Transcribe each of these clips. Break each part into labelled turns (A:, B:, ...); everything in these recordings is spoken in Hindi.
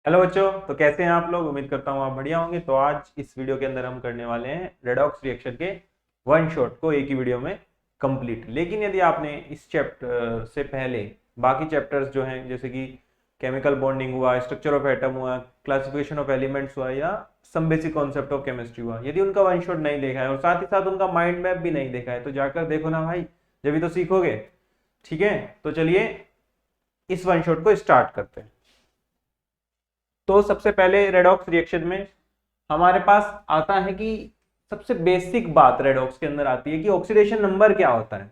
A: हेलो बच्चों, तो कैसे हैं आप लोग। उम्मीद करता हूँ आप बढ़िया होंगे। तो आज इस वीडियो के अंदर हम करने वाले हैं रेडॉक्स रिएक्शन के वन शॉट को एक ही वीडियो में कंप्लीट। लेकिन यदि आपने इस चैप्टर से पहले बाकी चैप्टर्स जो हैं जैसे कि केमिकल बॉन्डिंग हुआ, स्ट्रक्चर ऑफ एटम हुआ, क्लासिफिकेशन ऑफ एलिमेंट्स हुआ या some basic concept of chemistry हुआ, यदि उनका वन शॉट नहीं देखा है और साथ ही साथ उनका माइंड मैप भी नहीं देखा है तो जाकर देखो ना भाई, जब तो सीखोगे। ठीक है, तो चलिए इस वन शॉट को स्टार्ट करते हैं। तो सबसे पहले रेडॉक्स रिएक्शन में हमारे पास आता है कि सबसे बेसिक बात रेडॉक्स के अंदर आती है कि ऑक्सीडेशन नंबर क्या होता है।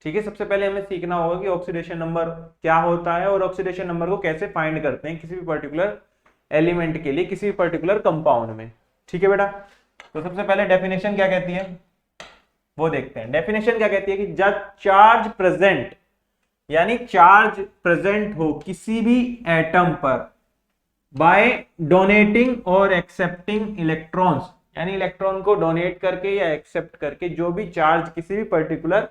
A: ठीक है, सबसे पहले हमें सीखना होगा कि ऑक्सीडेशन नंबर क्या होता है और ऑक्सीडेशन नंबर को कैसे फाइंड करते हैं किसी भी पर्टिकुलर एलिमेंट के लिए, किसी भी पर्टिकुलर कंपाउंड में। ठीक है बेटा, तो सबसे पहले डेफिनेशन क्या कहती है वो देखते हैं। डेफिनेशन क्या कहती है कि जब चार्ज प्रेजेंट, यानी चार्ज प्रेजेंट हो किसी भी एटम पर बाय डोनेटिंग और एक्सेप्टिंग इलेक्ट्रॉन्स, यानी इलेक्ट्रॉन को डोनेट करके या एक्सेप्ट करके जो भी चार्ज किसी भी पर्टिकुलर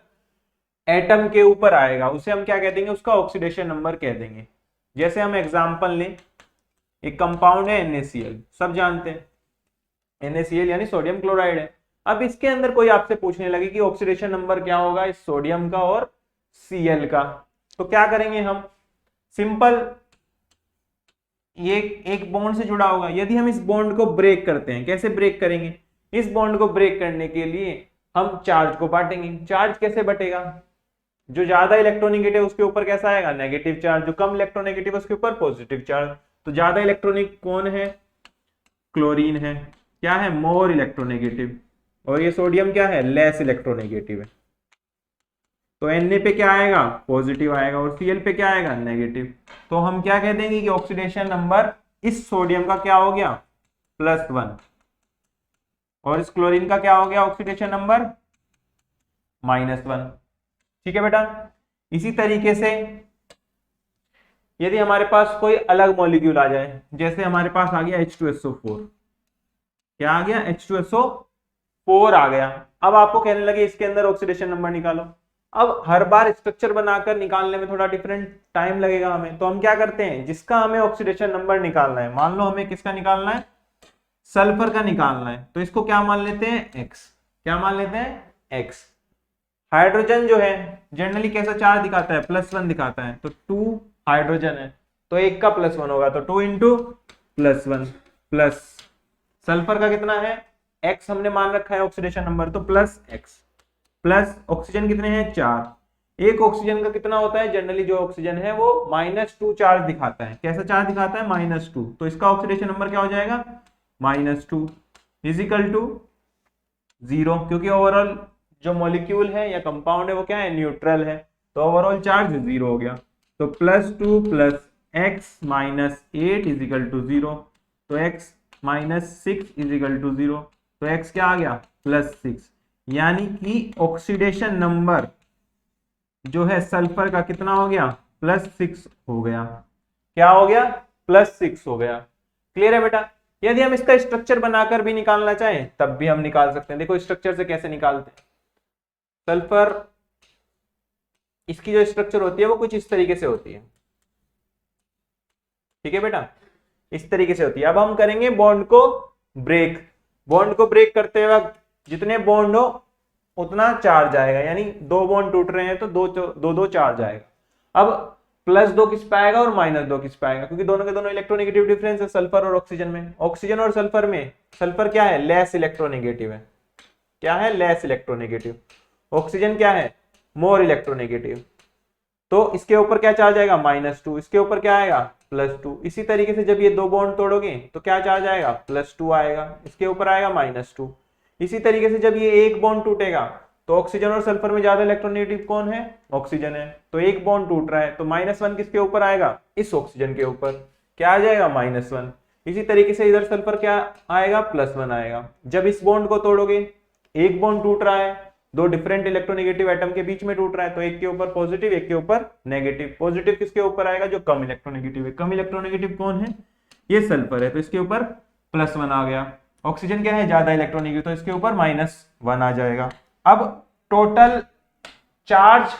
A: एटम के ऊपर आएगा उसे हम क्या कह देंगे, उसका ऑक्सीडेशन नंबर कह देंगे। जैसे हम एग्जांपल लें, एक कंपाउंड है NaCl, सब जानते हैं NaCl यानी सोडियम क्लोराइड है। अब इसके अंदर कोई आपसे पूछने लगे कि ऑक्सीडेशन नंबर क्या होगा इस सोडियम का और Cl का, तो क्या करेंगे हम, सिंपल, ये एक बॉन्ड से जुड़ा होगा। यदि हम इस बॉन्ड को ब्रेक करते हैं, कैसे ब्रेक करेंगे, इस बॉन्ड को ब्रेक करने के लिए हम चार्ज को बांटेंगे। चार्ज कैसे बटेगा, जो ज्यादा इलेक्ट्रोनेगेटिव उसके ऊपर कैसा आएगा, नेगेटिव चार्ज, जो कम इलेक्ट्रोनेगेटिव उसके ऊपर पॉजिटिव चार्ज। तो ज्यादा इलेक्ट्रॉनिक कौन है, क्लोरीन है, क्या है, मोर इलेक्ट्रोनेगेटिव, और ये सोडियम क्या है, लेस इलेक्ट्रोनेगेटिव है। तो Na पे क्या आएगा, पॉजिटिव आएगा, और Cl पे क्या आएगा, नेगेटिव। तो हम क्या कह देंगे कि ऑक्सीडेशन नंबर इस सोडियम का क्या हो गया, +1, और इस क्लोरीन का क्या हो गया ऑक्सीडेशन नंबर, -1। ठीक है बेटा, इसी तरीके से यदि हमारे पास कोई अलग मॉलिक्यूल आ जाए, जैसे हमारे पास आ गया H2SO4, क्या आ गया, H2SO4 आ गया। अब आपको कहने लगे इसके अंदर ऑक्सीडेशन नंबर निकालो। अब हर बार स्ट्रक्चर बनाकर निकालने में थोड़ा डिफरेंट टाइम लगेगा हमें, तो हम क्या करते हैं, जिसका हमें ऑक्सीडेशन नंबर निकालना है, मान लो हमें किसका निकालना है, सल्फर का निकालना है, तो इसको क्या मान लेते हैं, x। क्या मान लेते हैं, x। हाइड्रोजन जो है जनरली कैसा चार्ज दिखाता है, +1 दिखाता है, तो 2 हाइड्रोजन है तो एक का +1 होगा, तो 2 इंटू +1 प्लस सल्फर का कितना है, x हमने मान रखा है ऑक्सीडेशन नंबर, तो +x प्लस ऑक्सीजन कितने हैं, 4। एक ऑक्सीजन का कितना होता है, जनरली जो ऑक्सीजन है वो -2 चार्ज दिखाता है। कैसा चार्ज दिखाता है, -2, तो इसका ऑक्सीडेशन नंबर क्या हो जाएगा, -2 इजिकल टू 0, क्योंकि ओवरऑल जो मॉलिक्यूल है या कंपाउंड है वो क्या है, न्यूट्रल है, तो ओवरऑल चार्ज 0 हो गया। तो +2 प्लस x -8 इजिकल टू 0, तो x -6 इजिकल टू 0, तो x क्या आ गया, +6। यानी कि ऑक्सीडेशन नंबर जो है सल्फर का कितना हो गया, +6 हो गया। क्या हो गया, +6 हो गया। क्लियर है बेटा। यदि हम इसका स्ट्रक्चर बनाकर भी निकालना चाहें तब भी हम निकाल सकते हैं। देखो स्ट्रक्चर से कैसे निकालते हैं, सल्फर, इसकी जो स्ट्रक्चर होती है वो कुछ इस तरीके से होती है। ठीक है बेटा, इस तरीके से होती है। अब हम करेंगे बॉन्ड को ब्रेक। बॉन्ड को ब्रेक करते वक्त जितने बॉन्ड हो उतना चार्ज आएगा, यानी 2 बॉन्ड टूट रहे हैं तो दो चार्ज आएगा। अब +2 किस पे आएगा और -2 किस पे आएगा, क्योंकि दोनों के दोनों इलेक्ट्रोनेगेटिव डिफरेंस है सल्फर और ऑक्सीजन में। ऑक्सीजन और सल्फर में सल्फर क्या है, लेस इलेक्ट्रोनेगेटिव है। क्या है, लेस इलेक्ट्रोनेगेटिव। ऑक्सीजन क्या है, मोर इलेक्ट्रोनेगेटिव। तो इसके ऊपर क्या चार्ज आएगा, -2, इसके ऊपर क्या आएगा, +2। इसी तरीके से जब ये 2 बॉन्ड तोड़ोगे तो क्या चार्ज आएगा, +2 आएगा, इसके ऊपर आएगा -2। इसी तरीके से जब ये एक बॉन्ड टूटेगा तो ऑक्सीजन और सल्फर में ज्यादा इलेक्ट्रोनेगेटिव कौन है, ऑक्सीजन है, तो एक बॉन्ड टूट रहा है तो -1 किसके ऊपर आएगा, इस ऑक्सीजन के ऊपर, क्या आ जाएगा, -1। इसी तरीके से इधर सल्फर क्या आएगा, +1 आएगा। जब इस बॉन्ड को तोड़ोगे, एक बॉन्ड टूट रहा है, 2 डिफरेंट इलेक्ट्रोनेगेटिव एटम के बीच में टूट रहा है, तो एक के ऊपर पॉजिटिव एक के ऊपर नेगेटिव। पॉजिटिव किसके ऊपर आएगा, जो कम इलेक्ट्रोनेगेटिव है। कम इलेक्ट्रोनेगेटिव कौन है, ये सल्फर है, तो इसके ऊपर +1 आ गया। ऑक्सीजन क्या है, ज्यादा इलेक्ट्रोनेगेटिव, तो इसके ऊपर -1 आ जाएगा। अब टोटल चार्ज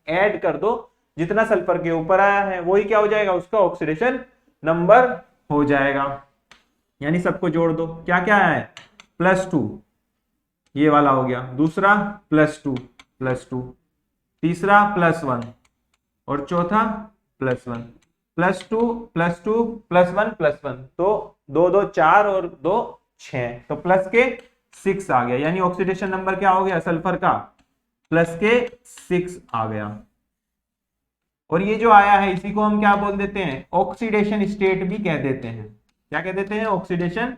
A: ऐड कर दो, जितना सल्फर के ऊपर आया है वही क्या हो जाएगा, उसका ऑक्सीडेशन नंबर हो जाएगा, यानी सबको जोड़ दो। क्या क्या है, +2, ये वाला हो गया, दूसरा +2 +2, तीसरा +1 और चौथा +1, +2 +2 +1 +1, तो 2 2 4 और 2 6, तो प्लस के 6 आ गया, यानी ऑक्सीडेशन नंबर क्या हो गया सल्फर का, प्लस के 6 आ गया। और ये जो आया है इसी को हम क्या बोल देते हैं, ऑक्सीडेशन स्टेट भी कह देते हैं। क्या कह देते हैं, oxidation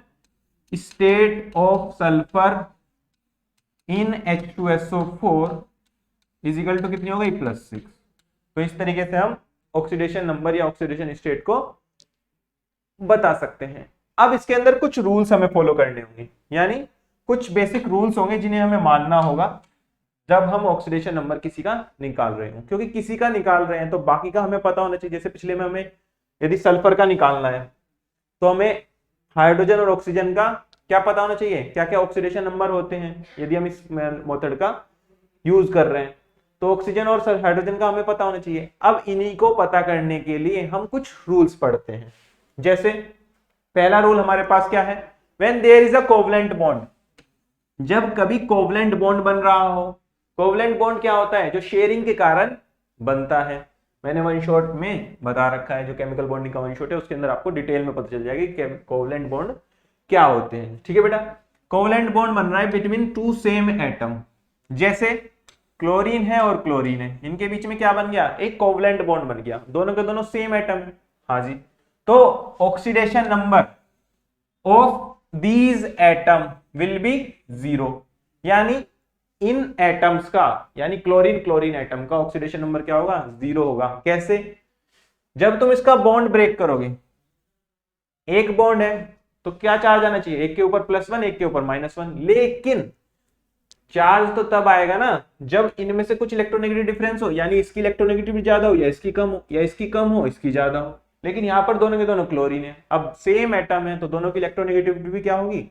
A: state of sulphur in H2SO4 is equal to कितनी हो गई, +6। तो इस तरीके से हम ऑक्सीडेशन नंबर या ऑक्सीडेशन स्टेट को बता सकते हैं। अब इसके अंदर कुछ रूल्स हमें फॉलो करने होंगे, यानी कुछ बेसिक रूल्स होंगे जिन्हें हमें मानना होगा जब हम ऑक्सीडेशन नंबर किसी का निकाल रहे हो, क्योंकि किसी का निकाल रहे हैं तो बाकी का हमें पता होना चाहिए। जैसे पिछले में हमें यदि सल्फर का निकालना है तो हमें हाइड्रोजन और ऑक्सीजन का क्या पता होना चाहिए, क्या क्या ऑक्सीडेशन नंबर होते हैं यदि हम इस मेथड का यूज कर रहे हैं, तो ऑक्सीजन और हाइड्रोजन का हमें पता होना चाहिए। अब इन्हीं को पता करने के लिए हम कुछ रूल्स पढ़ते हैं। जैसे पहला रूल हमारे पास क्या है, when there is a covalent bond, जब कभी कोवलेंट बॉन्ड बन रहा हो। कोवलेंट बॉन्ड क्या होता है, जो शेयरिंग के कारण बनता है। मैंने वन शॉट में बता रखा है, जो केमिकल बॉन्डिंग का वन शॉट है उसके अंदर आपको डिटेल में पता चल जाएगी कि कोवलेंट बॉन्ड क्या होते हैं। ठीक है बेटा, कोवलेंट बॉन्ड बन रहा है बिटवीन टू सेम एटम, जैसे क्लोरीन है और क्लोरीन है, इनके बीच में क्या बन गया, एक कोवलेंट बॉन्ड बन गया, दोनों के दोनों सेम एटम है। हाँ जी, तो oxidation number of these atom will be 0, यानी इन एटम्स का, यानी क्लोरीन क्लोरीन एटम का ऑक्सीडेशन नंबर क्या होगा, 0 होगा। कैसे, जब तुम इसका बॉन्ड ब्रेक करोगे, एक बॉन्ड है तो क्या चार्ज आना चाहिए, एक के ऊपर +1 एक के ऊपर -1, लेकिन चार्ज तो तब आएगा ना जब इनमें से कुछ इलेक्ट्रोनेगेटिव डिफरेंस हो, यानी इसकी इलेक्ट्रोनेगेटिविटी ज्यादा हो या इसकी कम हो, या इसकी कम हो इसकी ज्यादा हो। लेकिन यहाँ पर दोनों के दोनों क्लोरीन है, अब सेम एटम है तो दोनों की इलेक्ट्रोनेगेटिविटी भी क्या होगी,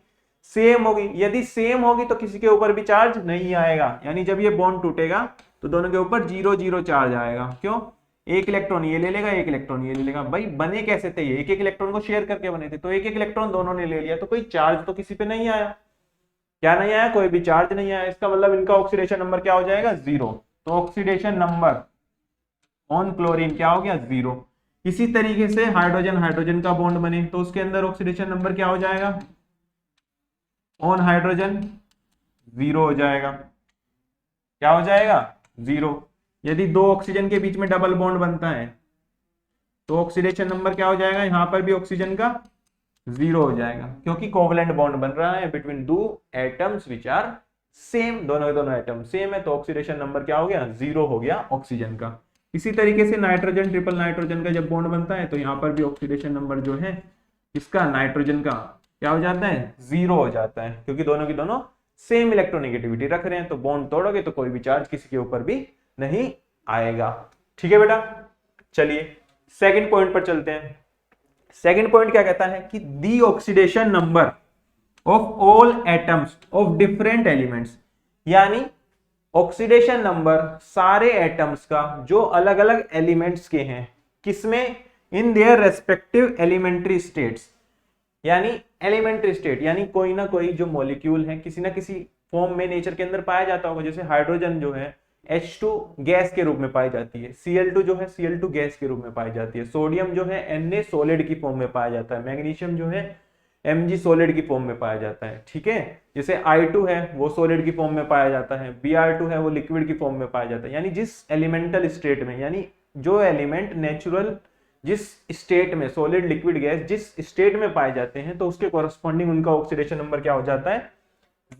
A: सेम होगी। यदि सेम होगी तो किसी के ऊपर भी चार्ज नहीं आएगा, यानी जब ये बॉन्ड टूटेगा तो दोनों के ऊपर 0 0 चार्ज आएगा। क्यों, एक इलेक्ट्रॉन ये ले लेगा, एक इलेक्ट्रॉन ये ले लेगा। भाई बने कैसे थे, ये एक एक इलेक्ट्रॉन को शेयर करके बने थे, तो एक एक इलेक्ट्रॉन दोनों ने ले लिया, तो कोई चार्ज तो किसी पे नहीं आया। क्या नहीं आया, कोई भी चार्ज नहीं आया, इसका मतलब इनका ऑक्सीडेशन नंबर क्या हो जाएगा, 0। तो ऑक्सीडेशन नंबर ऑन क्लोरीन क्या हो गया, 0। इसी तरीके से हाइड्रोजन हाइड्रोजन का बॉन्ड बने तो उसके अंदर ऑक्सीडेशन नंबर क्या हो जाएगा, ऑन हाइड्रोजन 0 हो जाएगा। क्या हो जाएगा, 0। यदि दो ऑक्सीजन के बीच में डबल बॉन्ड बनता है तो ऑक्सीडेशन नंबर क्या हो जाएगा, यहां पर भी ऑक्सीजन का 0 हो जाएगा, क्योंकि कोवलेंट बॉन्ड बन रहा है बिटवीन दो एटम्स विच आर सेम, दोनों के दोनों एटम सेम है, तो ऑक्सीडेशन नंबर क्या हो गया, 0 हो गया ऑक्सीजन का। इसी तरीके से नाइट्रोजन ट्रिपल नाइट्रोजन का जब बॉन्ड बनता है तो यहाँ पर भी ऑक्सीडेशन नंबर जो है इसका नाइट्रोजन का क्या हो जाता है, 0 हो जाता है, क्योंकि दोनों की दोनों सेम इलेक्ट्रोनेगेटिविटी रख रहे हैं। तो बॉन्ड तोड़ोगे तो कोई भी चार्ज किसी के ऊपर भी नहीं आएगा। ठीक है बेटा, चलिए सेकंड पॉइंट पर चलते हैं। सेकंड पॉइंट क्या कहता है कि the oxidation number of all atoms of different elements, यानी ऑक्सीडेशन नंबर सारे एटम्स का जो अलग अलग एलिमेंट्स के हैं, किसमें, in their respective elementary states, यानी एलिमेंट्री स्टेट यानी कोई ना कोई जो मॉलिक्यूल है किसी ना किसी फॉर्म में नेचर के अंदर पाया जाता होगा। जैसे हाइड्रोजन जो है H2 गैस के रूप में पाई जाती है, Cl2 जो है Cl2 गैस के रूप में पाई जाती है, सोडियम जो है Na सॉलिड की फॉर्म में पाया जाता है, मैग्नीशियम जो है Mg सॉलिड की फॉर्म में पाया जाता है। ठीक है, जैसे I2 है वो सॉलिड की फॉर्म में पाया जाता है, Br2 है वो लिक्विड की फॉर्म में पाया जाता है। यानी जिस एलिमेंटल स्टेट में, यानी जो एलिमेंट नेचुरल जिस स्टेट में सॉलिड लिक्विड गैस जिस स्टेट में पाए जाते हैं तो उसके कॉरस्पॉन्डिंग उनका ऑक्सीडेशन नंबर क्या हो जाता है,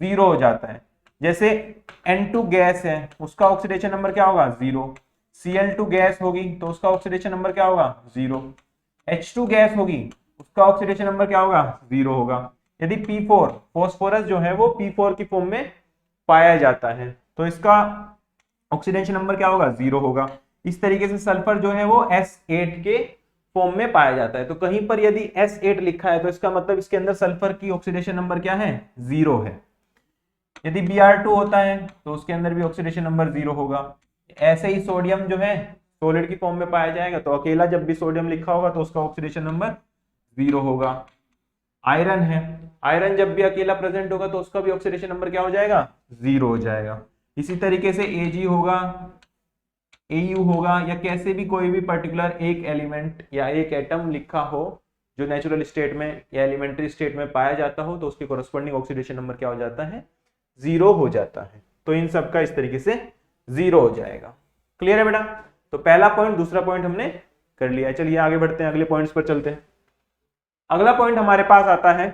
A: 0 हो जाता है। जैसे N2 गैस है उसका ऑक्सीडेशन नंबर क्या होगा, 0। Cl2 गैस होगी तो उसका ऑक्सीडेशन नंबर क्या होगा, 0। H2 गैस होगी उसका ऑक्सीडेशन नंबर क्या होगा, 0 होगा। यदि P4 फॉस्फोरस जो है वो P4 की फॉर्म में पाया जाता है तो इसका ऑक्सीडेशन नंबर क्या होगा, 0 होगा। इस तरीके से सल्फर जो है वो S8 के फॉर्म में पाया जाता है, तो कहीं पर यदि S8 लिखा है तो इसका मतलब इसके अंदर सल्फर की ऑक्सीडेशन नंबर क्या है, 0 है। यदि Br2 होता है तो उसके अंदर भी ऑक्सीडेशन नंबर 0 होगा। ऐसे ही सोडियम जो है सॉलिड की फॉर्म में पाया जाएगा तो अकेला जब भी सोडियम लिखा होगा तो उसका ऑक्सीडेशन नंबर 0 होगा। आयरन है, आयरन जब भी अकेला प्रेजेंट होगा तो उसका भी ऑक्सीडेशन नंबर क्या हो जाएगा, 0 हो जाएगा। इसी तरीके से Ag होगा, Au होगा, या कैसे भी कोई भी पर्टिकुलर एक एलिमेंट या एक एटम लिखा हो जो नेचुरल स्टेट में या एलिमेंट्री स्टेट में पाया जाता हो तो उसके कोरस्पॉन्डिंग ऑक्सीडेशन नंबर क्या हो जाता है, 0 हो जाता है। तो इन सब का इस तरीके से 0 हो जाएगा। क्लियर है बेटा? तो पहला पॉइंट, दूसरा पॉइंट हमने कर लिया। चलिए आगे बढ़ते हैं, अगले पॉइंट्स पर चलते हैं। अगला पॉइंट हमारे पास आता है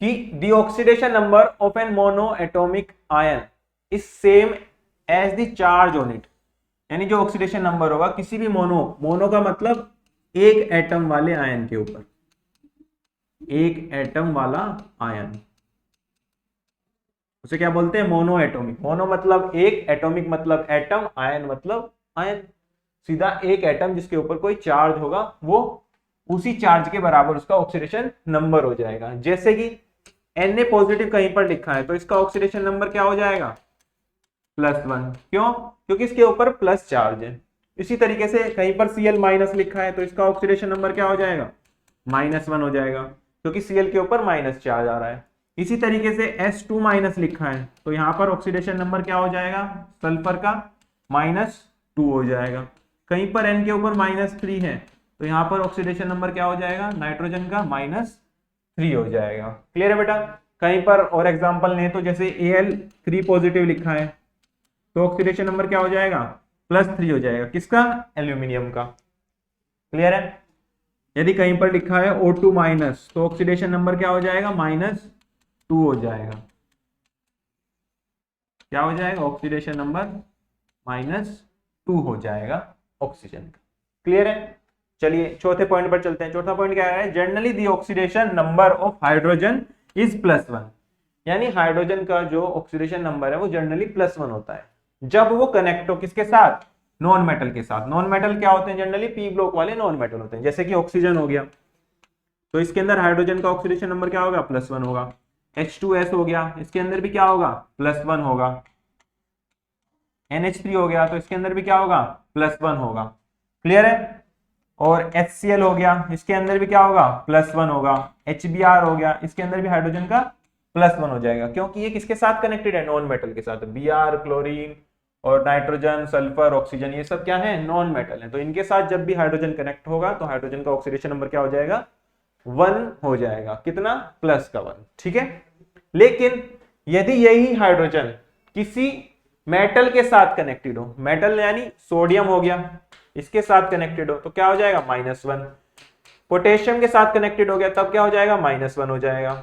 A: कि the oxidation number of an monoatomic ion is same as the charge on it. यानी जो ऑक्सीडेशन नंबर होगा किसी भी मोनो का मतलब एक एटम वाले आयन के ऊपर, एक एटम वाला आयन, उसे क्या बोलते हैं, मोनो एटॉमिक। मोनो मतलब एक, एटॉमिक मतलब एटम, आयन मतलब आयन। सीधा एक एटम जिसके ऊपर कोई चार्ज होगा वो उसी चार्ज के बराबर उसका ऑक्सीडेशन नंबर हो जाएगा। जैसे कि Na पॉजिटिव कहीं पर लिखा है तो इसका ऑक्सीडेशन नंबर क्या हो जाएगा, +1। क्यों? क्योंकि इसके ऊपर प्लस चार्ज है। इसी तरीके से कहीं पर Cl माइनस लिखा है तो इसका ऑक्सीडेशन नंबर क्या हो जाएगा, -1 हो जाएगा, क्योंकि Cl के ऊपर माइनस चार्ज आ रहा है। इसी तरीके से S2 माइनस लिखा है तो यहाँ पर ऑक्सीडेशन नंबर क्या हो जाएगा, सल्फर का -2 हो जाएगा। कहीं पर N के ऊपर -3 है तो यहाँ पर ऑक्सीडेशन नंबर क्या हो जाएगा, नाइट्रोजन का -3 हो जाएगा। क्लियर है बेटा? कहीं पर और एग्जांपल लें तो जैसे Al3 पॉजिटिव लिखा है तो ऑक्सीडेशन नंबर क्या हो जाएगा, +3 हो जाएगा। किसका, एल्यूमिनियम का। क्लियर है? यदि कहीं पर लिखा है O2 माइनस तो ऑक्सीडेशन नंबर क्या हो जाएगा, -2 हो जाएगा। क्या हो जाएगा, ऑक्सीडेशन नंबर -2 हो जाएगा ऑक्सीजन का। क्लियर है? चलिए चौथे पॉइंट पर चलते हैं। चौथा पॉइंट क्या है, generally the oxidation number of hydrogen is +1। यानी हाइड्रोजन का जो ऑक्सीडेशन नंबर है वो जनरली +1 होता है जब वो कनेक्ट हो किसके साथ, नॉन मेटल के साथ। नॉन मेटल क्या होते हैं, जनरली पी ब्लॉक वाले नॉन मेटल होते हैं। जैसे कि ऑक्सीजन हो गया तो इसके अंदर हाइड्रोजन का ऑक्सीडेशन नंबर क्या होगा, +1 होगा। H2S हो गया, इसके अंदर भी क्या होगा, +1 होगा। NH3 हो गया तो इसके अंदर भी क्या होगा, +1 होगा। क्लियर है? और HCl हो गया, इसके अंदर भी क्या होगा, +1 होगा। HBr हो गया, इसके अंदर भी हाइड्रोजन का +1 हो जाएगा, क्योंकि ये किसके साथ कनेक्टेड है, नॉन मेटल के साथ। Br, क्लोरीन और नाइट्रोजन, सल्फर, ऑक्सीजन, ये सब क्या है, नॉन मेटल है। तो इनके साथ जब भी हाइड्रोजन कनेक्ट होगा तो हाइड्रोजन का ऑक्सीडेशन नंबर क्या हो जाएगा, 1 हो जाएगा। कितना, +1। ठीक है? लेकिन यदि यही हाइड्रोजन किसी मेटल के साथ कनेक्टेड हो, मेटल यानी सोडियम हो गया, इसके साथ कनेक्टेड हो तो क्या हो जाएगा, -1। पोटेशियम के साथ कनेक्टेड हो गया तब क्या हो जाएगा, -1 हो जाएगा।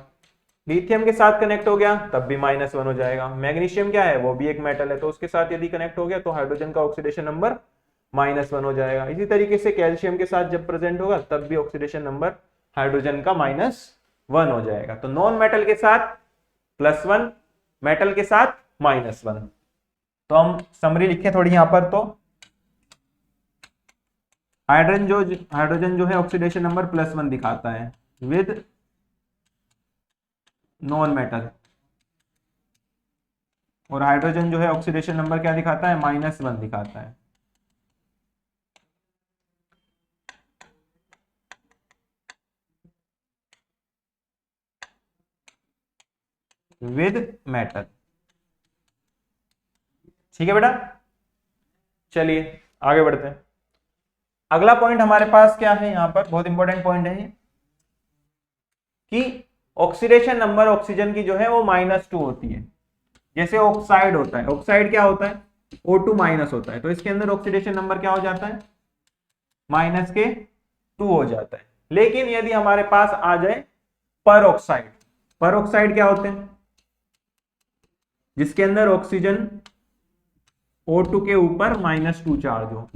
A: लिथियम के साथ कनेक्ट हो गया तब भी -1 हो जाएगा। मैग्नीशियम क्या है, वो भी एक मेटल है तो उसके साथ यदि कनेक्ट हो गया तो हाइड्रोजन का ऑक्सीडेशन नंबर -1 हो जाएगा। इसी तरीके से कैल्शियम के साथ जब प्रेजेंट होगा तब भी ऑक्सीडेशन नंबर हाइड्रोजन का -1 हो जाएगा। तो नॉन मेटल के साथ +1, मेटल के साथ -1। तो हम समरी लिखें थोड़ी यहां पर, तो हाइड्रोजन जो है ऑक्सीडेशन नंबर +1 दिखाता है विद नॉन मेटल, और हाइड्रोजन जो है ऑक्सीडेशन नंबर क्या दिखाता है, -1 दिखाता है विद मेटल। ठीक है बेटा? चलिए आगे बढ़ते हैं। अगला पॉइंट हमारे पास क्या है, यहां पर बहुत इंपॉर्टेंट पॉइंट है कि ऑक्सीडेशन नंबर ऑक्सीजन की जो है वो -2 होती है। जैसे ऑक्साइड होता है, ऑक्साइड क्या होता है, O2 माइनस होता है, तो इसके अंदर ऑक्सीडेशन नंबर क्या हो जाता है, -2 हो जाता है। लेकिन यदि हमारे पास आ जाए पर ऑक्साइड क्या होते हैं, जिसके अंदर ऑक्सीजन O2 के ऊपर -2 चार्ज हो,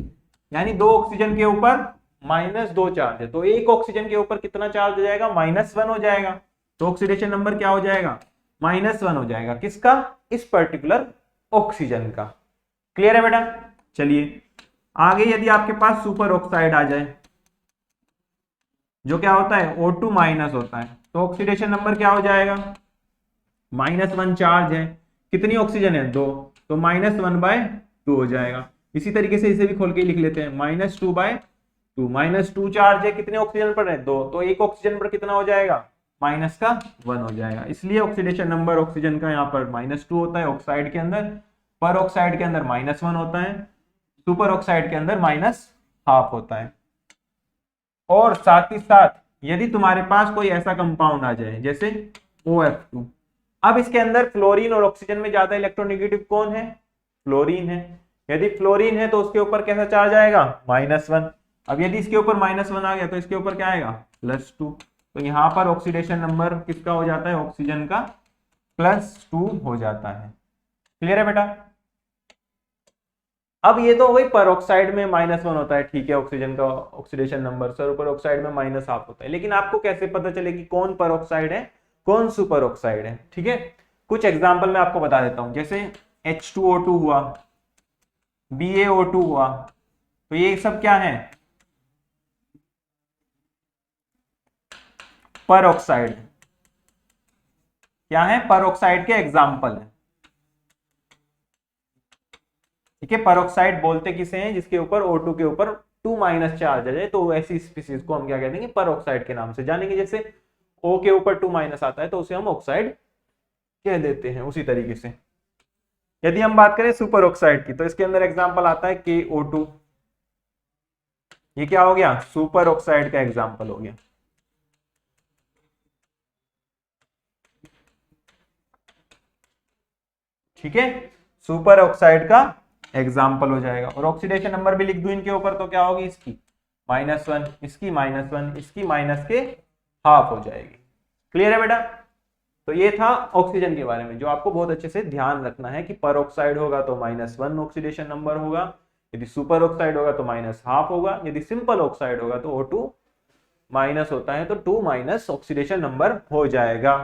A: यानी दो ऑक्सीजन के ऊपर -2 चार्ज है, तो एक ऑक्सीजन के ऊपर कितना चार्ज हो जाएगा, -1 हो जाएगा। तो ऑक्सीडेशन नंबर क्या हो जाएगा, -1 हो जाएगा। किसका, इस पर्टिकुलर ऑक्सीजन का। क्लियर है बेटा? चलिए आगे, यदि आपके पास सुपर ऑक्साइड आ जाए जो क्या होता है, O2 माइनस होता है, तो ऑक्सीडेशन नंबर क्या हो जाएगा, -1 चार्ज है, कितनी ऑक्सीजन है, 2, तो -1/2 हो जाएगा। इसी तरीके से इसे भी खोल के लिख लेते हैं, -2/2 2 -2 चार्ज है, कितने ऑक्सीजन पर है 2, तो एक ऑक्सीजन पर कितना हो जाएगा माइनस का 1 हो जाएगा। इसलिए ऑक्सीडेशन नंबर ऑक्सीजन का यहाँ पर -2 होता है ऑक्साइड के अंदर, पर ऑक्साइड के अंदर -1 होता है, सुपर ऑक्साइड के अंदर -12 होता है। और साथ ही साथ यदि तुम्हारे पास कोई ऐसा कंपाउंड आ जाए जैसे OF2, अब इसके अंदर फ्लोरीन और ऑक्सीजन में ज्यादा इलेक्ट्रोनेगेटिव कौन है, फ्लोरीन है। यदि फ्लोरीन है तो उसके ऊपर कैसा चार्ज आएगा -1। अब यदि इसके ऊपर -1 आ गया तो इसके ऊपर क्या आएगा +2। तो यहां पर ऑक्सीडेशन नंबर किसका हो जाता है, ऑक्सीजन का +2 हो जाता है। क्लियर है बेटा। अब ये तो वही पर ऑक्साइड में -1 होता है, ठीक है, ऑक्सीजन का ऑक्सीडेशन नंबर, सर ऑक्साइड में -1/2 होता है। लेकिन आपको कैसे पता चले कि कौन पर ऑक्साइड है कौन सुपर ऑक्साइड है, ठीक है। कुछ एग्जांपल मैं आपको बता देता हूं, जैसे H2O2 हुआ, BaO2 हुआ, तो ये सब क्या है पर ऑक्साइड, क्या है पर ऑक्साइड के एग्जाम्पल है, ठीक है। पर ऑक्साइड बोलते किसे हैं, जिसके ऊपर O2 के ऊपर 2- चार्ज आ जाए, तो ऐसी स्पीसीज को हम क्या कह देंगे पर ऑक्साइड के नाम से जानेंगे। जैसे O के ऊपर 2- आता है तो उसे हम ऑक्साइड कह देते हैं। उसी तरीके से यदि हम बात करें सुपर ऑक्साइड की, तो इसके अंदर एग्जांपल आता है KO2, ये क्या हो गया सुपर ऑक्साइड का एग्जांपल हो गया, ठीक है, सुपर ऑक्साइड का एग्जाम्पल हो जाएगा। और ऑक्सीडेशन नंबर भी लिख दूं इनके ऊपर तो क्या होगी, इसकी -1, इसकी -1, इसकी माइनस के हाफ हो जाएगी। क्लियर है बेटा। तो ये था ऑक्सीजन के बारे में, जो आपको बहुत अच्छे से ध्यान रखना है कि पर ऑक्साइड होगा तो -1 ऑक्सीडेशन नंबर होगा, यदि सुपर ऑक्साइड होगा तो -12 होगा, यदि सिंपल ऑक्साइड होगा तो O2 माइनस होता है तो 2- ऑक्सीडेशन नंबर हो जाएगा।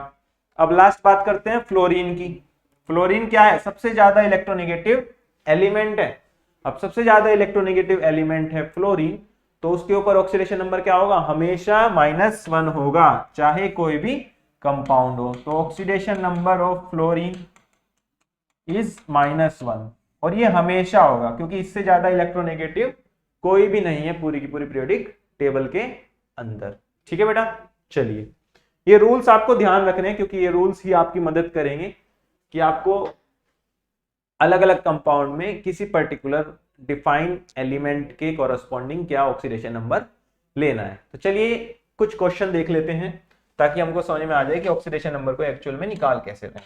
A: अब लास्ट बात करते हैं फ्लोरीन की। फ्लोरीन क्या है, सबसे ज्यादा इलेक्ट्रोनेगेटिव एलिमेंट है। अब सबसे ज्यादा इलेक्ट्रोनेगेटिव एलिमेंट है फ्लोरीन, तो उसके ऊपर ऑक्सीडेशन नंबर क्या होगा, हमेशा -1 होगा, चाहे कोई भी कंपाउंड हो। तो oxidation number of fluorine is -1, और ये हमेशा होगा क्योंकि इससे ज्यादा इलेक्ट्रोनेगेटिव कोई भी नहीं है पूरी की पूरी पीरियोडिक टेबल के अंदर, ठीक है बेटा। चलिए, ये रूल्स आपको ध्यान रखने हैं क्योंकि ये रूल्स ही आपकी मदद करेंगे कि आपको अलग अलग कंपाउंड में किसी पर्टिकुलर डिफाइन एलिमेंट के कॉरस्पॉन्डिंग क्या ऑक्सीडेशन नंबर लेना है। तो चलिए कुछ क्वेश्चन देख लेते हैं ताकि हमको समझ में आ जाए कि ऑक्सीडेशन नंबर को एक्चुअल में निकाल कैसे रहे,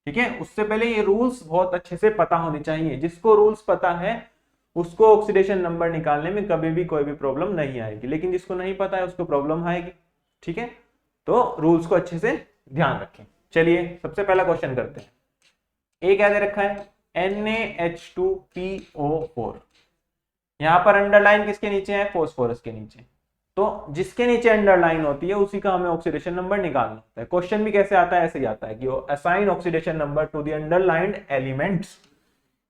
A: ठीक है। उससे पहले ये रूल्स बहुत अच्छे से पता होने चाहिए, जिसको रूल्स पता है उसको ऑक्सीडेशन नंबर निकालने में कभी भी कोई भी प्रॉब्लम नहीं आएगी, लेकिन जिसको नहीं पता है उसको प्रॉब्लम आएगी, ठीक है। तो रूल्स को अच्छे से ध्यान रखें। चलिए सबसे पहला क्वेश्चन करते हैं। ए क्या दे रखा है, NaH2PO4, यहां पर अंडरलाइन किसके नीचे है, फोस्फोरस के नीचे। तो जिसके नीचे अंडरलाइन होती है उसी का हमें ऑक्सीडेशन नंबर निकालना होता है। क्वेश्चन भी कैसे आता है, ऐसे ही आता है कि assign oxidation number two the underlined elements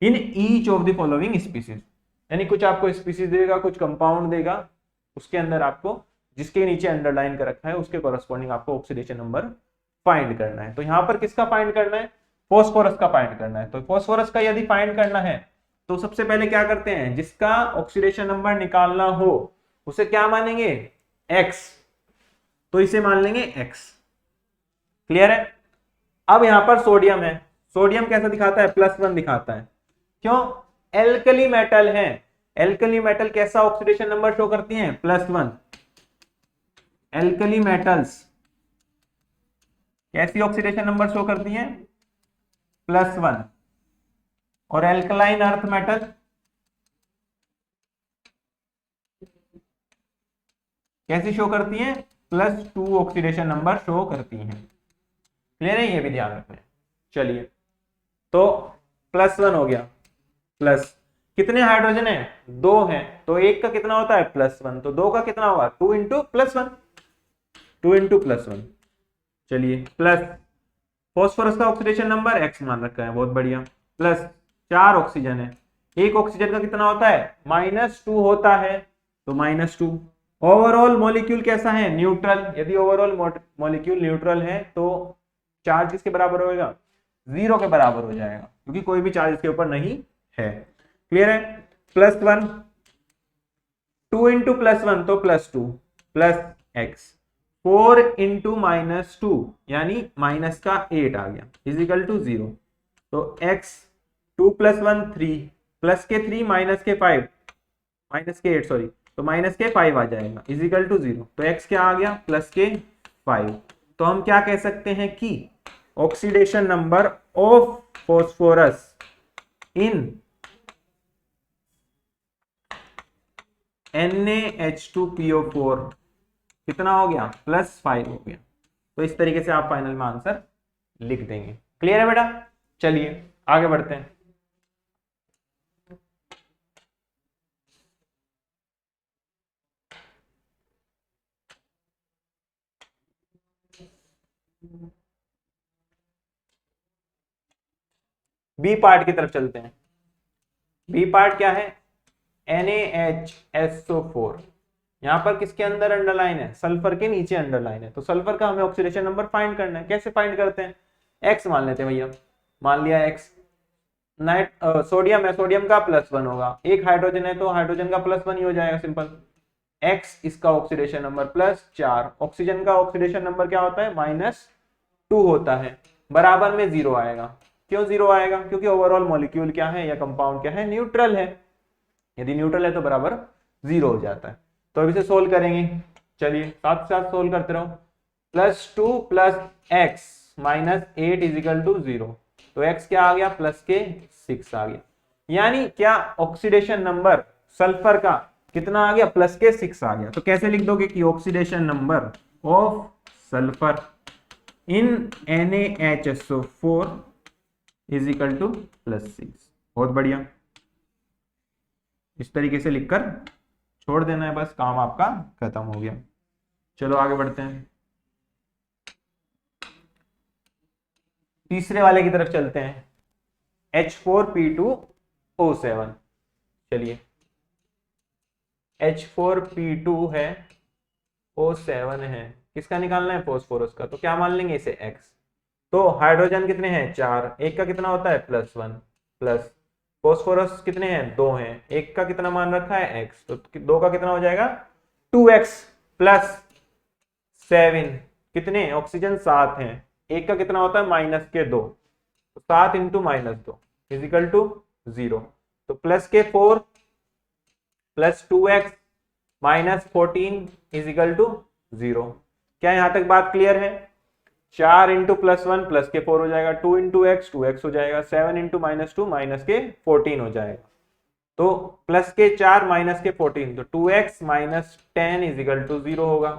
A: in each of the following species, यानी कुछ आपको स्पीसीज देगा, कुछ कंपाउंड देगा, उसके अंदर आपको जिसके नीचे अंडरलाइन कर रखा है उसके कॉरस्पॉन्डिंग आपको ऑक्सीडेशन नंबर फाइंड करना है। तो यहां पर किसका फाइंड करना है, फॉस्फोरस का फाइंड करना है। तो फॉस्फोरस का यदि फाइंड करना है तो सबसे पहले क्या करते हैं, जिसका ऑक्सीडेशन नंबर निकालना हो उसे क्या मानेंगे, X, तो इसे मान लेंगे X। क्लियर है। अब यहां पर सोडियम है, सोडियम कैसा दिखाता है, +1 दिखाता है, क्यों, एल्कली मेटल है। एल्कली मेटल कैसा ऑक्सीडेशन नंबर शो करती हैं, +1। एल्कली मेटल्स कैसी ऑक्सीडेशन नंबर शो करती हैं, +1। और एल्कलाइन अर्थ मेटल कैसी शो करती हैं, +2 ऑक्सीडेशन नंबर शो करती हैं। क्लियर है, ये भी ध्यान रखना है। चलिए तो +1 हो गया, प्लस कितने हाइड्रोजन है, 2 हैं, तो एक का कितना होता है +1, तो 2 का कितना होगा 2 इंटू +1, 2 इंटू +1। चलिए प्लस फॉस्फोरस का ऑक्सीडेशन नंबर X मान रखा है, बहुत बढ़िया। प्लस 4 ऑक्सीजन है, एक ऑक्सीजन का कितना होता है -2 होता है, तो -2। ओवरऑल मॉलिक्यूल कैसा है, न्यूट्रल। यदि ओवरऑल मॉलिक्यूल न्यूट्रल है तो चार्ज किसके बराबर होगा, 0 के बराबर हो जाएगा, क्योंकि कोई भी चार्ज इसके ऊपर नहीं है। क्लियर है। +1 2 इंटू +1 तो +2 प्लस x, 4 इंटू -2 यानी माइनस का 8 आ गया इजिकल टू 0। तो x 2 + 1 3 प्लस के 3 माइनस के 5 माइनस के 8 सॉरी, तो माइनस के 5 आ जाएगा इजिकल टू 0। तो x क्या आ गया प्लस के 5। तो हम क्या कह सकते हैं कि oxidation number of phosphorus in NaH2PO4 कितना हो गया +5 हो गया। तो इस तरीके से आप फाइनल में आंसर लिख देंगे। क्लियर है बेटा? चलिए आगे बढ़ते हैं। बी पार्ट की तरफ चलते हैं। बी पार्ट क्या है? NaHSO4। यहां पर किसके अंदर अंडरलाइन है? सल्फर के नीचे अंडरलाइन है। तो सल्फर का हमें ऑक्सीडेशन नंबर फाइंड करना है। कैसे फाइंड करते हैं? एक्स मान लेते हैं भैया, मान लिया एक्स। नाइट सोडियम है, सोडियम का +1 होगा, एक हाइड्रोजन है तो हाइड्रोजन का +1 ही हो जाएगा, सिंपल। एक्स इसका ऑक्सीडेशन नंबर +4, ऑक्सीजन का ऑक्सीडेशन नंबर क्या होता है -2 होता है, बराबर में 0 आएगा। क्यों 0 आएगा? क्योंकि ओवरऑल मॉलिक्यूल क्या है या कंपाउंड क्या है? न्यूट्रल है। यदि न्यूट्रल है तो बराबर 0 हो जाता है। तो अब इसे सोल्व करेंगे। चलिए साथ साथ सोल्व करते रहो। +2 + x -8 इजिकल टू 0। तो x क्या आ गया प्लस के 6 आ गया। यानी क्या ऑक्सीडेशन नंबर सल्फर का कितना आ गया? प्लस के 6 आ गया। तो कैसे लिख दोगे कि oxidation number of sulphur in NaHSO4 is equal to +6। बहुत बढ़िया, इस तरीके से लिखकर छोड़ देना है, बस काम आपका खत्म हो गया। चलो आगे बढ़ते हैं, तीसरे वाले की तरफ चलते हैं। H4P2O7। चलिए H4P2 है, O7 है, किसका निकालना है? फॉस्फोरस का। तो क्या मान लेंगे इसे X। तो हाइड्रोजन कितने हैं? 4, एक का कितना होता है +1, प्लस फॉस्फोरस कितने हैं? 2 हैं, एक का कितना मान रखा है X, तो 2 का कितना हो जाएगा 2x + 7, कितने? ऑक्सीजन 7 हैं, एक का कितना होता है -2, 7 इंटू -2 इजिकल टू 0। तो +4 + 2x -14 इजिकल टू 0। क्या यहां तक बात क्लियर है? 4 इंटू +1 +4 हो जाएगा, 2 इंटू x 2x हो जाएगा, 7 इंटू -2 -14 हो जाएगा। तो +4 -14 तो 2x - 10 इजिकल टू 0 होगा।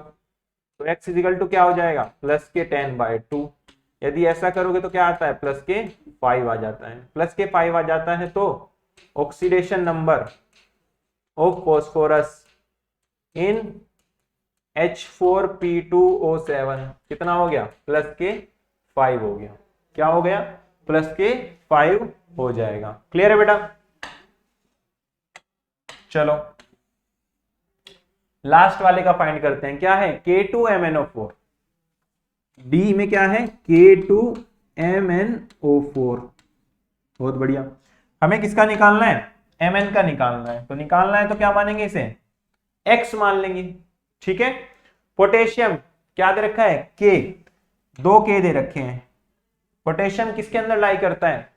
A: तो x इजिकल टू क्या हो जाएगा? +10/2। यदि ऐसा करोगे तो क्या आता है? +5 आ जाता है। +5 आ जाता है तो oxidation number of phosphorus in H4P2O7 कितना हो गया? +5 हो गया। क्या हो गया? +5 हो जाएगा। क्लियर है बेटा? चलो लास्ट वाले का फाइंड करते हैं। क्या है? K2MnO4। डी में क्या है? K2MnO4। बहुत बढ़िया। हमें किसका निकालना है? Mn का निकालना है। तो निकालना है तो क्या मानेंगे इसे? X मान लेंगे। ठीक है। पोटेशियम क्या दे रखा है? K, 2 K दे रखे हैं। पोटेशियम किसके अंदर लाई करता है?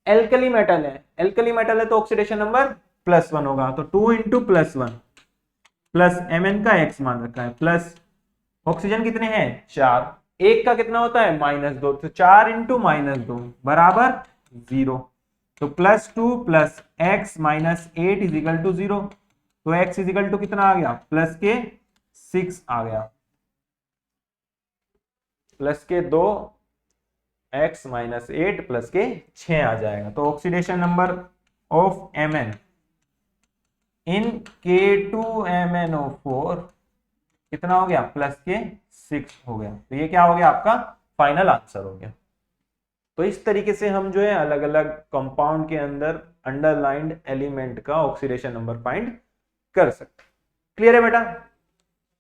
A: एल्कली मेटल है। एल्कली मेटल है तो ऑक्सीडेशन नंबर +1 होगा। तो 2 इंटू +1 प्लस Mn का X मान रखा है, प्लस ऑक्सीजन कितने हैं? 4, एक का कितना होता है? -2, तो 4 इंटू -2 बराबर 0। तो +2 + x -8 इजिकल टू 0। तो x इजिकल टू कितना आ गया? +6 आ गया, +2 x -8 +6 आ जाएगा। तो oxidation number of Mn in K2MnO4 कितना हो गया? +6 हो गया। तो ये क्या हो गया? आपका फाइनल आंसर हो गया। तो इस तरीके से हम जो है अलग अलग कंपाउंड के अंदर अंडरलाइंड एलिमेंट का ऑक्सीडेशन नंबर फाइंड कर सकते। क्लियर है बेटा?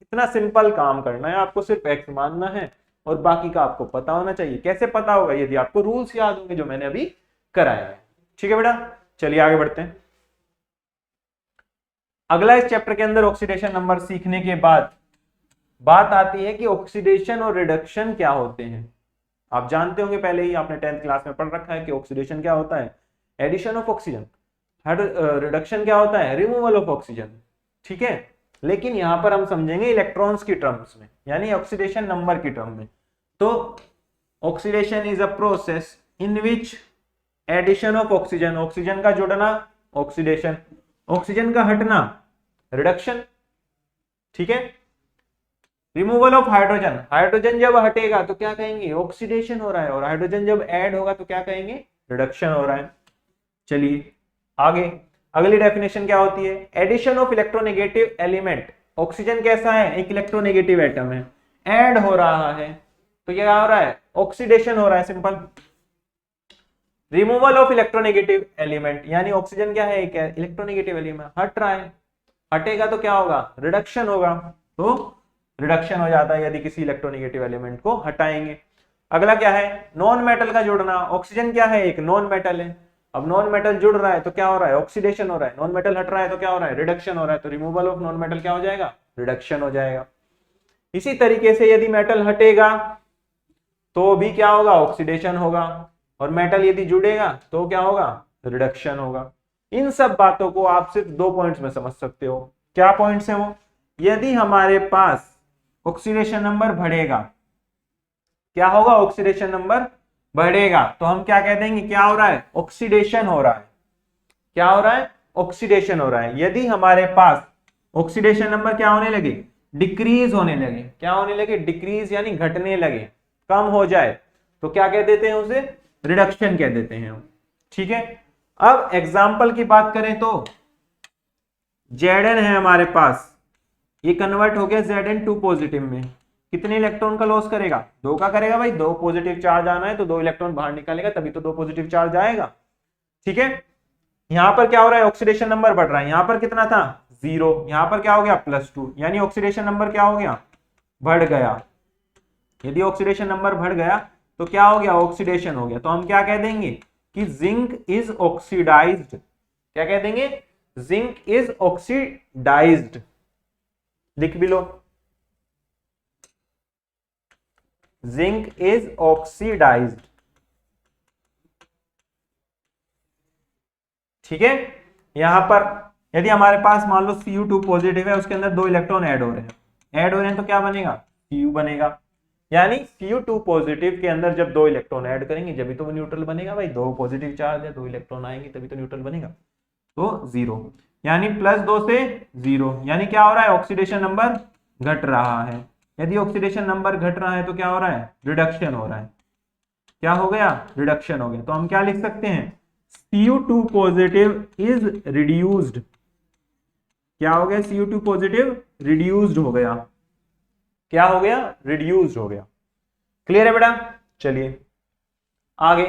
A: इतना सिंपल काम करना है आपको, सिर्फ एक्स मानना है और बाकी का आपको पता होना चाहिए। कैसे पता होगा? यदि आपको रूल्स याद होंगे जो मैंने अभी कराया है। ठीक है बेटा? चलिए आगे बढ़ते हैं। अगला इस चैप्टर के अंदर ऑक्सीडेशन नंबर सीखने के बाद बात आती है कि ऑक्सीडेशन और रिडक्शन क्या होते हैं। आप जानते होंगे, पहले ही आपने 10th क्लास में पढ़ रखा है कि ऑक्सीडेशन क्या होता है, एडिशन ऑफ ऑक्सीजन, रिडक्शन क्या होता है, रिमूवल ऑफ ऑक्सीजन। ठीक है, लेकिन यहां पर हम समझेंगे इलेक्ट्रॉन्स की टर्म्स में, यानी ऑक्सीडेशन नंबर की टर्म में। तो oxidation is a process in which edition of oxygen, oxygen का जुड़ना ऑक्सीडेशन, ऑक्सीजन का हटना रिडक्शन। ठीक है, रिमूवल ऑफ हाइड्रोजन, हाइड्रोजन जब हटेगा तो क्या कहेंगे, ऑक्सीडेशन हो रहा है, और हाइड्रोजन जब ऐड होगा तो क्या कहेंगे, रिडक्शन हो रहा है। चलिए आगे, अगली डेफिनेशन क्या होती है, addition of electronegative element, oxygen कैसा है, एक इलेक्ट्रोनेगेटिव एटम है, ऐड हो रहा है तो क्या हो रहा है, ऑक्सीडेशन हो रहा है, simple. Removal of electronegative element, यानी ऑक्सीजन क्या है, एक इलेक्ट्रोनेगेटिव एलिमेंट, हट रहा है, हटेगा तो क्या होगा, रिडक्शन होगा, तो रिडक्शन हो जाता है यदि किसी इलेक्ट्रोनेगेटिव एलिमेंट को हटाएंगे। अगला क्या है, नॉन मेटल का जुड़ना, ऑक्सीजन क्या है, एक नॉन मेटल है, अब नॉन मेटल जुड़ रहा है तो क्या हो रहा है, ऑक्सीडेशन हो रहा है, नॉन मेटल हट रहा है तो क्या हो रहा है, रिडक्शन हो रहा है, तो रिमूवल ऑफ नॉन मेटल क्या हो जाएगा, रिडक्शन हो जाएगा। इसी तरीके से यदि मेटल हटेगा तो भी क्या होगा, ऑक्सीडेशन होगा, और मेटल यदि जुड़ेगा तो क्या होगा, रिडक्शन होगा। इन सब बातों को आप सिर्फ 2 पॉइंट्स में समझ सकते हो। क्या पॉइंट्स है वो, यदि हमारे पास ऑक्सीडेशन नंबर बढ़ेगा, क्या होगा, ऑक्सीडेशन नंबर बढ़ेगा, तो हम क्या कह देंगे, क्या हो रहा है, ऑक्सीडेशन हो रहा है, क्या हो रहा है, ऑक्सीडेशन हो रहा है। यदि हमारे पास ऑक्सीडेशन नंबर क्या होने लगे, डिक्रीज होने लगे, क्या होने लगे, डिक्रीज यानी घटने लगे, कम हो जाए, तो क्या कह देते हैं उसे, रिडक्शन कह देते हैं। ठीक है, अब एग्जाम्पल की बात करें तो Zn है हमारे पास, ये कन्वर्ट हो गया Zn2 पॉजिटिव में, कितने इलेक्ट्रॉन का लॉस करेगा, 2 का करेगा भाई, 2 पॉजिटिव चार्ज आना है तो 2 इलेक्ट्रॉन बाहर निकालेगा, तभी तो 2 पॉजिटिव चार्ज आएगा। ठीक है, यहां पर क्या हो रहा है, ऑक्सीडेशन नंबर बढ़ रहा है, यहां पर कितना था 0, यहां पर क्या हो गया +2, यानी ऑक्सीडेशन नंबर क्या हो गया, बढ़ गया। यदि ऑक्सीडेशन नंबर बढ़ गया तो क्या हो गया, ऑक्सीडेशन हो गया, तो हम क्या कह देंगे कि जिंक इज ऑक्सीडाइज्ड, क्या कह देंगे, जिंक इज ऑक्सीडाइज्ड, लिख भी लो, जिंक इज ऑक्सीडाइज्ड। ठीक है, यहां पर यदि हमारे पास मान लो Cu2 पॉजिटिव है, उसके अंदर 2 इलेक्ट्रॉन ऐड हो रहे हैं, ऐड हो रहे हैं तो क्या बनेगा, Cu बनेगा, यानी Cu2 पॉजिटिव के अंदर जब 2 इलेक्ट्रॉन ऐड करेंगे जब भी तो वो न्यूट्रल बनेगा भाई, 2 पॉजिटिव चार्ज है, 2 इलेक्ट्रॉन आएंगे तभी तो न्यूट्रल बनेगा, तो 0, यानी +2 से 0, यानी क्या हो रहा है, ऑक्सीडेशन नंबर घट रहा है। यदि ऑक्सीडेशन नंबर घट रहा है तो क्या हो रहा है, रिडक्शन हो रहा है, क्या हो गया, रिडक्शन हो गया। तो हम क्या लिख सकते हैं, Cu2 पॉजिटिव इज रिड्यूस्ड, क्या हो गया, Cu2 पॉजिटिव रिड्यूस्ड हो गया, क्या हो गया, रिड्यूस्ड हो गया। क्लियर है बेटा, चलिए आगे।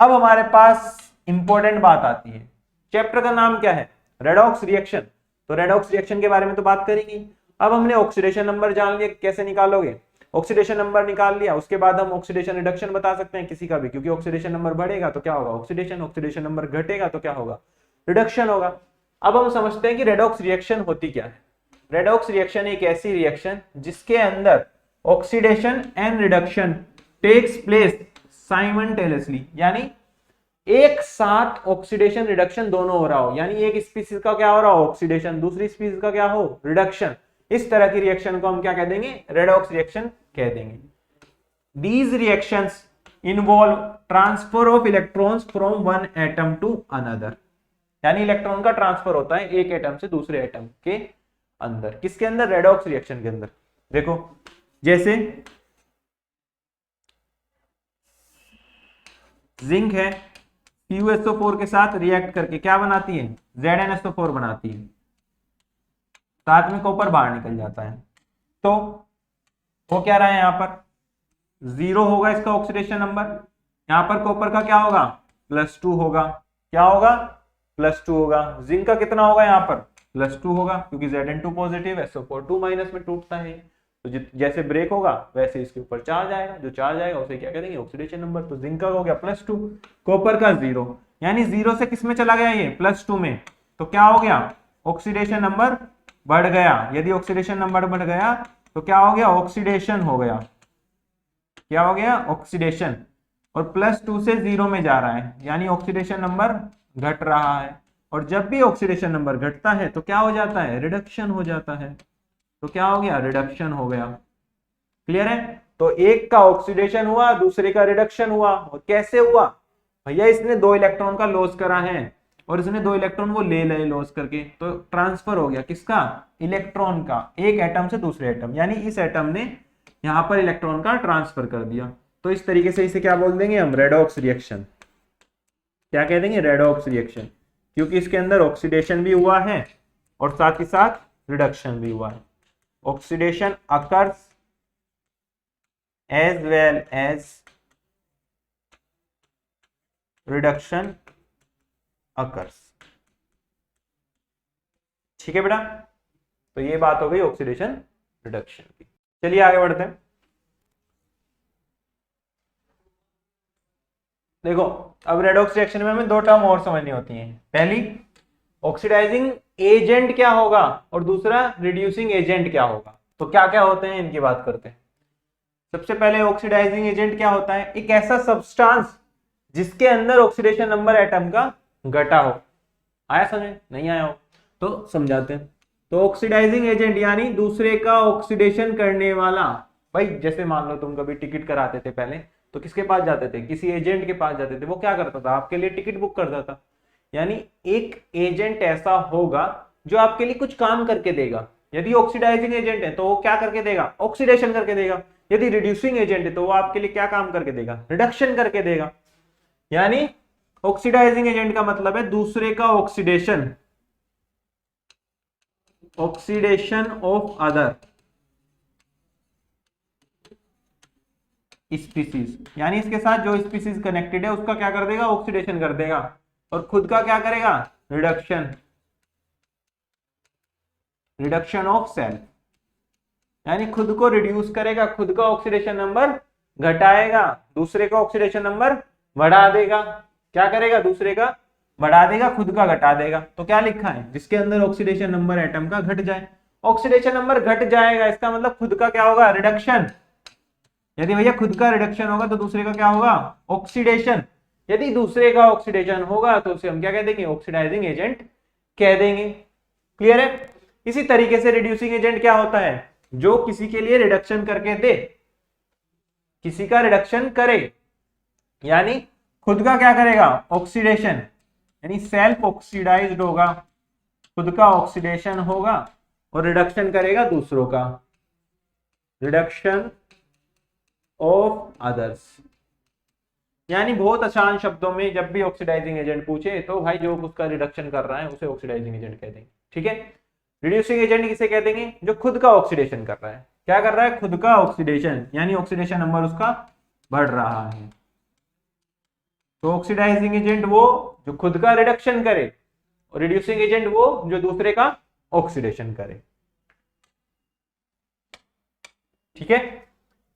A: अब हमारे पास इंपॉर्टेंट बात आती है, चैप्टर का नाम क्या है, रेडॉक्स रिएक्शन, तो रेडॉक्स रिएक्शन के बारे में तो बात करेंगे। अब हमने ऑक्सीडेशन नंबर जान लिया, कैसे निकालोगे, ऑक्सीडेशन नंबर निकाल लिया, उसके बाद हम ऑक्सीडेशन रिडक्शन बता सकते हैं किसी का भी, क्योंकि ऑक्सीडेशन नंबर बढ़ेगा तो क्या होगा, ऑक्सीडेशन, ऑक्सीडेशन नंबर घटेगा तो क्या होगा, रिडक्शन होगा। अब हम समझते हैं कि रेडॉक्स रिएक्शन होती क्या है। रेडॉक्स रिएक्शन एक ऐसी रिएक्शन जिसके अंदर oxidation and reduction takes place simultaneously, यानी एक साथ ऑक्सीडेशन रिडक्शन दोनों हो रहा हो, यानी एक स्पीसीज का क्या हो रहा हो, ऑक्सीडेशन, दूसरी स्पीसीज का क्या हो, रिडक्शन। इस तरह की रिएक्शन को हम क्या कह देंगे, रेडॉक्स रिएक्शन कह देंगे। These reactions involve transfer of electrons from one atom to another, यानी इलेक्ट्रॉन का ट्रांसफर होता है एक एटम से दूसरे एटम के अंदर। किसके अंदर, रेडॉक्स रिएक्शन के अंदर। देखो जैसे जिंक है, CuSO4 के साथ रिएक्ट करके क्या बनाती है, ZnSO4 बनाती है, साथ में कॉपर बाहर निकल जाता है, तो वो क्या रहा है, यहां पर 0 होगा इसका ऑक्सीडेशन नंबर, यहां पर कॉपर का क्या होगा, +2 होगा, क्या होगा, +2 होगा। जिंक का कितना होगा, यहां पर +2 होगा, क्योंकि Zn2 पॉजिटिव है, SO4 2 माइनस में टूटता है, तो जैसे ब्रेक होगा वैसे इसके ऊपर चार्ज आएगा, जो चार्ज आएगा उसे क्या करेंगे, ऑक्सीडेशन नंबर। तो जिंक का हो गया +2, कॉपर का 0, यानी 0 से किस में चला गया, ये +2 में, तो क्या हो गया, ऑक्सीडेशन नंबर बढ़ गया। यदि ऑक्सीडेशन नंबर बढ़ गया तो क्या हो गया, ऑक्सीडेशन हो गया। क्या हो गया, ऑक्सीडेशन। और +2 से 0 में जा रहा है, यानी ऑक्सीडेशन नंबर घट रहा है। और जब भी ऑक्सीडेशन नंबर घटता है तो क्या हो जाता है, रिडक्शन हो जाता है। तो क्या हो गया, रिडक्शन हो गया। क्लियर है। तो एक का ऑक्सीडेशन हुआ, दूसरे का रिडक्शन हुआ। और कैसे हुआ भैया, इसने 2 इलेक्ट्रॉन का लॉस करा है और इसने 2 इलेक्ट्रॉन वो ले लिए लॉस करके, तो ट्रांसफर हो गया किसका, इलेक्ट्रॉन का, एक एटम से दूसरे एटम, यानी इस एटम ने यहां पर इलेक्ट्रॉन का ट्रांसफर कर दिया। तो इस तरीके से इसे क्या बोल देंगे हम, रेडॉक्स रिएक्शन। क्या कह देंगे, रेडॉक्स रिएक्शन, क्योंकि इसके अंदर ऑक्सीडेशन भी हुआ है और साथ ही साथ रिडक्शन भी हुआ है। Oxidation occurs as well as reduction occurs। ठीक है बेटा, तो ये बात हो गई ऑक्सीडेशन रिडक्शन की। चलिए आगे बढ़ते हैं। देखो अब रेडॉक्स रिएक्शन में हमें 2 टर्म और समझनी होती हैं। पहली, ऑक्सीडाइजिंग एजेंट क्या होगा और दूसरा रिड्यूसिंग एजेंट क्या होगा। तो क्या क्या होते हैं इनकी बात करते हैं। सबसे पहले ऑक्सीडाइजिंग एजेंट क्या होता है, एक ऐसा सब्सटेंस जिसके अंदर ऑक्सीडेशन नंबर एटम का घटा हो। आया समझ, नहीं आया हो तो समझाते हैं। तो ऑक्सीडाइजिंग एजेंट यानी दूसरे का ऑक्सीडेशन करने वाला। भाई जैसे मान लो तुम कभी टिकट कराते थे पहले, तो किसके पास जाते थे, किसी एजेंट के पास जाते थे। वो क्या करता था, आपके लिए टिकट बुक करता था। यानी एक एजेंट ऐसा होगा जो आपके लिए कुछ काम करके देगा। यदि ऑक्सीडाइजिंग एजेंट है तो वो क्या करके देगा, ऑक्सीडेशन करके देगा। यदि रिड्यूसिंग एजेंट है तो वो आपके लिए क्या काम करके देगा, रिडक्शन करके देगा। यानी ऑक्सीडाइजिंग एजेंट का मतलब है दूसरे का oxidation, oxidation of other species. यानी इसके साथ जो स्पीसीज कनेक्टेड है उसका क्या कर देगा, ऑक्सीडेशन कर देगा, और खुद का क्या करेगा, रिडक्शन, रिडक्शन ऑफ सेल्फ। यानी खुद को रिड्यूस करेगा, खुद का ऑक्सीडेशन नंबर घटाएगा, दूसरे का ऑक्सीडेशन नंबर बढ़ा देगा। क्या करेगा, दूसरे का बढ़ा देगा, खुद का घटा देगा। तो क्या लिखा है, जिसके अंदर ऑक्सीडेशन नंबर एटम का घट जाए। ऑक्सीडेशन नंबर घट जाएगा, इसका मतलब खुद का क्या होगा, रिडक्शन। यदि भैया खुद का रिडक्शन होगा तो दूसरे का क्या होगा, ऑक्सीडेशन। यदि दूसरे का ऑक्सीडेशन होगा तो उसे हम क्या कह देंगे, ऑक्सीडाइजिंग एजेंट कह देंगे। क्लियर है। इसी तरीके से रिड्यूसिंग एजेंट क्या होता है, जो किसी के लिए रिडक्शन करके दे, किसी का रिडक्शन करे, यानी खुद का क्या करेगा, ऑक्सीडेशन, यानी सेल्फ ऑक्सीडाइज्ड होगा, खुद का ऑक्सीडेशन होगा और रिडक्शन करेगा दूसरों का, रिडक्शन ऑफ अदर्स। यानी बहुत आसान शब्दों में जब भी ऑक्सीडाइजिंग एजेंट पूछे तो भाई जो उसका रिडक्शन कर रहा है उसे ऑक्सीडाइजिंग एजेंट कह देंगे। ठीक है। रिड्यूसिंग एजेंट किसे कह देंगे, जो खुद का ऑक्सीडेशन कर रहा है। क्या कर रहा है, खुद का ऑक्सीडेशन, यानी ऑक्सीडेशन नंबर उसका बढ़ रहा है। तो ऑक्सीडाइजिंग एजेंट वो जो खुद का रिडक्शन करे, और रिड्यूसिंग एजेंट वो जो दूसरे का ऑक्सीडेशन करे। ठीक है।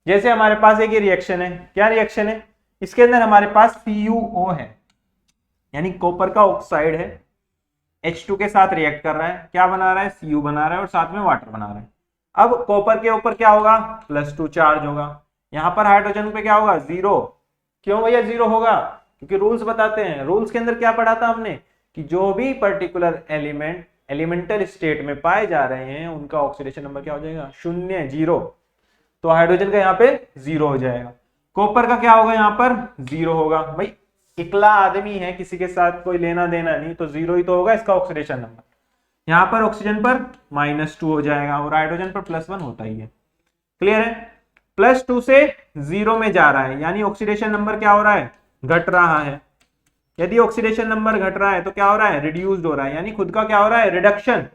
A: जैसे हमारे पास एक ये रिएक्शन है, क्या रिएक्शन है, इसके अंदर हमारे पास CuO है, यानी कॉपर का ऑक्साइड है, H2 के साथ रिएक्ट कर रहा है। क्या बना रहा है, Cu बना रहा है और साथ में वाटर बना रहा है। अब कॉपर के ऊपर क्या होगा, +2 चार्ज होगा। यहां पर हाइड्रोजन पे क्या होगा, 0। क्यों भैया 0 होगा, क्योंकि रूल्स बताते हैं। रूल्स के अंदर क्या पढ़ा था हमने, कि जो भी पर्टिकुलर एलिमेंट एलिमेंटल स्टेट में पाए जा रहे हैं उनका ऑक्सीडेशन नंबर क्या हो जाएगा, 0 0। तो हाइड्रोजन का यहाँ पे 0 हो जाएगा, कॉपर का क्या होगा, यहाँ पर 0 होगा। भाई इकला आदमी है, किसी के साथ कोई लेना देना नहीं, तो 0 ही तो होगा इसका ऑक्सीडेशन नंबर। यहाँ पर ऑक्सीजन पर -2 हो जाएगा और हाइड्रोजन पर +1 होता ही है। क्लियर है। +2 से 0 में जा रहा है, यानी ऑक्सीडेशन नंबर क्या हो रहा है, घट रहा है। यदि ऑक्सीडेशन नंबर घट रहा है तो क्या हो रहा है, रिड्यूस्ड हो रहा है, यानी खुद का क्या हो रहा है, रिडक्शन।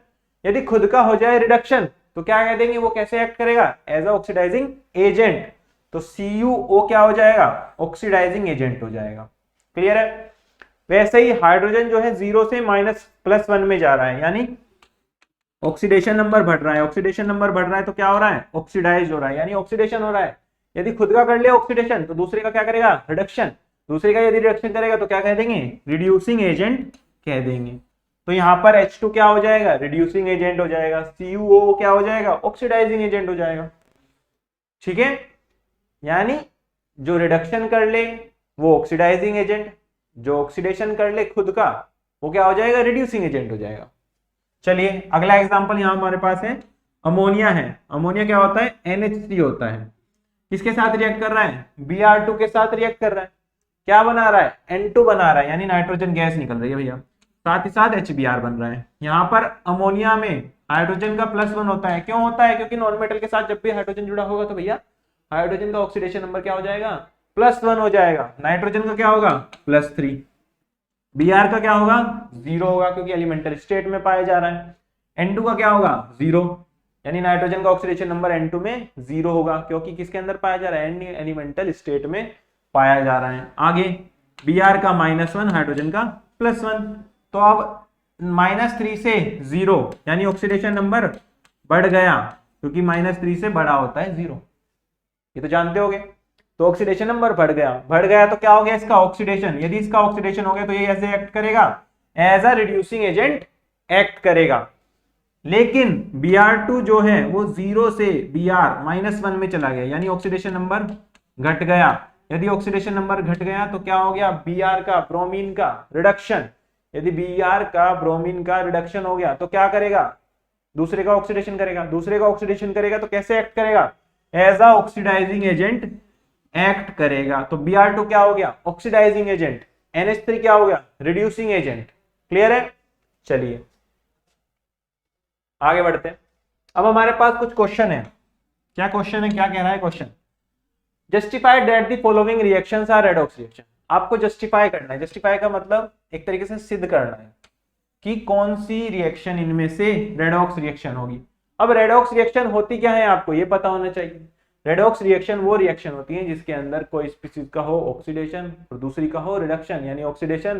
A: यदि खुद का हो जाए रिडक्शन तो क्या कह देंगे, वो कैसे एक्ट करेगा, एज अ ऑक्सीडाइजिंग एजेंट। तो CuO क्या हो जाएगा, ऑक्सीडाइजिंग एजेंट हो जाएगा। क्लियर है। वैसे ही हाइड्रोजन जो है 0 से +1 में जा रहा है, यानी ऑक्सीडेशन नंबर बढ़ रहा है। ऑक्सीडेशन नंबर बढ़ रहा है तो क्या हो रहा है, ऑक्सीडाइज हो रहा है, यानी ऑक्सीडेशन हो रहा है। यदि खुद का कर लिया ऑक्सीडेशन तो दूसरे का क्या करेगा, रिडक्शन। दूसरे का यदि रिडक्शन करेगा तो क्या कह देंगे, रिड्यूसिंग एजेंट कह देंगे। तो यहाँ पर H2 क्या हो जाएगा, रिड्यूसिंग एजेंट हो जाएगा, CuO क्या हो जाएगा, ऑक्सीडाइजिंग एजेंट हो जाएगा। ठीक है, यानी जो रिडक्शन कर ले वो ऑक्सीडाइजिंग एजेंट, जो ऑक्सीडेशन कर ले खुद का वो क्या हो जाएगा, रिड्यूसिंग एजेंट हो जाएगा। चलिए अगला एग्जांपल यहाँ हमारे पास है, अमोनिया है। अमोनिया क्या होता है, NH3 होता है। किसके साथ रिएक्ट कर रहा है, Br2 के साथ रिएक्ट कर रहा है। क्या बना रहा है, N2 बना रहा है, यानी नाइट्रोजन गैस निकल रही है भैया, साथ ही साथ HBr बन रहा है। यहाँ पर अमोनिया में हाइड्रोजन का +1 होता है। क्यों होता है, क्योंकि नॉन मेटल के साथ जब भी हाइड्रोजन जुड़ा होगा तो भैया हाइड्रोजन का ऑक्सीडेशन नंबर क्या हो जाएगा, +1 हो जाएगा। नाइट्रोजन का क्या होगा, +3। Br का क्या होगा, 0 होगा, क्योंकि एलिमेंटल स्टेट में पाया जा रहा है। N2 का क्या होगा, 0, यानी नाइट्रोजन का ऑक्सीडेशन नंबर N2 में 0 होगा, क्योंकि किसके अंदर पाया जा रहा है, एलिमेंटल स्टेट में पाया जा रहा है। आगे Br का -1, हाइड्रोजन का +1। तो अब -3 से 0, यानी ऑक्सीडेशन नंबर बढ़ गया, क्योंकि -3 से बड़ा होता है 0, ये तो जानते होगे। तो ऑक्सीडेशन नंबर बढ़ गया तो क्या हो गया, इसका ऑक्सीडेशन। यदि इसका ऑक्सीडेशन हो गया तो ये ऐसे एक्ट करेगा, as a reducing agent act करेगा। लेकिन Br2 जो है वो 0 से Br -1 में चला गया, यानी ऑक्सीडेशन नंबर घट गया। यदि ऑक्सीडेशन नंबर घट गया तो क्या हो गया, Br का ब्रोमीन का रिडक्शन। यदि Br का ब्रोमीन का रिडक्शन हो गया तो क्या करेगा, दूसरे का ऑक्सीडेशन करेगा। दूसरे का ऑक्सीडेशन करेगा तो कैसे एक्ट करेगा, as a oxidising agent act करेगा। तो Br2 क्या हो गया, ऑक्सीडाइजिंग एजेंट। NH3 क्या हो गया, रिड्यूसिंग एजेंट। क्लियर है। चलिए आगे बढ़ते हैं। अब हमारे पास कुछ क्वेश्चन है। क्या क्वेश्चन है, क्या कह रहा है question, justify that the following reactions are redox reaction. आपको जस्टिफाई करना है, जस्टिफाई का मतलब एक तरीके से सिद्ध करना है कि कौन सी रिएक्शन इनमें से रेडॉक्स रिएक्शन होगी। अब रेडॉक्स रिएक्शन होती क्या है आपको ये पता होना चाहिए। रेडॉक्स रिएक्शन वो रिएक्शन होती है जिसके अंदर कोई स्पीशीज का हो ऑक्सीडेशन और दूसरी का हो रिडक्शन, यानी ऑक्सीडेशन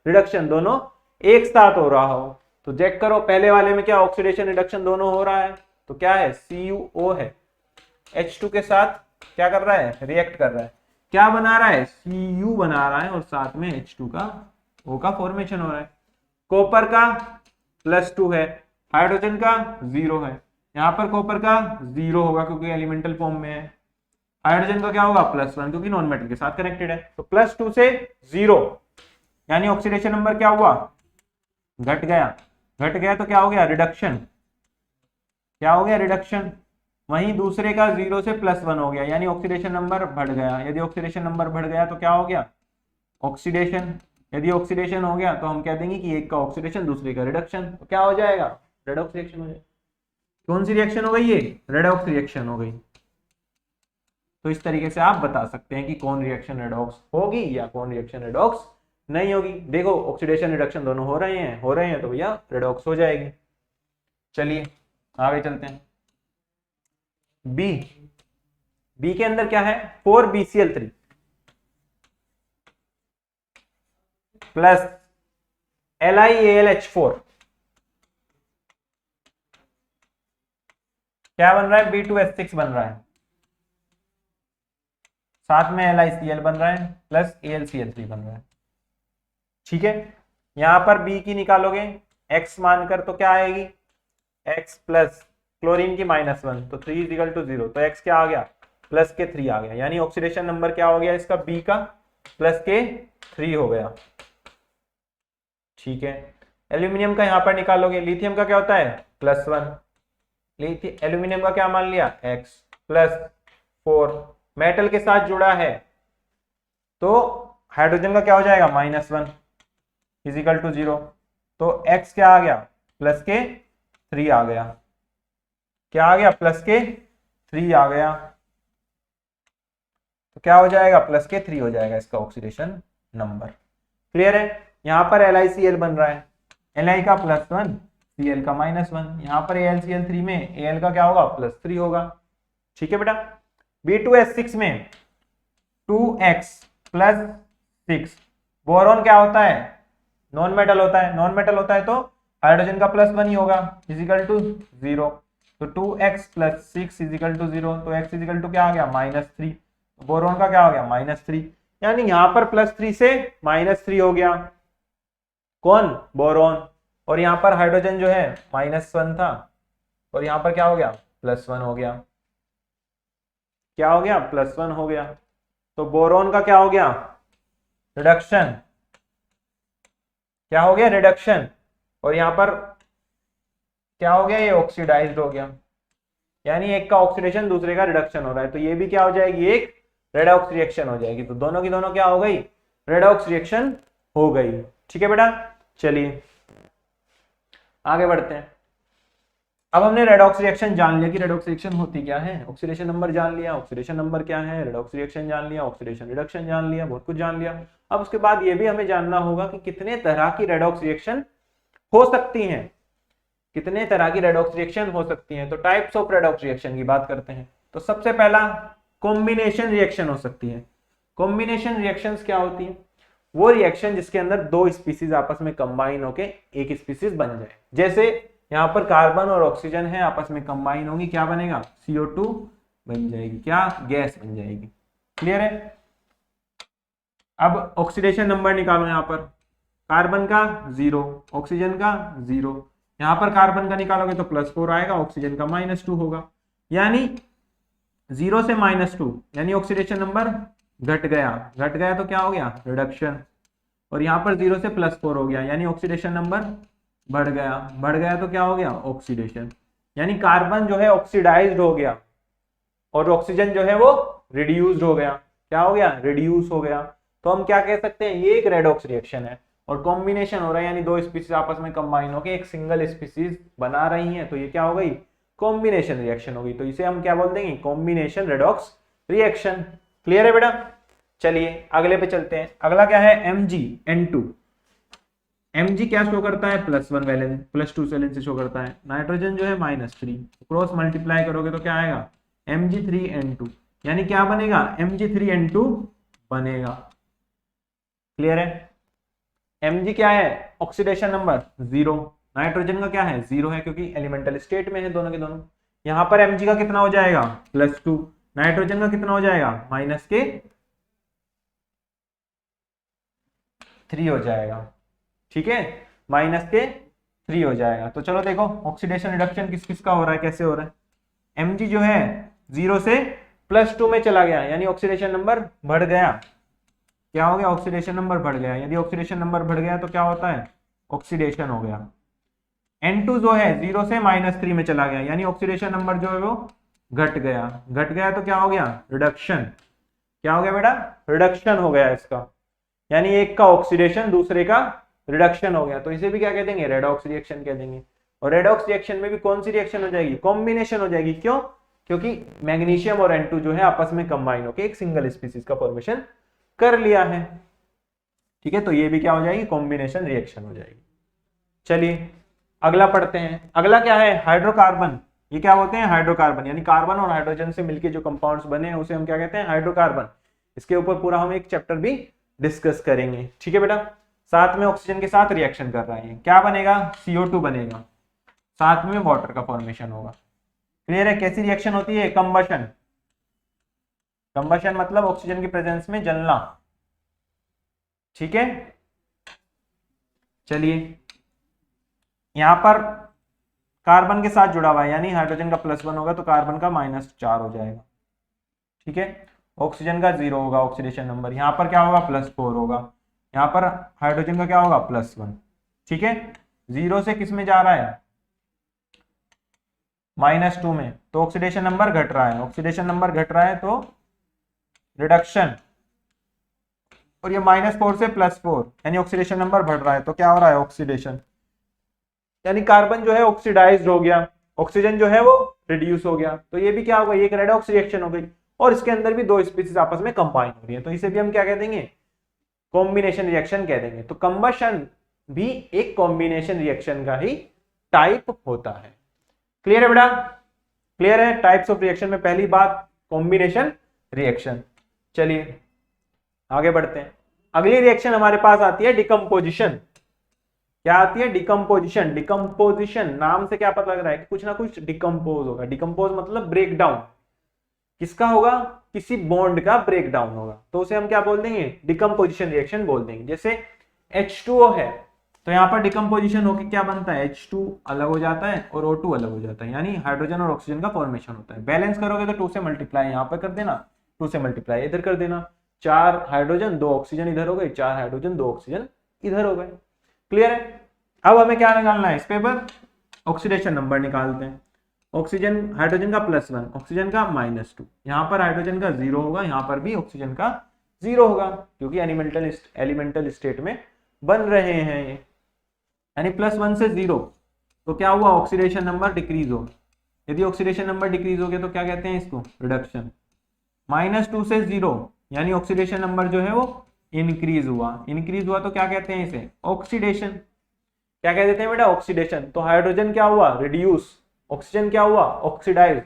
A: रिडक्शन दोनों एक साथ हो रहा हो। तो चेक करो पहले वाले में क्या ऑक्सीडेशन रिडक्शन दोनों हो रहा है, तो क्या है, CuO है, H2 के साथ क्या कर रहा है, रिएक्ट कर रहा है। क्या बना रहा है, Cu बना रहा है और साथ में H2 का O का फॉर्मेशन हो रहा है। कॉपर का +2 है, हाइड्रोजन का 0 है। यहाँ पर कॉपर का 0 होगा क्योंकि एलिमेंटल फॉर्म में है। हाइड्रोजन का क्या होगा, +1, क्योंकि नॉन मेटल के साथ कनेक्टेड है। तो +2 से 0, यानी ऑक्सीडेशन नंबर क्या हुआ, घट गया तो क्या हो गया, रिडक्शन। क्या हो गया, रिडक्शन। वहीं दूसरे का 0 से +1 हो गया, यानी ऑक्सीडेशन नंबर बढ़ गया। यदि ऑक्सीडेशन नंबर बढ़ गया तो क्या हो गया, ऑक्सीडेशन। यदि ऑक्सीडेशन हो गया तो हम कह देंगे कि एक का ऑक्सीडेशन दूसरे का रिडक्शन, तो क्या हो जाएगा, रेडॉक्स रिएक्शन हो जाएगा। कौन सी रिएक्शन हो गई, ये रेडॉक्स रिएक्शन हो गई। तो इस तरीके से आप बता सकते हैं कि कौन रिएक्शन रेडॉक्स होगी या कौन रिएक्शन रेडॉक्स नहीं होगी। देखो ऑक्सीडेशन रिडक्शन दोनों हो रहे हैं तो भैया रेडॉक्स हो जाएगी। चलिए आगे चलते हैं। बी के अंदर क्या है, 4BCl3 प्लस LiAlH4 क्या बन रहा है, B2H6 बन रहा है, साथ में LiCl बन रहा है प्लस AlCl3 बन रहा है। ठीक है, यहां पर B की निकालोगे X मानकर तो क्या आएगी, X प्लस क्लोरीन की -1 तो 3 = 0, तो X क्या आ गया, प्लस के 3 आ गया, यानी ऑक्सीडेशन नंबर क्या हो गया इसका, B का प्लस के 3 हो गया। ठीक है, एल्यूमिनियम का यहां पर निकालोगे, लिथियम का क्या होता है, +1, एल्यूमिनियम का क्या मान लिया, X प्लस 4, मेटल के साथ जुड़ा है तो हाइड्रोजन का क्या हो जाएगा, -1 = 0, तो X क्या आ गया, प्लस के 3 आ गया। क्या आ गया, प्लस के 3 आ गया, तो क्या हो जाएगा, प्लस के 3 हो जाएगा इसका ऑक्सीडेशन नंबर। क्लियर है। यहां पर LiCl बन रहा है, Li का +1 Cl का -1, यहां पर AlCl3 में Al का क्या होगा, +3 होगा। ठीक है बेटा। B2H6 में 2x + 6, बोरॉन क्या होता है, नॉन मेटल होता है, नॉन मेटल होता है तो हाइड्रोजन का +1 ही होगा, = 0, तो 2x + 6 = 0, तो x = क्या आ गया, -3, बोरॉन का क्या हो गया, -3, यानी यहां पर +3 से -3 हो गया। कौन, बोरॉन। और यहाँ पर हाइड्रोजन जो है -1 था और यहाँ पर क्या हो गया, +1 हो गया। क्या हो गया, +1 हो गया। तो बोरॉन का क्या हो गया, रिडक्शन। क्या हो गया, रिडक्शन। और यहाँ पर क्या हो गया, ये ऑक्सीडाइज्ड हो गया, यानी एक का ऑक्सीडेशन दूसरे का रिडक्शन हो रहा है। तो ये भी क्या हो जाएगी, एक रेडॉक्स रिएक्शन हो जाएगी। तो दोनों की दोनों क्या हो गई, रेडॉक्स रिएक्शन हो गई। ठीक है बेटा, चलिए आगे बढ़ते हैं। अब हमने रेडॉक्स रिएक्शन जान लिया कि रेडॉक्स रिएक्शन होती क्या है, ऑक्सीडेशन नंबर जान लिया, ऑक्सीडेशन नंबर क्या है, रेडॉक्स रिएक्शन जान लिया, ऑक्सीडेशन रिडक्शन जान लिया, बहुत कुछ जान लिया। अब उसके बाद ये भी हमें जानना होगा कि कितने तरह की रेडॉक्स रिएक्शन हो सकती हैं, कितने तरह की रेडॉक्स रिएक्शन हो सकती हैं। तो टाइप्स ऑफ रेडॉक्स रिएक्शन की बात करते हैं। तो सबसे पहला कॉम्बिनेशन रिएक्शन हो सकती है। कॉम्बिनेशन रिएक्शंस क्या होती है, वो रिएक्शन जिसके अंदर दो स्पीसीज आपस में कंबाइन होके एक स्पीसीज बन जाए। जैसे यहाँ पर कार्बन और ऑक्सीजन है, आपस में कंबाइन होगी, क्या बनेगा, CO2 बन जाएगी, क्या, गैस बन जाएगी। क्लियर है। अब ऑक्सीडेशन नंबर निकालो, यहाँ पर कार्बन का 0, ऑक्सीजन का 0, यहाँ पर कार्बन का निकालोगे तो +4 आएगा, ऑक्सीजन का -2 होगा। यानी 0 से -2 यानी ऑक्सीडेशन नंबर घट गया तो क्या हो गया, रिडक्शन। और यहाँ पर 0 से +4 हो गया, यानी ऑक्सीडेशन नंबर बढ़ गया तो क्या हो गया, ऑक्सीडेशन। यानी कार्बन जो है ऑक्सीडाइज्ड हो गया और ऑक्सीजन जो है वो रिड्यूस्ड हो गया। क्या हो गया, रिड्यूस हो गया। तो हम क्या कह सकते हैं, ये एक रेडॉक्स रिएक्शन है। और कॉम्बिनेशन हो रहा है, यानी दो स्पीसीज आपस में कंबाइन होकर एक सिंगल स्पीसीज बना रही हैं, तो ये क्या हो गई, कॉम्बिनेशन रिएक्शन होगी। तो इसे हम क्या बोल देंगे, कॉम्बिनेशन रेडॉक्स रिएक्शन। क्लियर है बेटा। चलिए अगले पे चलते हैं। अगला क्या है, MgN2। Mg क्या शो करता है, +1 वैलेंस, +2 वैलेंस से शो करता है। नाइट्रोजन जो है -3, क्रॉस मल्टीप्लाई करोगे तो क्या आएगा, Mg3N2, यानी क्या बनेगा, Mg3N2 बनेगा। क्लियर है। Mg क्या है, ऑक्सीडेशन नंबर 0, नाइट्रोजन का क्या है, 0 है क्योंकि एलिमेंटल स्टेट में है दोनों के दोनों। यहां पर Mg का कितना हो जाएगा, +2, नाइट्रोजन का कितना हो जाएगा, -3 हो जाएगा। ठीक है, -3 हो जाएगा। तो चलो देखो ऑक्सीडेशन रिडक्शन किस किस का हो रहा है, कैसे हो रहा है। Mg जो है 0 से +2 में चला गया, यानी ऑक्सीडेशन नंबर बढ़ गया। क्या हो गया, ऑक्सीडेशन नंबर बढ़ गया। यदि ऑक्सीडेशन नंबर बढ़ गया तो क्या होता है, ऑक्सीडेशन हो गया। N2 जो है 0 से -3 में चला गया, यानी ऑक्सीडेशन नंबर जो है वो घट गया तो क्या हो गया, रिडक्शन। क्या हो गया बेटा, रिडक्शन हो गया इसका, यानी एक का ऑक्सीडेशन दूसरे का रिडक्शन हो गया। तो इसे भी क्या कह देंगे, रेडॉक्स रिएक्शन कह देंगे। और रेडॉक्स रिएक्शन में भी कौन सी रिएक्शन हो जाएगी, कॉम्बिनेशन हो जाएगी। क्यों, क्योंकि मैग्नीशियम और N2 जो है आपस में कंबाइन होकर एक सिंगल स्पीसीज का फॉर्मेशन कर लिया है। ठीक है, तो ये भी क्या हो जाएगी, कॉम्बिनेशन रिएक्शन हो जाएगी। चलिए अगला पढ़ते हैं। अगला क्या है, हाइड्रोकार्बन। ये क्या होते हैं, हाइड्रोकार्बन, यानी कार्बन और हाइड्रोजन से मिलकर जो कंपाउंड्स बने हैं उसे हम क्या कहते हैं, हाइड्रोकार्बन। इसके ऊपर पूरा हम एक चैप्टर भी डिस्कस करेंगे। ठीक है बेटा। साथ में ऑक्सीजन के साथ रिएक्शन कर रहे हैं, क्या बनेगा, CO2 बनेगा, साथ में वाटर का फॉर्मेशन होगा। क्लियर है। कैसी रिएक्शन होती है, कंबशन। कंबशन मतलब ऑक्सीजन की प्रेजेंस में जलना। ठीक है। चलिए यहां पर कार्बन के साथ जुड़ा हुआ है, यानी हाइड्रोजन का +1 होगा तो कार्बन का -4 हो जाएगा। ठीक है। ऑक्सीजन का 0 होगा ऑक्सीडेशन नंबर, यहां पर क्या होगा, +4 होगा। यहां पर हाइड्रोजन का क्या होगा, +1। ठीक है। 0 से किस में जा रहा है, -2 में, तो ऑक्सीडेशन नंबर घट रहा है। ऑक्सीडेशन नंबर घट रहा है तो रिडक्शन। और ये -4 से +4 यानी ऑक्सीडेशन नंबर बढ़ रहा है तो क्या हो रहा है, ऑक्सीडेशन, यानी कार्बन जो है ऑक्सीडाइज्ड हो गया, ऑक्सीजन जो है वो रिड्यूस हो गया। तो ये भी क्या हो गई, एक रेडॉक्स रिएक्शन हो गई। और इसके अंदर भी दो स्पीसीज आपस में कंबाइन हो रही है, तो इसे भी हम क्या कह देंगे, कॉम्बिनेशन रिएक्शन कह देंगे। तो कंबशन भी एक कॉम्बिनेशन रिएक्शन का ही टाइप होता है। क्लियर है बेटा, क्लियर है। टाइप्स ऑफ रिएक्शन में पहली बात कॉम्बिनेशन रिएक्शन। चलिए आगे बढ़ते हैं। अगली रिएक्शन हमारे पास आती है डिकम्पोजिशन। क्या आती है, डिकम्पोजिशन। डिकम्पोजिशन नाम से क्या पता लग रहा है कि कुछ ना कुछ डिकम्पोज होगा। डिकम्पोज मतलब ब्रेक डाउन। किसका होगा, किसी बॉन्ड का ब्रेक डाउन होगा, तो उसे हम क्या बोल देंगे, डिकम्पोजिशन रिएक्शन बोल देंगे। जैसे H2O है, तो यहाँ पर डिकम्पोजिशन होकर क्या बनता है, H2 अलग हो जाता है और O2 अलग हो जाता है, यानी हाइड्रोजन और ऑक्सीजन का फॉर्मेशन होता है। बैलेंस करोगे तो 2 से मल्टीप्लाई यहाँ पर कर देना, 2 से मल्टीप्लाई इधर कर देना, 4 हाइड्रोजन 2 ऑक्सीजन इधर हो गए, 4 हाइड्रोजन 2 ऑक्सीजन इधर हो गए। क्लियर है। अब हमें क्या निकालना है, इस पेपर ऑक्सीडेशन नंबर निकालते हैं। ऑक्सीजन हाइड्रोजन का +1, ऑक्सीजन का -2, यहाँ पर हाइड्रोजन का 0 होगा, यहाँ पर भी ऑक्सीजन का 0 होगा, क्योंकि एलिमेंटल स्टेट में बन रहे हैं ये, यानी +1 से 0। तो क्या हुआ, ऑक्सीडेशन नंबर डिक्रीज हो। यदि ऑक्सीडेशन नंबर डिक्रीज हो गया तो क्या कहते हैं इसको, रिडक्शन। -2 से 0 यानी ऑक्सीडेशन नंबर जो है वो इंक्रीज हुआ। इंक्रीज हुआ तो क्या कहते हैं इसे, ऑक्सीडेशन। क्या कह देते हैं बेटा, ऑक्सीडेशन। तो हाइड्रोजन क्या हुआ, रिड्यूस, ऑक्सीजन क्या हुआ, ऑक्सीडाइज।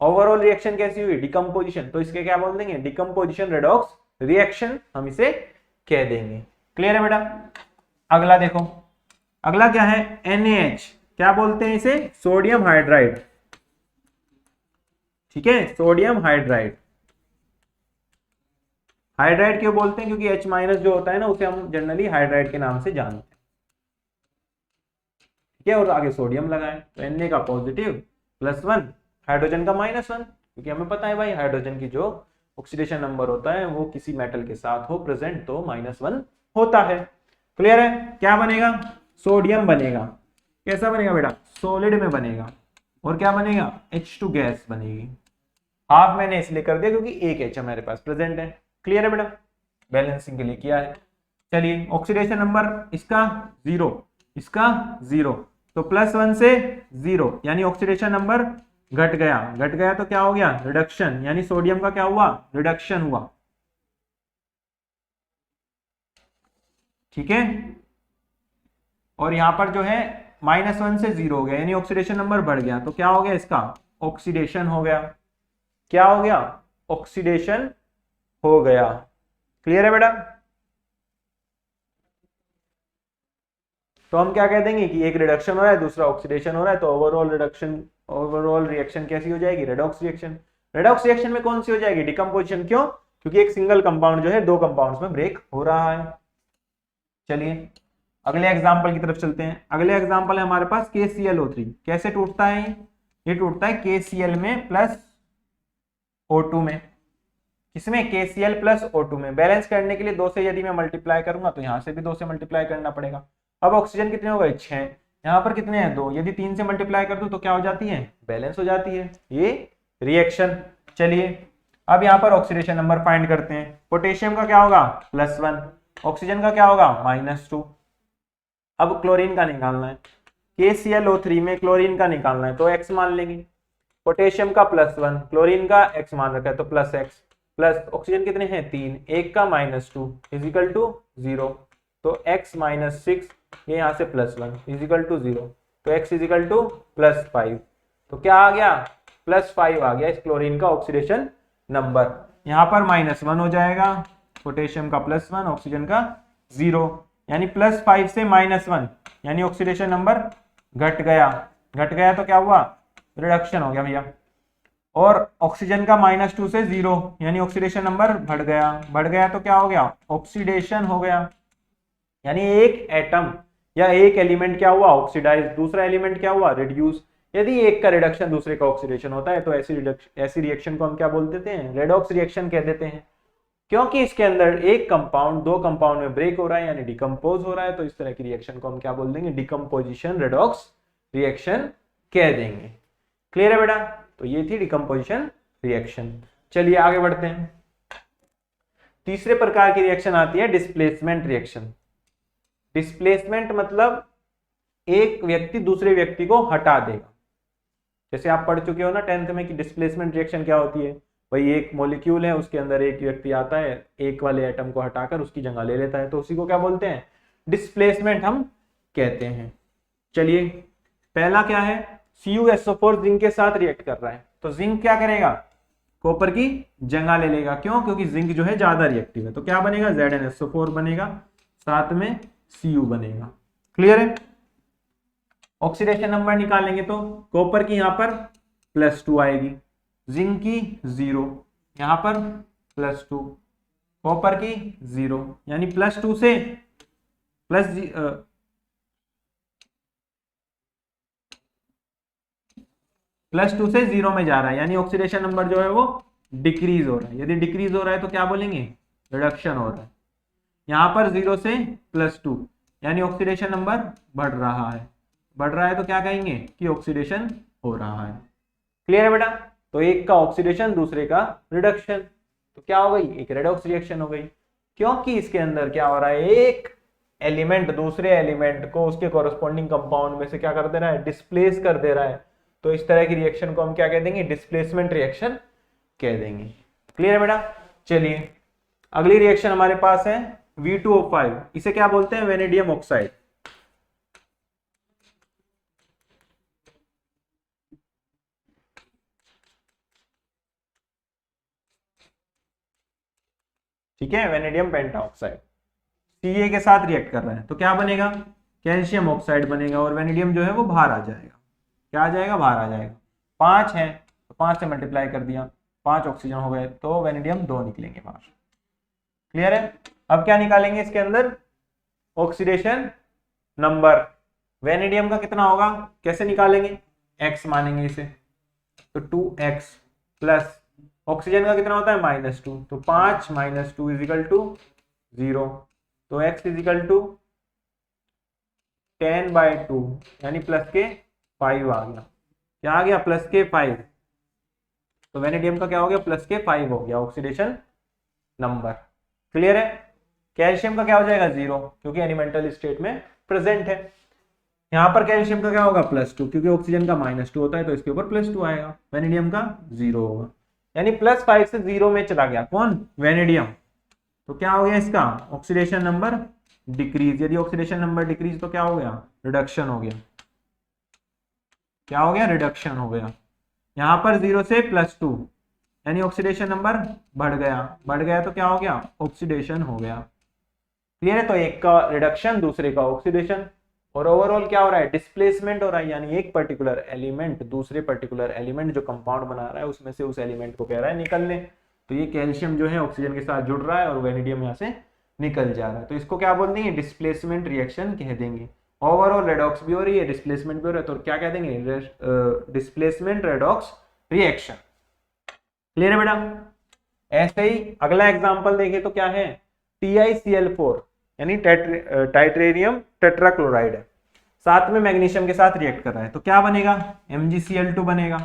A: ओवरऑल रिएक्शन कैसी हुई, डिकम्पोजिशन। तो इसके क्या बोल देंगे, डिकम्पोजिशन रेडॉक्स रिएक्शन हम इसे कह देंगे। क्लियर है बेटा। अगला देखो, अगला क्या है, NaH, क्या बोलते हैं इसे, सोडियम हाइड्राइड। ठीक है, सोडियम हाइड्राइड। हाइड्राइड क्यों बोलते हैं, क्योंकि H- जो होता है ना उसे हम जनरली हाइड्राइड के नाम से जानते हैं। ठीक है, और आगे सोडियम लगाएं तो Na का पॉजिटिव +1, हाइड्रोजन का -1, क्योंकि हमें पता है भाई हाइड्रोजन की जो ऑक्सीडेशन नंबर होता है वो किसी मेटल के साथ हो प्रेजेंट तो -1 होता है। क्लियर है। क्या बनेगा, सोडियम बनेगा। कैसा बनेगा बेटा, सॉलिड में बनेगा। और क्या बनेगा, H2 गैस बनेगी। हाफ मैंने इसलिए कर दिया क्योंकि एक H हमारे पास प्रेजेंट है। क्लियर है बेटा, बैलेंसिंग के लिए किया है। चलिए, ऑक्सीडेशन नंबर इसका 0, इसका 0, तो +1 से 0 यानी ऑक्सीडेशन नंबर घट गया। घट गया तो क्या हो गया, रिडक्शन, यानी सोडियम का क्या हुआ, रिडक्शन हुआ। ठीक है, और यहां पर जो है -1 से 0 हो गया यानी ऑक्सीडेशन नंबर बढ़ गया, तो क्या हो गया इसका, ऑक्सीडेशन हो गया। क्या हो गया, ऑक्सीडेशन हो गया। क्लियर है बेटा। तो हम क्या कह देंगे कि एक रिडक्शन हो रहा है, दूसरा ऑक्सीडेशन हो रहा है, तो ओवरऑल रिएक्शन कैसी हो जाएगी, रेडॉक्स रिएक्शन। रेडॉक्स रिएक्शन में कौन सी हो जाएगी, डिकम्पोजिशन। क्यों, क्योंकि एक सिंगल कंपाउंड जो है 2 कंपाउंड्स में ब्रेक हो रहा है। चलिए अगले एग्जाम्पल की तरफ चलते हैं। अगले एग्जाम्पल है हमारे पास KClO3। कैसे टूटता है ये टूटता है KCl में +O2 में। किसमें, KCl +O2 में। बैलेंस करने के लिए 2 से यदि मैं मल्टीप्लाई करूंगा तो यहां से भी 2 से मल्टीप्लाई करना पड़ेगा। अब ऑक्सीजन कितने हो गए, 6, यहाँ पर कितने हैं, 2। यदि 3 से मल्टीप्लाई कर दूं तो क्या हो जाती है, बैलेंस हो जाती है ये रिएक्शन। चलिए अब यहाँ पर ऑक्सीडेशन नंबर फाइंड करते हैं। पोटेशियम का क्या होगा, +1, ऑक्सीजन का क्या होगा, -2। अब क्लोरीन का निकालना है। KClO3 में क्लोरीन का निकालना है तो x मान लेंगे। पोटेशियम का +1, क्लोरीन का x मान रखा है तो +x, प्लस ऑक्सीजन कितने हैं, 3, 1 का -2 इजिकल टू 0, तो x -6, ये यहाँ से +1 इजिकल टू 0, तो x इजिकल टू +5। तो क्या आ गया, +5 आ गया इस क्लोरीन का ऑक्सीडेशन नंबर। यहाँ पर -1 हो जाएगा, पोटेशियम का +1, ऑक्सीजन का 0, यानी +5 से -1 यानी ऑक्सीडेशन नंबर घट गया। घट गया तो क्या हुआ, रिडक्शन हो गया भैया। और ऑक्सीजन का -2 से 0 यानी ऑक्सीडेशन नंबर बढ़ गया। बढ़ गया तो क्या हो गया, ऑक्सीडेशन हो गया, यानी एक एटम या एक एलिमेंट क्या हुआ, ऑक्सीडाइज, दूसरा एलिमेंट क्या हुआ, रिड्यूस। यदि एक का रिडक्शन दूसरे का ऑक्सीडेशन होता है तो ऐसी रिएक्शन को हम क्या बोल देते हैं, रेडॉक्स रिएक्शन कह देते हैं। क्योंकि इसके अंदर एक कंपाउंड 2 कंपाउंड में ब्रेक हो रहा है यानी डिकम्पोज हो रहा है, तो इस तरह की रिएक्शन को हम क्या बोल देंगे, डिकम्पोजिशन रेडॉक्स रिएक्शन कह देंगे। क्लियर है बेटा। तो ये थी डिकम्पोजिशन रिएक्शन। चलिए आगे बढ़ते हैं। तीसरे प्रकार की रिएक्शन आती है डिस्प्लेसमेंट रिएक्शन। डिस्प्लेसमेंट मतलब एक व्यक्ति दूसरे व्यक्ति को हटा देगा। जैसे आप पढ़ चुके हो ना 10th में कि डिस्प्लेसमेंट रिएक्शन क्या होती है, भाई एक मॉलिक्यूल है, उसके अंदर एक व्यक्ति आता है, एक वाले एटम को हटाकर उसकी जगह ले लेता है, तो उसी को क्या बोलते हैं, डिस्प्लेसमेंट हम कहते हैं। चलिए पहला क्या है, CuSO4 जिंक के साथ रिएक्ट कर रहा है, तो जिंक क्या करेगा, कॉपर की जगह ले लेगा। क्यों, क्योंकि जिंक जो है ज्यादा रिएक्टिव है, तो क्या बनेगा, ZnSO4 बनेगा, साथ में Cu बनेगा। क्लियर है। ऑक्सीडेशन नंबर निकालेंगे तो कॉपर की यहां पर +2 आएगी, जिंक की 0, यहां पर +2, कॉपर की 0, यानी +2 से +2 से 0 में जा रहा है, यानी ऑक्सीडेशन नंबर जो है वो डिक्रीज हो रहा है। यदि डिक्रीज हो रहा है तो क्या बोलेंगे, रिडक्शन हो रहा है। यहाँ पर 0 से +2 यानी ऑक्सीडेशन नंबर बढ़ रहा है, बढ़ रहा है तो क्या कहेंगे कि ऑक्सीडेशन हो रहा है। क्लियर है बेटा? तो एक का ऑक्सीडेशन, दूसरे का रिडक्शन, तो क्या हो गई, एक रेडॉक्स रिएक्शन हो गई, क्योंकि इसके अंदर क्या हो रहा है, एक एलिमेंट दूसरे एलिमेंट को उसके कॉरेस्पॉन्डिंग कंपाउंड में से क्या कर दे रहा है, डिस्प्लेस कर दे रहा है। तो इस तरह की रिएक्शन को हम क्या कह देंगे, डिस्प्लेसमेंट रिएक्शन कह देंगे। क्लियर है बेटा? चलिए अगली रिएक्शन हमारे पास है V2O5, इसे क्या बोलते हैं, वेनेडियम ऑक्साइड। ठीक है, वेनेडियम पेंटाऑक्साइड Ca के साथ रिएक्ट कर रहा है तो क्या बनेगा, कैल्शियम ऑक्साइड बनेगा, और वेनेडियम जो है वो बाहर आ जाएगा। क्या आ जाएगा, बाहर आ जाएगा। 5 है तो 5 से मल्टीप्लाई कर दिया, 5 ऑक्सीजन हो गए तो वेनेडियम 2 निकलेंगे बाहर। क्लियर है? अब क्या निकालेंगे इसके अंदर, ऑक्सीडेशन नंबर। वेनेडियम का कितना होगा, कैसे निकालेंगे, x मानेंगे इसे, तो 2x प्लस ऑक्सीजन का कितना होता है, -2, तो 5 - 2 = 0, तो x = 10/2 यानी +5 आ गया। क्या आ गया, +5, तो वेनेडियम का क्या हो गया, +5 हो गया ऑक्सीडेशन नंबर। क्लियर है? कैल्शियम का क्या हो जाएगा, 0, क्योंकि एलिमेंटल स्टेट में प्रेजेंट है। यहां पर कैल्शियम का क्या होगा, +2, क्योंकि ऑक्सीजन का -2 होता है तो इसके ऊपर +2 आएगा, वेनेडियम का 0 होगा, यानी +5 से 0 में चला गया कौन, वेनेडियम। तो क्या हो गया इसका ऑक्सीडेशन नंबर डिक्रीज। यदि ऑक्सीडेशन नंबर डिक्रीज तो क्या हो गया, रिडक्शन हो गया। क्या हो गया, रिडक्शन हो गया। यहां पर 0 से +2 यानी ऑक्सीडेशन नंबर बढ़ गया, बढ़ गया तो क्या हो गया, ऑक्सीडेशन हो गया। क्लियर है? तो एक का रिडक्शन, दूसरे का ऑक्सीडेशन, और ओवरऑल क्या हो रहा है, डिस्प्लेसमेंट हो रहा है, यानी एक पर्टिकुलर एलिमेंट दूसरे पर्टिकुलर एलिमेंट जो कंपाउंड बना रहा है उसमें से उस एलिमेंट को कह रहा है निकलने। तो ये कैल्शियम जो है ऑक्सीजन के साथ जुड़ रहा है और वेनेडियम यहाँ से निकल जा रहा है, तो इसको क्या बोल देंगे, डिस्प्लेसमेंट रिएक्शन कह देंगे। ओवरऑल रेडॉक्स भी हो रही है, डिस्प्लेसमेंट भी हो रहा है, तो क्या कह देंगे, डिस्प्लेसमेंट रेडॉक्स रिएक्शन। क्लियर है बेटा? ऐसे ही अगला एग्जांपल देखें तो क्या है, TiCl4 यानी टाइटेनियम टेट्राक्लोराइड है, साथ में मैग्नीशियम के साथ रिएक्ट कर रहा है, तो क्या बनेगा, MgCl2 बनेगा,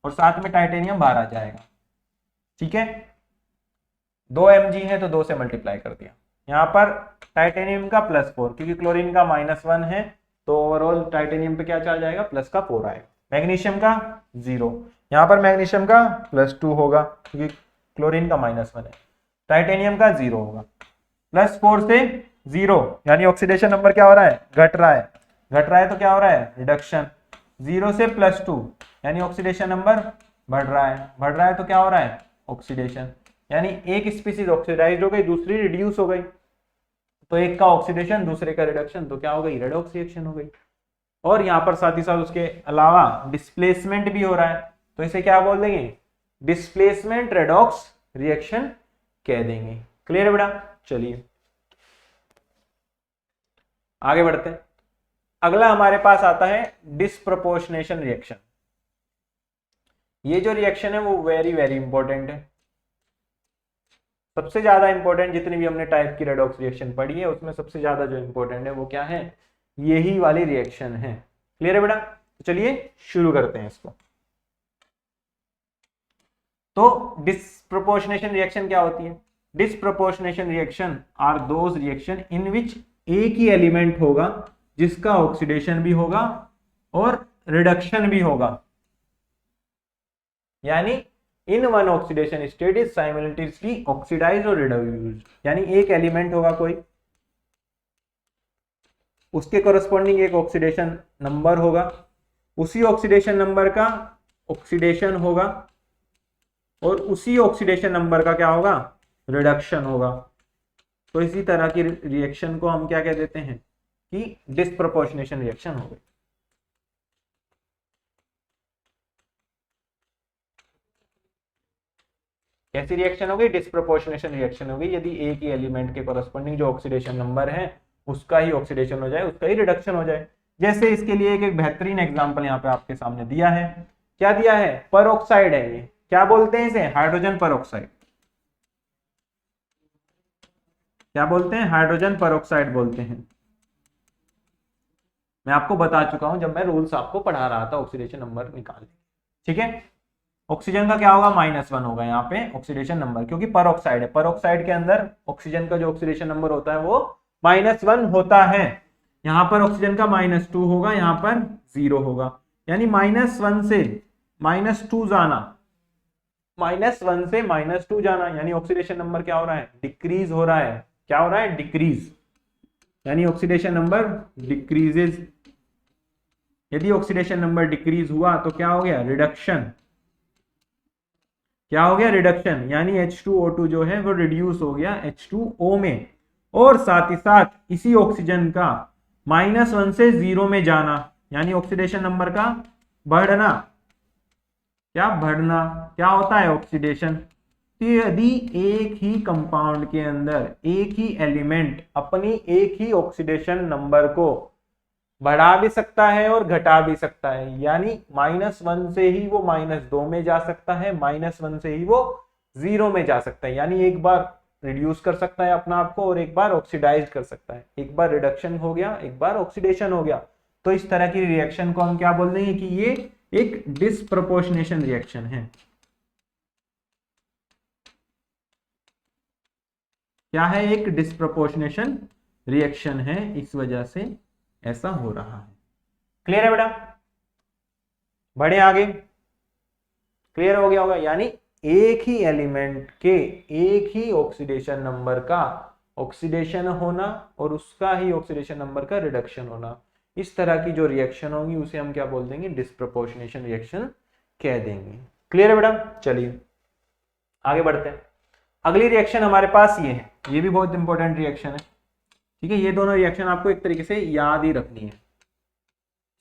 A: और साथ में टाइटेनियम बाहर आ जाएगा। ठीक है, 2 Mg है तो 2 से मल्टीप्लाई कर दिया। यहाँ पर टाइटेनियम का +4, क्योंकि क्लोरीन का -1 है तो ओवरऑल टाइटेनियम पे क्या चला जाएगा, +4 आएगा। मैग्नीशियम का 0, यहाँ पर मैग्नीशियम का +2 होगा क्योंकि क्लोरीन का -1 है, टाइटेनियम का 0 होगा। +4 से 0 यानी ऑक्सीडेशन नंबर क्या हो रहा है, घट रहा है, घट रहा है तो क्या हो रहा है, रिडक्शन। 0 से +2 यानी ऑक्सीडेशन नंबर बढ़ रहा है, बढ़ रहा है तो क्या हो रहा है, ऑक्सीडेशन, यानी एक स्पीसीज ऑक्सीडाइज हो गई, दूसरी रिड्यूस हो गई, तो एक का ऑक्सीडेशन दूसरे का रिडक्शन, तो क्या हो गई, रेडॉक्स रिएक्शन हो गई। और यहाँ पर साथ ही साथ उसके अलावा डिस्प्लेसमेंट भी हो रहा है, तो इसे क्या बोल देंगे, डिस्प्लेसमेंट रेडॉक्स रिएक्शन कह देंगे। क्लियर है बेटा? चलिए आगे बढ़ते हैं। अगला हमारे पास आता है डिस्प्रोपोर्शनेशन रिएक्शन। ये जो रिएक्शन है वो वेरी वेरी इंपॉर्टेंट है, सबसे ज्यादा इंपॉर्टेंट, जितनी भी हमने टाइप की रेडॉक्स रिएक्शन पढ़ी है उसमें सबसे ज्यादा जो इंपॉर्टेंट है वो क्या है, यही वाली रिएक्शन है। क्लियर है बेटा? तो चलिए शुरू करते हैं इसको। तो डिस्प्रोपोर्शनेशन रिएक्शन क्या होती है, disproportionation reaction are those reactions in which एक ही एलिमेंट होगा जिसका ऑक्सीडेशन भी होगा और रिडक्शन भी होगा, यानी in one oxidation state is simultaneously oxidise और रिड्यूस्ड, यानी एक एलिमेंट होगा कोई, उसके कोरस्पॉन्डिंग एक ऑक्सीडेशन नंबर होगा, उसी ऑक्सीडेशन नंबर का ऑक्सीडेशन होगा और उसी ऑक्सीडेशन नंबर का क्या होगा, रिडक्शन होगा। तो इसी तरह की रिएक्शन को हम क्या कह देते हैं कि डिस्प्रोपोर्शनेशन रिएक्शन हो गई। कैसी रिएक्शन हो गई, डिस्प्रोपोर्शनेशन रिएक्शन हो गई, यदि एक ही एलिमेंट के कोरस्पॉन्डिंग जो ऑक्सीडेशन नंबर है उसका ही ऑक्सीडेशन हो जाए, उसका ही रिडक्शन हो जाए। जैसे इसके लिए एक बेहतरीन एग्जांपल यहाँ पे आपके सामने दिया है, क्या दिया है, परऑक्साइड है ये, क्या बोलते हैं इसे, हाइड्रोजन परऑक्साइड। क्या बोलते हैं, हाइड्रोजन परऑक्साइड बोलते हैं। मैं आपको बता चुका हूं जब मैं रूल्स आपको पढ़ा रहा था ऑक्सीडेशन नंबर निकालने, ठीक है। ऑक्सीजन का क्या होगा, -1 होगा यहाँ पे ऑक्सीडेशन नंबर, क्योंकि परऑक्साइड है, परऑक्साइड के अंदर ऑक्सीजन का जो ऑक्सीडेशन नंबर होता है वो -1 होता है। यहाँ पर ऑक्सीजन का -2 होगा, यहाँ पर 0 होगा, यानी -1 से -2 जाना, -1 से -2 जाना, यानी ऑक्सीडेशन नंबर क्या हो रहा है, डिक्रीज हो रहा है। क्या हो रहा है, डिक्रीज, यानी ऑक्सीडेशन नंबर डिक्रीजेज। यदि ऑक्सीडेशन नंबर डिक्रीज हुआ तो क्या हो गया, रिडक्शन। क्या हो गया, रिडक्शन, यानी H2O2 जो है वो रिड्यूस हो गया H2O में, और साथ ही साथ इसी ऑक्सीजन का -1 से 0 में जाना, यानी ऑक्सीडेशन नंबर का बढ़ना। क्या बढ़ना, क्या होता है ऑक्सीडेशन। तो यदि एक ही कंपाउंड के अंदर एक ही एलिमेंट अपनी एक ही ऑक्सीडेशन नंबर को बढ़ा भी सकता है और घटा भी सकता है, यानी -1 से ही वो -2 में जा सकता है, -1 से ही वो 0 में जा सकता है, यानी एक बार रिड्यूस कर सकता है अपना आप को और एक बार ऑक्सीडाइज कर सकता है, एक बार रिडक्शन हो गया, एक बार ऑक्सीडेशन हो गया। तो इस तरह की रिएक्शन को हम क्या बोल देंगे कि ये एक डिस्प्रपोर्शनेशन रिएक्शन है। क्या है, एक डिस्प्रपोर्शनेशन रिएक्शन है, इस वजह से ऐसा हो रहा है। क्लियर है बेटा, बढ़े आगे, क्लियर हो गया होगा। यानी एक ही एलिमेंट के एक ही ऑक्सीडेशन नंबर का ऑक्सीडेशन होना और उसका ही ऑक्सीडेशन नंबर का रिडक्शन होना, इस तरह की जो रिएक्शन होगी उसे हम क्या बोल देंगे, डिस्प्रपोर्शनेशन रिएक्शन कह देंगे। क्लियर है बेटा, चलिए आगे बढ़ते हैं। अगली रिएक्शन हमारे पास ये है, ये भी बहुत इंपॉर्टेंट रिएक्शन है, ठीक है। ये दोनों रिएक्शन आपको एक तरीके से याद ही रखनी है,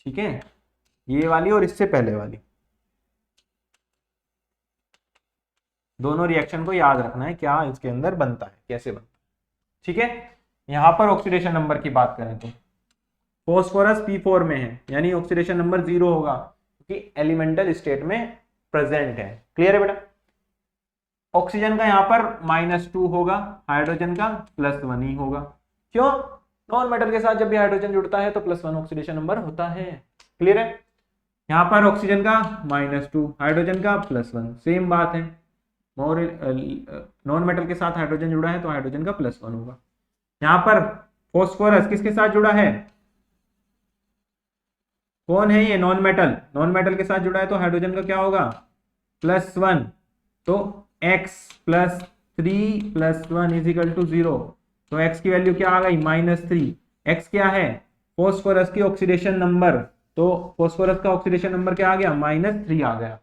A: ठीक है, ये वाली और इससे पहले वाली, दोनों रिएक्शन को याद रखना है, क्या इसके अंदर बनता है, कैसे बनता है, ठीक है। यहां पर ऑक्सीडेशन नंबर की बात करें तो फॉस्फोरस P4 में है, यानी ऑक्सीडेशन नंबर 0 होगा क्योंकि एलिमेंटल स्टेट में प्रेजेंट है। क्लियर है बेटा। ऑक्सीजन का यहाँ पर -2 होगा, हाइड्रोजन का +1 ही होगा। क्यों, नॉन मेटल के साथ जब भी हाइड्रोजन जुड़ता है तो +1 ऑक्सीडेशन नंबर होता है। क्लियर है। यहाँ पर ऑक्सीजन का -2, हाइड्रोजन का +1, सेम बात है। और नॉन मेटल के साथ हाइड्रोजन जुड़ा है तो हाइड्रोजन का +1 होगा। यहाँ पर फॉस्फोरस किसके साथ जुड़ा है, कौन है ये, नॉन मेटल, नॉन मेटल के साथ जुड़ा है तो हाइड्रोजन का क्या होगा, +1, तो x + 3 + 1 = 0, तो x की वैल्यू क्या आ गई, -3। x क्या है, फॉस्फोरस की ऑक्सीडेशन नंबर, तो फॉस्फोरस का ऑक्सीडेशन नंबर क्या आ गया, -3 आ गया।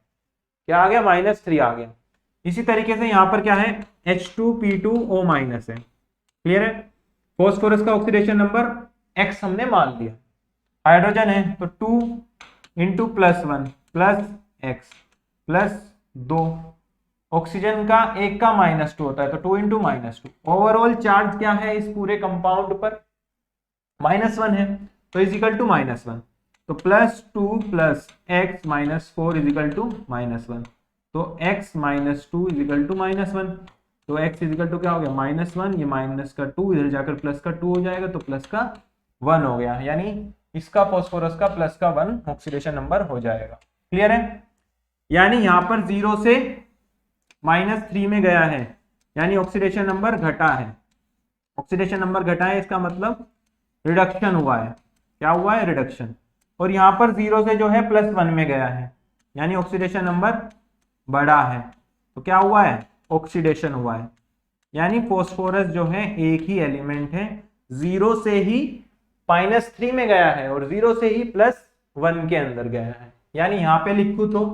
A: क्या आ गया, -3 आ गया। इसी तरीके से यहाँ पर क्या है, H2P2O- है। क्लियर है। फॉस्फोरस का ऑक्सीडेशन नंबर x हमने मान लिया, हाइड्रोजन है तो 2 × +1 + x +2, ऑक्सीजन का एक का -2 होता है तो 2 × -2। ओवरऑल चार्ज क्या है इस पूरे कंपाउंड पर, -1 है, तो =-1, तो +2 + x - 4 =-1, तो x - 2 =-1, तो x क्या हो गया, -1, ये माइनस का 2 इधर जाकर प्लस का 2 हो जाएगा तो प्लस का 1 हो गया, यानी इसका फॉस्फोरस का +1 ऑक्सीडेशन नंबर हो जाएगा। क्लियर है। यानी यहाँ पर 0 से -3 में गया है, यानी ऑक्सीडेशन नंबर घटा है। ऑक्सीडेशन नंबर घटा है इसका मतलब रिडक्शन हुआ है। क्या हुआ है, रिडक्शन। और यहाँ पर 0 से जो है +1 में गया है, यानी ऑक्सीडेशन नंबर बढ़ा है, तो क्या हुआ है, ऑक्सीडेशन हुआ है। यानी फॉस्फोरस जो है एक ही एलिमेंट है, 0 से ही -3 में गया है और 0 से ही +1 के अंदर गया है। यानी यहाँ पे लिखूं तो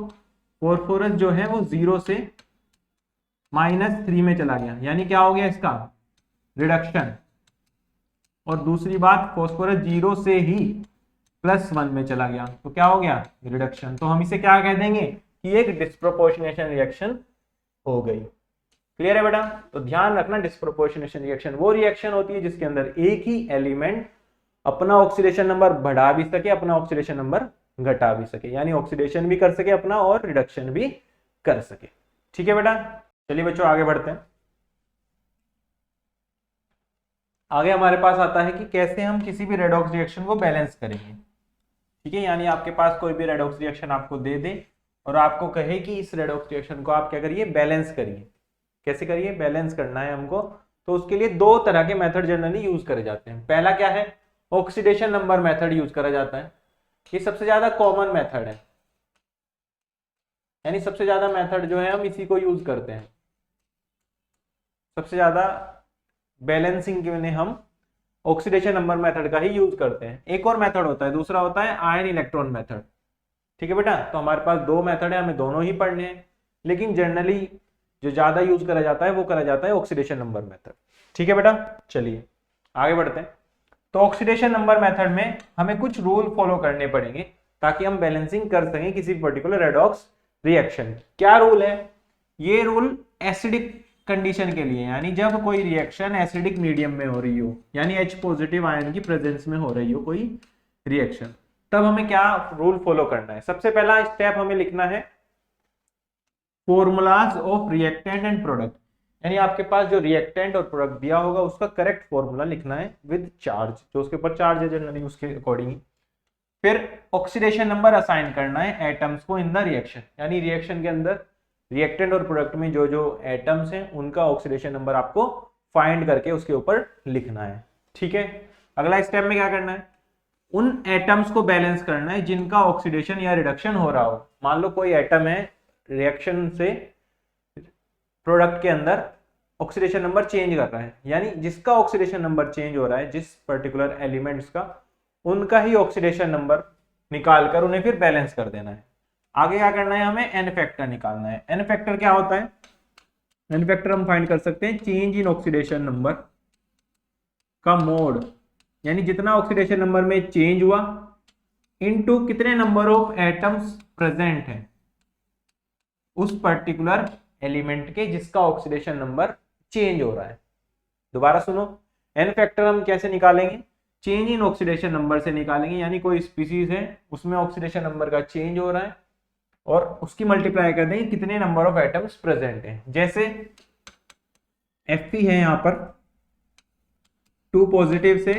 A: फॉस्फोरस जो है वो 0 से -3 में चला गया, यानी क्या हो गया इसका, रिडक्शन। और दूसरी बात, फॉस्फोरस 0 से ही +1 में चला गया तो क्या हो गया, रिडक्शन। तो हम इसे क्या कह देंगे कि एक डिस्प्रोपोर्शनेशन रिएक्शन हो गई। क्लियर है बेटा। तो ध्यान रखना, डिस्प्रोपोर्शनेशन रिएक्शन वो रिएक्शन होती है जिसके अंदर एक ही एलिमेंट अपना ऑक्सीडेशन नंबर बढ़ा भी सके, अपना ऑक्सीडेशन नंबर घटा भी सके, यानी ऑक्सीडेशन भी कर सके अपना और रिडक्शन भी कर सके। ठीक है बेटा, चलिए बच्चों आगे बढ़ते हैं। आगे हमारे पास आता है कि कैसे हम किसी भी रेडॉक्स रिएक्शन को बैलेंस करेंगे। ठीक है, यानी आपके पास कोई भी रेडॉक्स रिएक्शन आपको दे दे और आपको कहे कि इस रेडॉक्स रिएक्शन को आप क्या करिए, बैलेंस करिए। कैसे करिए, बैलेंस करना है हमको। तो उसके लिए दो तरह के मेथड जनरली यूज करे जाते हैं। पहला क्या है, ऑक्सीडेशन नंबर मेथड यूज करा जाता है। ये सबसे ज्यादा कॉमन मेथड है, यानी सबसे ज्यादा मेथड जो है हम इसी को यूज करते हैं। सबसे ज्यादा बैलेंसिंग के लिए हम ऑक्सीडेशन नंबर मेथड का ही यूज करते हैं। एक और मेथड होता है, दूसरा होता है आयन इलेक्ट्रॉन मेथड। ठीक है बेटा, तो हमारे पास दो मेथड है, हमें दोनों ही पढ़ने हैं, लेकिन जनरली जो ज्यादा यूज करा जाता है वो करा जाता है ऑक्सीडेशन नंबर मेथड। ठीक है बेटा, चलिए आगे बढ़ते हैं। तो ऑक्सीडेशन नंबर मेथड में हमें कुछ रूल फॉलो करने पड़ेंगे ताकि हम बैलेंसिंग कर सकें किसी पर्टिकुलर रेडॉक्स रिएक्शन। क्या रूल है, ये रूल एसिडिक कंडीशन के लिए, यानी जब कोई रिएक्शन एसिडिक मीडियम में हो रही हो, यानी H पॉजिटिव आयन की प्रेजेंस में हो रही हो कोई रिएक्शन, तब हमें क्या रूल फॉलो करना है। सबसे पहला स्टेप हमें लिखना है formulas of reactant and product, यानी आपके पास जो रिएक्टेंट और प्रोडक्ट दिया होगा उसका करेक्ट फॉर्मूला लिखना है विद चार्ज, जो उसके ऊपर चार्ज है जनरली उसके अकॉर्डिंग। फिर ऑक्सीडेशन नंबर असाइन करना है एटम्स को इन द रिएक्शन, यानी रिएक्शन के अंदर रिएक्टेंट और प्रोडक्ट में जो जो एटम्स हैं उनका ऑक्सीडेशन नंबर आपको फाइंड करके उसके ऊपर लिखना है। ठीक है, अगला स्टेप में क्या करना है, उन एटम्स को बैलेंस करना है जिनका ऑक्सीडेशन या रिडक्शन हो रहा हो। मान लो कोई एटम है, रिएक्शन से प्रोडक्ट के अंदर ऑक्सीडेशन नंबर चेंज कर रहा है, यानी जिसका ऑक्सीडेशन नंबर चेंज हो रहा है जिस पर्टिकुलर एलिमेंट्स का, उनका ही ऑक्सीडेशन नंबर निकालकर उन्हें फिर बैलेंस कर देना है। आगे क्या करना है, हमें एन फैक्टर निकालना है। एन फैक्टर क्या होता है, एन फैक्टर हम फाइंड कर सकते हैं चेंज इन ऑक्सीडेशन नंबर का मोड, यानी जितना ऑक्सीडेशन नंबर में चेंज हुआ इनटू कितने नंबर ऑफ एटम्स प्रेजेंट हैं उस पर्टिकुलर एलिमेंट के जिसका ऑक्सीडेशन नंबर चेंज हो रहा है। दोबारा सुनो, एन फैक्टर हम कैसे निकालेंगे, चेंज इन ऑक्सीडेशन नंबर से निकालेंगे, यानी कोई स्पीसीज है उसमें ऑक्सीडेशन नंबर का चेंज हो रहा है और उसकी मल्टीप्लाई कर देंगे कितने नंबर ऑफ एटम्स प्रेजेंट हैं। जैसे Fp है यहां पर 2 पॉजिटिव से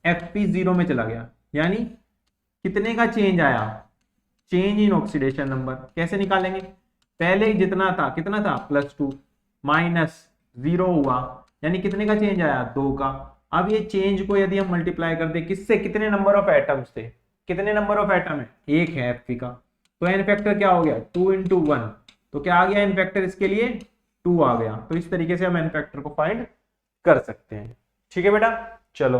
A: Fp 0 में चला गया, यानी कितने का चेंज आया, चेंज इन ऑक्सीडेशन नंबर। कैसे निकालेंगे, पहले जितना था कितना था +2 माइनस 0 हुआ, यानी कितने का चेंज आया 2 का। अब ये चेंज को यदि हम मल्टीप्लाई कर दे किससे, कितने नंबर ऑफ एटम्स थे, कितने नंबर ऑफ एटम है, एक है Fp का, तो एन फैक्टर क्या हो गया 2 × 1, तो क्या आ गया एन फैक्टर इसके लिए 2 आ गया। तो इस तरीके से हम एन फैक्टर को फाइंड कर सकते हैं। ठीक है बेटा, चलो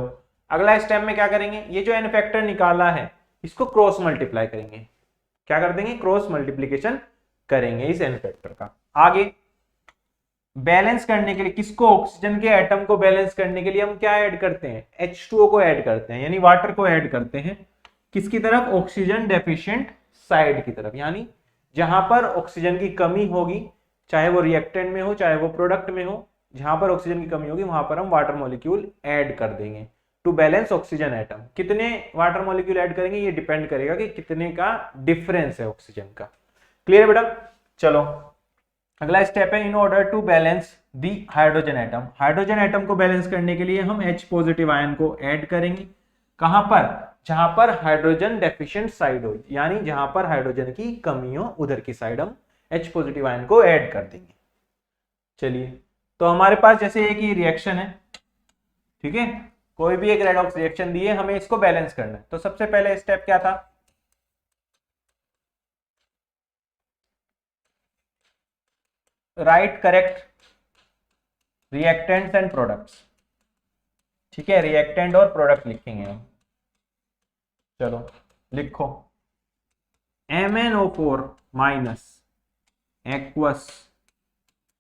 A: अगला स्टेप में क्या करेंगे, ये जो एन फैक्टर निकाला है इसको क्रॉस मल्टीप्लाई करेंगे। क्या कर देंगे, क्रॉस मल्टीप्लीकेशन करेंगे इस एन फैक्टर का। आगे बैलेंस करने के लिए किसको, ऑक्सीजन के एटम को बैलेंस करने के लिए हम क्या ऐड करते हैं, H2O को ऐड करते हैं, यानी वाटर को ऐड करते हैं किसकी तरफ, ऑक्सीजन डेफिशिएंट साइड की तरफ, यानी जहां पर ऑक्सीजन की कमी होगी, चाहे वो रिएक्टेंट में हो चाहे वो प्रोडक्ट में हो, जहां पर ऑक्सीजन की कमी होगी वहां पर हम वाटर मॉलिक्यूल ऐड कर देंगे टू बैलेंस ऑक्सीजन एटम। कितने वाटर मॉलिक्यूल ऐड करेंगे ये डिपेंड करेगा कि कितने का डिफरेंस है ऑक्सीजन का। क्लियर है बेटा, चलो अगला स्टेप है in order to balance the hydrogen atom. Hydrogen atom को बैलेंस करने के लिए हम H पॉजिटिव आयन को ऐड करेंगे, कहां पर, जहां पर हाइड्रोजन डेफिशिएंट साइड हो, यानी जहां पर हाइड्रोजन की कमी हो उधर की साइड हम H पॉजिटिव आयन को ऐड कर देंगे। चलिए, तो हमारे पास जैसे एक ही रिएक्शन है, ठीक है, कोई भी एक रेडॉक्स रिएक्शन दी है, हमें इसको बैलेंस करना है। तो सबसे पहले स्टेप क्या था, right correct reactants and products. ठीक है, रिएक्टेंट और प्रोडक्ट लिखेंगे हम। चलो लिखो, MnO4 minus aqueous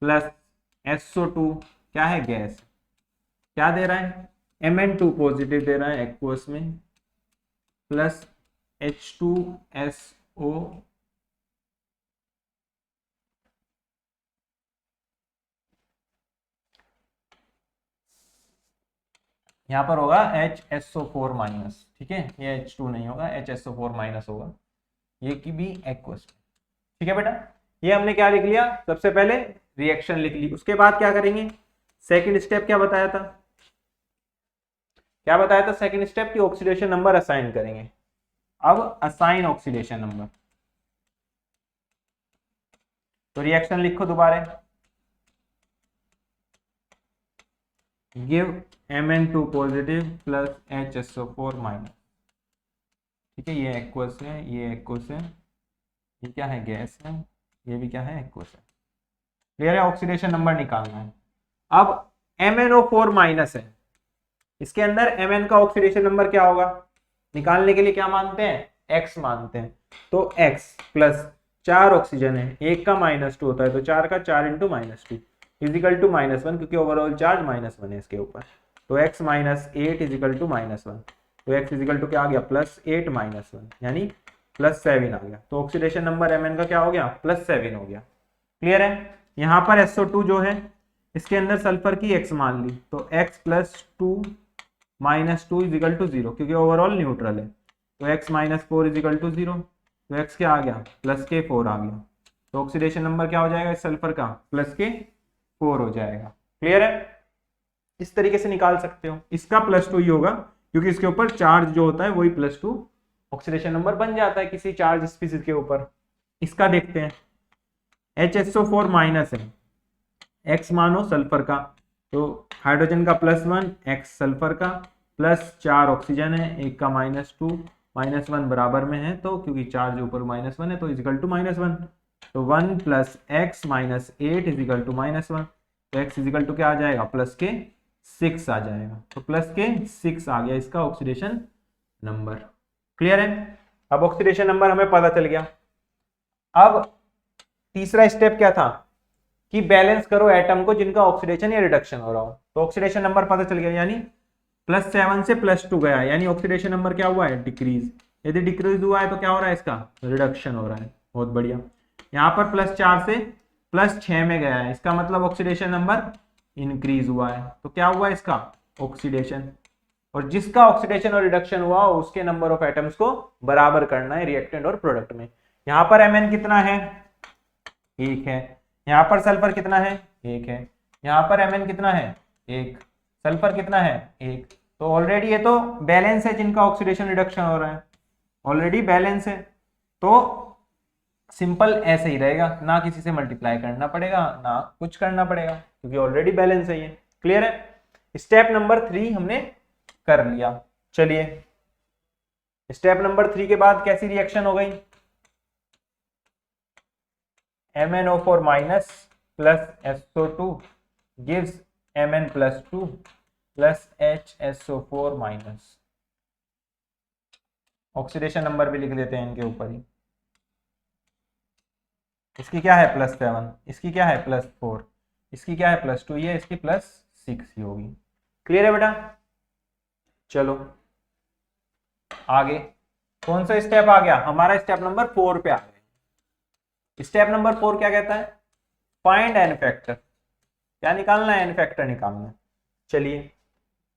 A: plus SO2 क्या है, गैस, क्या दे रहा है, Mn2 पॉजिटिव दे रहा है एक्वस में, प्लस H2SO यहाँ पर होगा HSO4 माइनस, ठीक है, ये H2 नहीं होगा, HSO4 माइनस होगा, ये की भी एक्वस, ठीक है बेटा। ये हमने क्या लिख लिया, सबसे पहले रिएक्शन लिख ली। उसके बाद क्या करेंगे, सेकंड स्टेप क्या बताया था, क्या बताया था सेकंड स्टेप की ऑक्सीडेशन नंबर असाइन करेंगे। अब असाइन ऑक्सीडेशन नंबर, तो रिएक्शन लिखो दोबारा, give Mn2 positive plus HSO4 minus, ठीक है, ये एक्वस है, ये एक्वस है, ये क्या है, गैस है, ये भी क्या है, एक्वस है। क्लियर है, ऑक्सीडेशन नंबर निकालना है। अब MnO4 माइनस है, इसके अंदर Mn का ऑक्सीडेशन नंबर क्या होगा, निकालने के लिए क्या मानते हैं, X मानते हैं। तो X प्लस 4 ऑक्सीजन है, एक का -2 होता है, तो 4 का 4 इंटू -2 इजिकल टू -1, क्योंकि ओवरऑल चार्ज -1 है इसके ऊपर, तो x -8 इजिकल टू -1, तो x इजिकल टू क्या आ गया, +8 -1, यानी +7 आ गया। तो ऑक्सीडेशन नंबर Mn का क्या हो गया, +7 हो गया। क्लियर है। यहाँ पर SO2 जो है, इसके अंदर सल्फर की x मान ली, तो x +2 -2 इजिकल टू 0, क्योंकि ओवरऑल न्यूट्रल है, तो x -4 इजिकल टू 0, तो x क्या आ गया, +4 आ गया। तो ऑक्सीडेशन नंबर क्या हो जाएगा इस सल्फर का, +4 हो जाएगा। क्लियर है, इस तरीके से निकाल सकते हो। इसका +2 ही होगा, क्योंकि इसके ऊपर चार्ज जो होता है वही +2 ऑक्सीडेशन नंबर बन जाता है किसी चार्ज स्पीसीज के ऊपर। इसका देखते हैं, HSO4 माइनस है, x मानो सल्फर का, तो हाइड्रोजन का +1, x सल्फर का, +4 ऑक्सीजन है, एक का -2 -1 बराबर में है, तो क्योंकि चार्ज ऊपर -1 है तो इजिकल टू -1, तो 1 + x -8 इजिकल टू -1, तो x इजिकल टू क्या आ जाएगा, +6 आ जाएगा, तो +6 आ गया इसका ऑक्सीडेशन नंबर। क्लियर है, अब ऑक्सीडेशन नंबर हमें पता चल गया। अब तीसरा स्टेप क्या था कि बैलेंस करो एटम को जिनका ऑक्सीडेशन या रिडक्शन हो रहा हो, तो ऑक्सीडेशन नंबर पता चल गया, यानी +7 से +2 गया, यानी ऑक्सीडेशन नंबर क्या हुआ है, डिक्रीज। यदि डिक्रीज हुआ है तो क्या हो रहा है, इसका रिडक्शन हो रहा है, बहुत बढ़िया। यहाँ पर +4 से +6 में गया है, इसका मतलब ऑक्सीडेशन नंबर इंक्रीज हुआ है, तो क्या हुआ इसका ऑक्सीडेशन, और जिसका ऑक्सीडेशन और रिडक्शन हुआ उसके नंबर ऑफ एटम्स को बराबर करना है रिएक्टेंट और प्रोडक्ट में। यहाँ पर Mn कितना है, 1 है, यहाँ पर सल्फर कितना है, 1 है, यहाँ पर Mn कितना है, 1, सल्फर कितना है, 1, तो ऑलरेडी ये तो बैलेंस है जिनका ऑक्सीडेशन रिडक्शन हो रहा है, ऑलरेडी बैलेंस है, तो सिंपल ऐसे ही रहेगा, ना किसी से मल्टीप्लाई करना पड़ेगा ना कुछ करना पड़ेगा, क्योंकि ऑलरेडी बैलेंस है ये। क्लियर है, स्टेप नंबर 3 हमने कर लिया। चलिए स्टेप नंबर 3 के बाद कैसी रिएक्शन हो गई, MnO4 minus plus SO2 gives Mn+2 plus HSO4 minus. Oxidation number भी लिख देते हैं इनके ऊपर ही, इसकी क्या है +7, इसकी क्या है +4, इसकी क्या है +2, ये इसकी +6 ही होगी। क्लियर है बेटा, चलो आगे कौन सा स्टेप आ गया, हमारा स्टेप नंबर 4 पे आ गया। स्टेप नंबर 4 क्या कहता है, फाइंड एन फैक्टर, क्या निकालना है, एन फैक्टर निकालना है। चलिए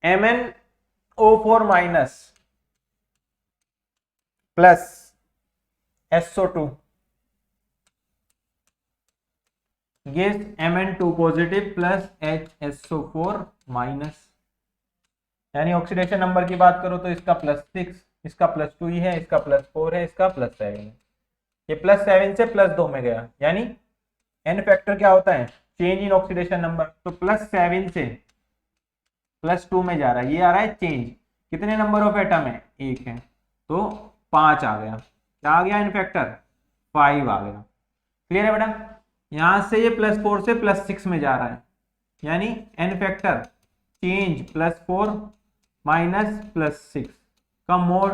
A: MnO4 minus plus SO2 gives Mn2 positive plus HSO4 minus, यानी ऑक्सीडेशन नंबर की बात करो तो इसका +6, इसका +2 ही है, इसका +4 है, इसका +7 है, ये +7 से +2 में गया, यानी एन फैक्टर क्या होता है, चेंज इन ऑक्सीडेशन नंबर, तो +7 से +2 में जा रहा है, ये आ रहा है चेंज, कितने नंबर ऑफ एटम है, 1 है, तो 5 आ गया, क्या आ गया एन फैक्टर, 5 आ गया। क्लियर है बेटा, यहां से ये +4 से +6 में जा रहा है, यानी एन फैक्टर चेंज +4 माइनस +6 का मोड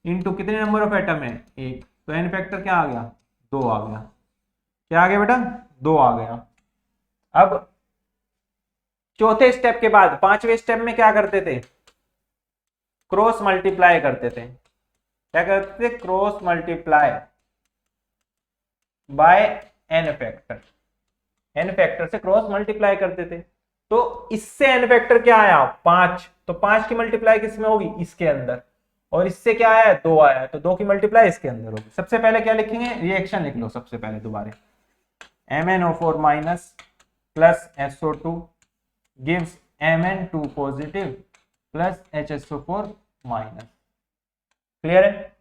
A: इनटू कितने नंबर ऑफ एटम है, 1, तो एन फैक्टर क्या आ गया, 2 आ गया, क्या आ गया बेटा, 2 आ गया। अब चौथे स्टेप के बाद 5वें स्टेप में क्या करते थे, क्रॉस मल्टीप्लाई करते थे, क्या करते थे, cross multiply by n factor, n factor से क्रॉस मल्टीप्लाई करते थे, तो इससे एन फैक्टर क्या आया, 5, तो 5 की मल्टीप्लाई किस में होगी, इसके अंदर, और इससे क्या आया है, 2 आया है, तो 2 की मल्टीप्लाई इसके अंदर होगी। सबसे पहले क्या लिखेंगे, रिएक्शन लिख लो सबसे पहले दोबारा, MnO4 minus plus SO2 gives Mn2 positive plus HSO4 minus. Clear है।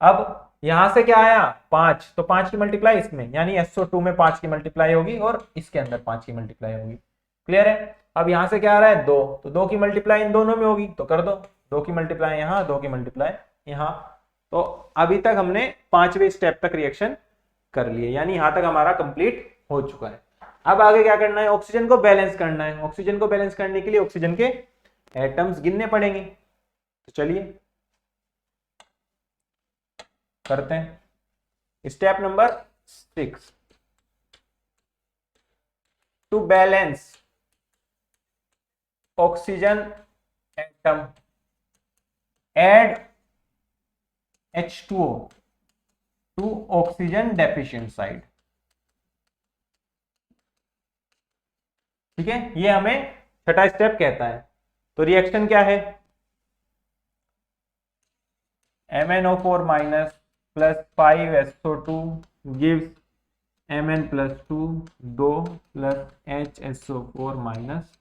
A: अब यहां से क्या आया, 5, तो 5 की मल्टीप्लाई इसमें, यानी SO2 में 5 की मल्टीप्लाई होगी और इसके अंदर 5 की मल्टीप्लाई होगी। क्लियर है। अब यहां से क्या आ रहा है, 2, तो 2 की मल्टीप्लाई इन दोनों में होगी, तो कर दो, 2 की मल्टीप्लाई यहाँ, 2 की मल्टीप्लाई यहाँ। तो अभी तक हमने 5वें स्टेप तक रिएक्शन कर लिए, यानी यहां तक हमारा कंप्लीट हो चुका है। अब आगे क्या करना है, ऑक्सीजन को बैलेंस करना है। ऑक्सीजन को बैलेंस करने के लिए ऑक्सीजन के एटम्स गिनने पड़ेंगे, तो चलिए करते हैं। Step number 6, to balance oxygen atom add H2O to oxygen deficient side. ठीक है, ये हमें छठा स्टेप कहता है। तो रिएक्शन क्या है, MnO4 minus plus 5SO2 gives Mn plus 2 2 plus HSO4 minus.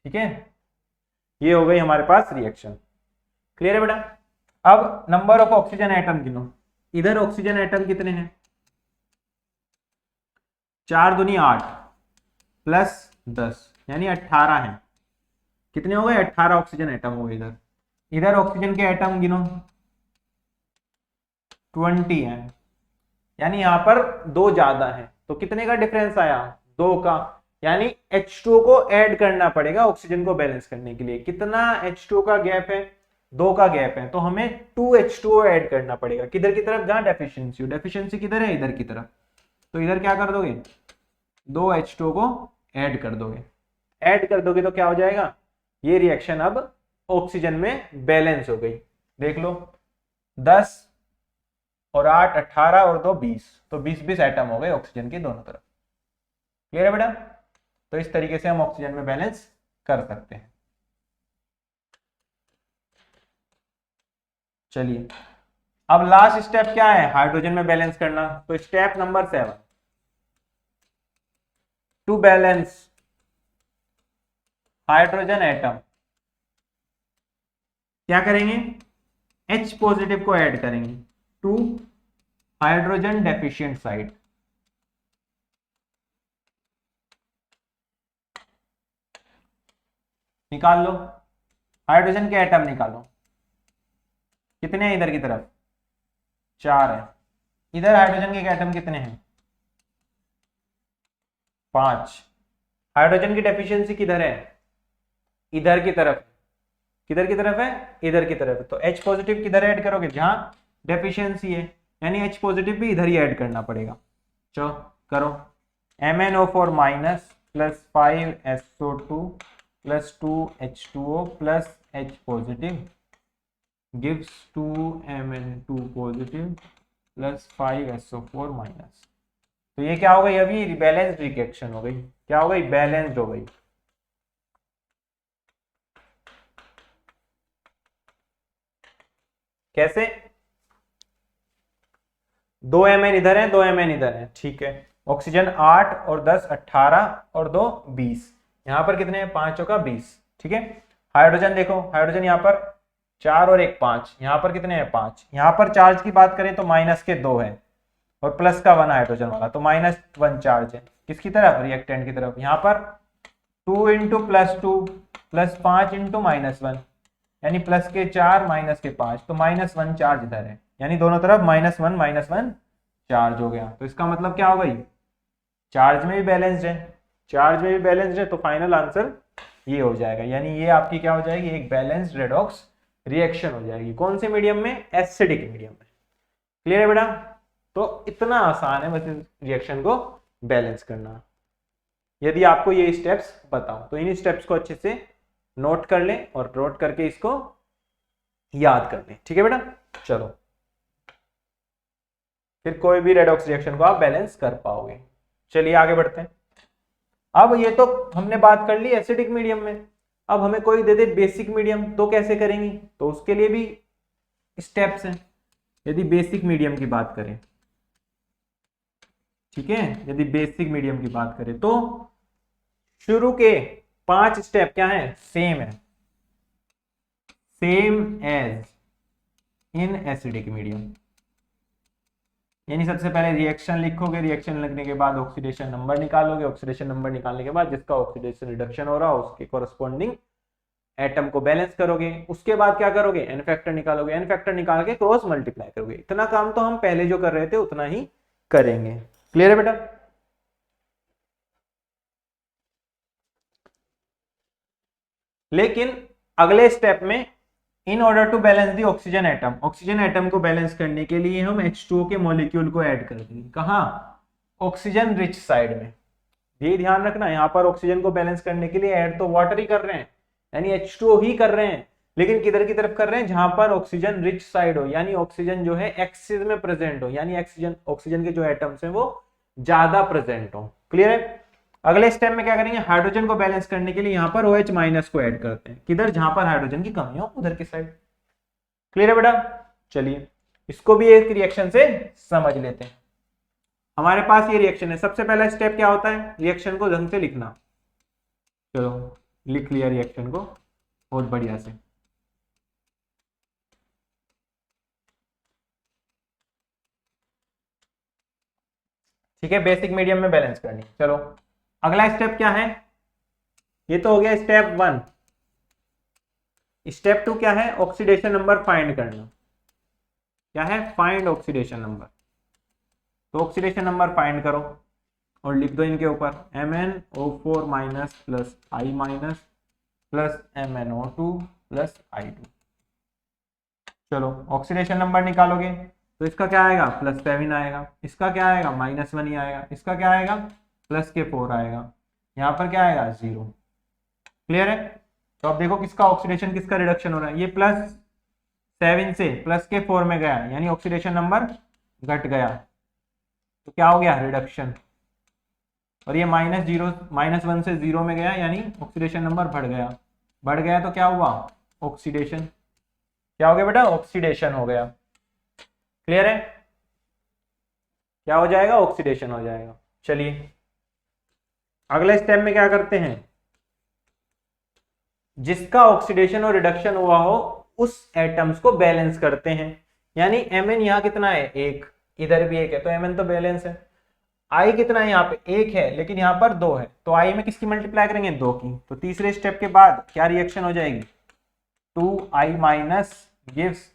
A: ठीक है, ये हो गई हमारे पास रिएक्शन। क्लियर है बेटा। अब नंबर ऑफ ऑक्सीजन एटम गिनो। इधर ऑक्सीजन एटम कितने हैं, 4 दूनी 8 प्लस 10 यानी 18 है। कितने हो गए, 18 ऑक्सीजन एटम हो गए इधर। इधर ऑक्सीजन के एटम गिनो, 20 है, यानी यहां पर 2 ज्यादा है, तो कितने का डिफरेंस आया, 2 का, यानी H2O को ऐड करना पड़ेगा ऑक्सीजन को बैलेंस करने के लिए। कितना H2O का गैप है, 2 का गैप है, तो हमें 2H2O ऐड करना पड़ेगा। किधर की तरफ, जहां डेफिशिएंसी हो। डेफिशिएंसी किधर है, इधर की तरफ, तो इधर क्या कर दोगे, 2H2O को ऐड कर दोगे। ऐड कर दोगे तो क्या हो जाएगा, ये रिएक्शन अब ऑक्सीजन में बैलेंस हो गई। देख लो, 10 और 8 18 और 2 20, तो 20 एटम हो गए ऑक्सीजन के दोनों तरफ। क्लियर है बेटा। तो इस तरीके से हम ऑक्सीजन में बैलेंस कर सकते हैं। चलिए, अब लास्ट स्टेप क्या है, हाइड्रोजन में बैलेंस करना। तो step number 7, to balance hydrogen atom, क्या करेंगे, H पॉजिटिव को ऐड करेंगे टू हाइड्रोजन डेफिशिएंट साइड। निकाल लो, हाइड्रोजन के एटम निकालो। कितने हैं इधर की तरफ, 4 है। इधर हाइड्रोजन के एटम कितने हैं, 5। हाइड्रोजन की डेफिशिएंसी किधर है, इधर की तरफ। किधर की तरफ है, इधर की तरफ। तो H पॉजिटिव किधर ऐड करोगे, जहां डेफिशिएंसी है, यानी H पॉजिटिव भी इधर ही ऐड करना पड़ेगा। चलो करो, MnO4 minus plus 5SO2 plus 2H2O plus H positive gives 2Mn2 positive plus 5SO4 minus. तो ये क्या हो गई, अभी रिबैलेंस्ड रिएक्शन हो गई। क्या हो गई, बैलेंस्ड हो गई। कैसे, 2 Mn इधर है, 2 Mn इधर है, ठीक है। ऑक्सीजन 8 और 10 18 और 2 20, यहां पर कितने हैं, 5 का 20, ठीक है। हाइड्रोजन देखो, हाइड्रोजन यहाँ पर 4 और 1 5, यहाँ पर कितने हैं, 5। यहाँ पर चार्ज की बात करें तो माइनस के 2 है और प्लस का 1 हाइड्रोजन वाला, तो -1 चार्ज है किसकी तरफ, रिएक्टेंट की तरफ। यहाँ पर 2 इंटू +2 प्लस 5 इंटू -1, यानी प्लस के 4 माइनस के 5, तो -1 चार्ज इधर है, यानी दोनों तरफ -1 चार्ज हो गया। तो इसका मतलब क्या हो गई, चार्ज में भी बैलेंस्ड है, चार्ज में भी बैलेंस्ड है, तो फाइनल आंसर ये हो जाएगा। यानी ये आपकी क्या हो जाएगी, एक बैलेंस्ड रेडॉक्स रिएक्शन हो जाएगी। कौन से मीडियम में, एसिडिक मीडियम में। क्लियर है बेटा। तो इतना आसान है बस रिएक्शन को बैलेंस करना। यदि आपको ये स्टेप्स बताओ तो इन स्टेप्स को अच्छे से नोट कर ले और नोट करके इसको याद कर ले, ठीक है बेटा। चलो, फिर कोई भी रेडॉक्स रिएक्शन को आप बैलेंस कर पाओगे। चलिए आगे बढ़ते हैं। अब ये तो हमने बात कर ली एसिडिक मीडियम में, अब हमें कोई दे दे बेसिक मीडियम, तो कैसे करेंगे? तो उसके लिए भी स्टेप्स हैं। यदि बेसिक मीडियम की बात करें, ठीक है, यदि बेसिक मीडियम की बात करें तो शुरू के 5 स्टेप क्या है? सेम है, same as in acidic medium. यानी सबसे पहले रिएक्शन लिखोगे, रिएक्शन लिखने के बाद ऑक्सीडेशन नंबर निकालोगे, ऑक्सीडेशन नंबर निकालने के बाद जिसका ऑक्सीडेशन रिडक्शन हो रहा है उसके कोरस्पॉन्डिंग एटम को बैलेंस करोगे। उसके बाद क्या करोगे? एन फैक्टर निकालोगे, एन फैक्टर निकाल के क्रॉस मल्टीप्लाई करोगे। इतना काम तो हम पहले जो कर रहे थे उतना ही करेंगे। क्लियर है बेटा? लेकिन अगले स्टेप में in order to balance the oxygen atom, oxygen atom को बैलेंस करने के लिए हम H2O के मॉलिक्यूल को ऐड कर देंगे। कहां? ऑक्सीजन रिच साइड में। ये ध्यान रखना, यहां पर ऑक्सीजन को बैलेंस करने के लिए ऐड तो वाटर ही कर रहे हैं, यानी H2O ही कर रहे हैं, लेकिन किधर की तरफ कर रहे हैं? जहां पर ऑक्सीजन रिच साइड हो, यानी ऑक्सीजन जो है एक्सिस में प्रेजेंट हो, यानी ऑक्सीजन के जो एटम्स हैं वो ज्यादा प्रेजेंट हो। क्लियर है? अगले स्टेप में क्या करेंगे? हाइड्रोजन को बैलेंस करने के लिए यहां पर OH माइनस को ऐड करते हैं। किधर? जहां पर हाइड्रोजन की कमी हो उधर की साइड। क्लियर है बेटा? चलिए इसको भी एक रिएक्शन से समझ लेते हैं। हमारे पास ये रिएक्शन है। सबसे पहला स्टेप क्या होता है? रिएक्शन को ढंग से लिखना। चलो लिख लिया रिएक्शन को बहुत बढ़िया से। ठीक है, बेसिक मीडियम में बैलेंस करनी। चलो अगला स्टेप क्या है? ये तो हो गया स्टेप 1। स्टेप 2 क्या है? ऑक्सीडेशन नंबर फाइंड करना। क्या है? Find oxidation number. तो ऑक्सीडेशन नंबर फाइंड करो और लिख दो इनके ऊपर MnO4 minus plus I minus plus MnO2 plus I2। चलो ऑक्सीडेशन नंबर निकालोगे तो इसका क्या आएगा? +7 आएगा। इसका क्या आएगा? -1 ही आएगा। इसका क्या आएगा? +4 आएगा। यहाँ पर क्या आएगा? 0। क्लियर है? तो अब देखो किसका ऑक्सीडेशन किसका रिडक्शन हो रहा है। ये +7 से +4 में गया, यानी ऑक्सीडेशन नंबर घट गया। तो क्या हो गया? रिडक्शन। और ये -1 से 0 में गया, यानी ऑक्सीडेशन नंबर बढ़ गया। बढ़ गया तो क्या हुआ? ऑक्सीडेशन। क्या हो गया बेटा? ऑक्सीडेशन हो गया। क्लियर है? क्या हो जाएगा? ऑक्सीडेशन हो जाएगा। चलिए अगले स्टेप में क्या करते हैं? जिसका ऑक्सीडेशन और रिडक्शन हुआ हो उस एटम्स को बैलेंस करते हैं। यानी Mn यहाँ कितना है? 1, इधर भी 1 है तो Mn तो बैलेंस है। I कितना है? यहाँ पे 1 है, लेकिन यहाँ पर 2 है, तो I में किसकी मल्टीप्लाई करेंगे? 2 की। तो तीसरे स्टेप के बाद क्या रिएक्शन हो जाएगी? 2I minus gives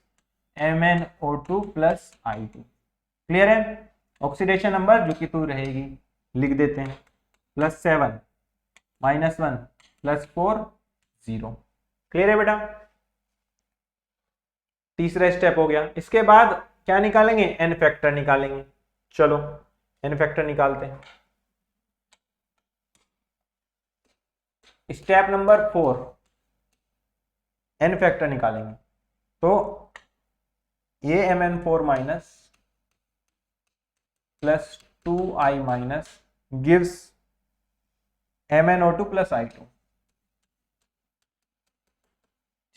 A: MnO2 plus I2। Clear है? ऑक्सीडेशन नंबर जो कि 2 रहेगी, लिख देते हैं। +7 -1 +4 0। क्लियर है बेटा? तीसरा स्टेप हो गया। इसके बाद क्या निकालेंगे? एन फैक्टर निकालेंगे। चलो एन फैक्टर निकालते हैं। स्टेप नंबर 4 एन फैक्टर निकालेंगे। तो ये Mn4 minus plus 2I minus gives MnO2 plus I2।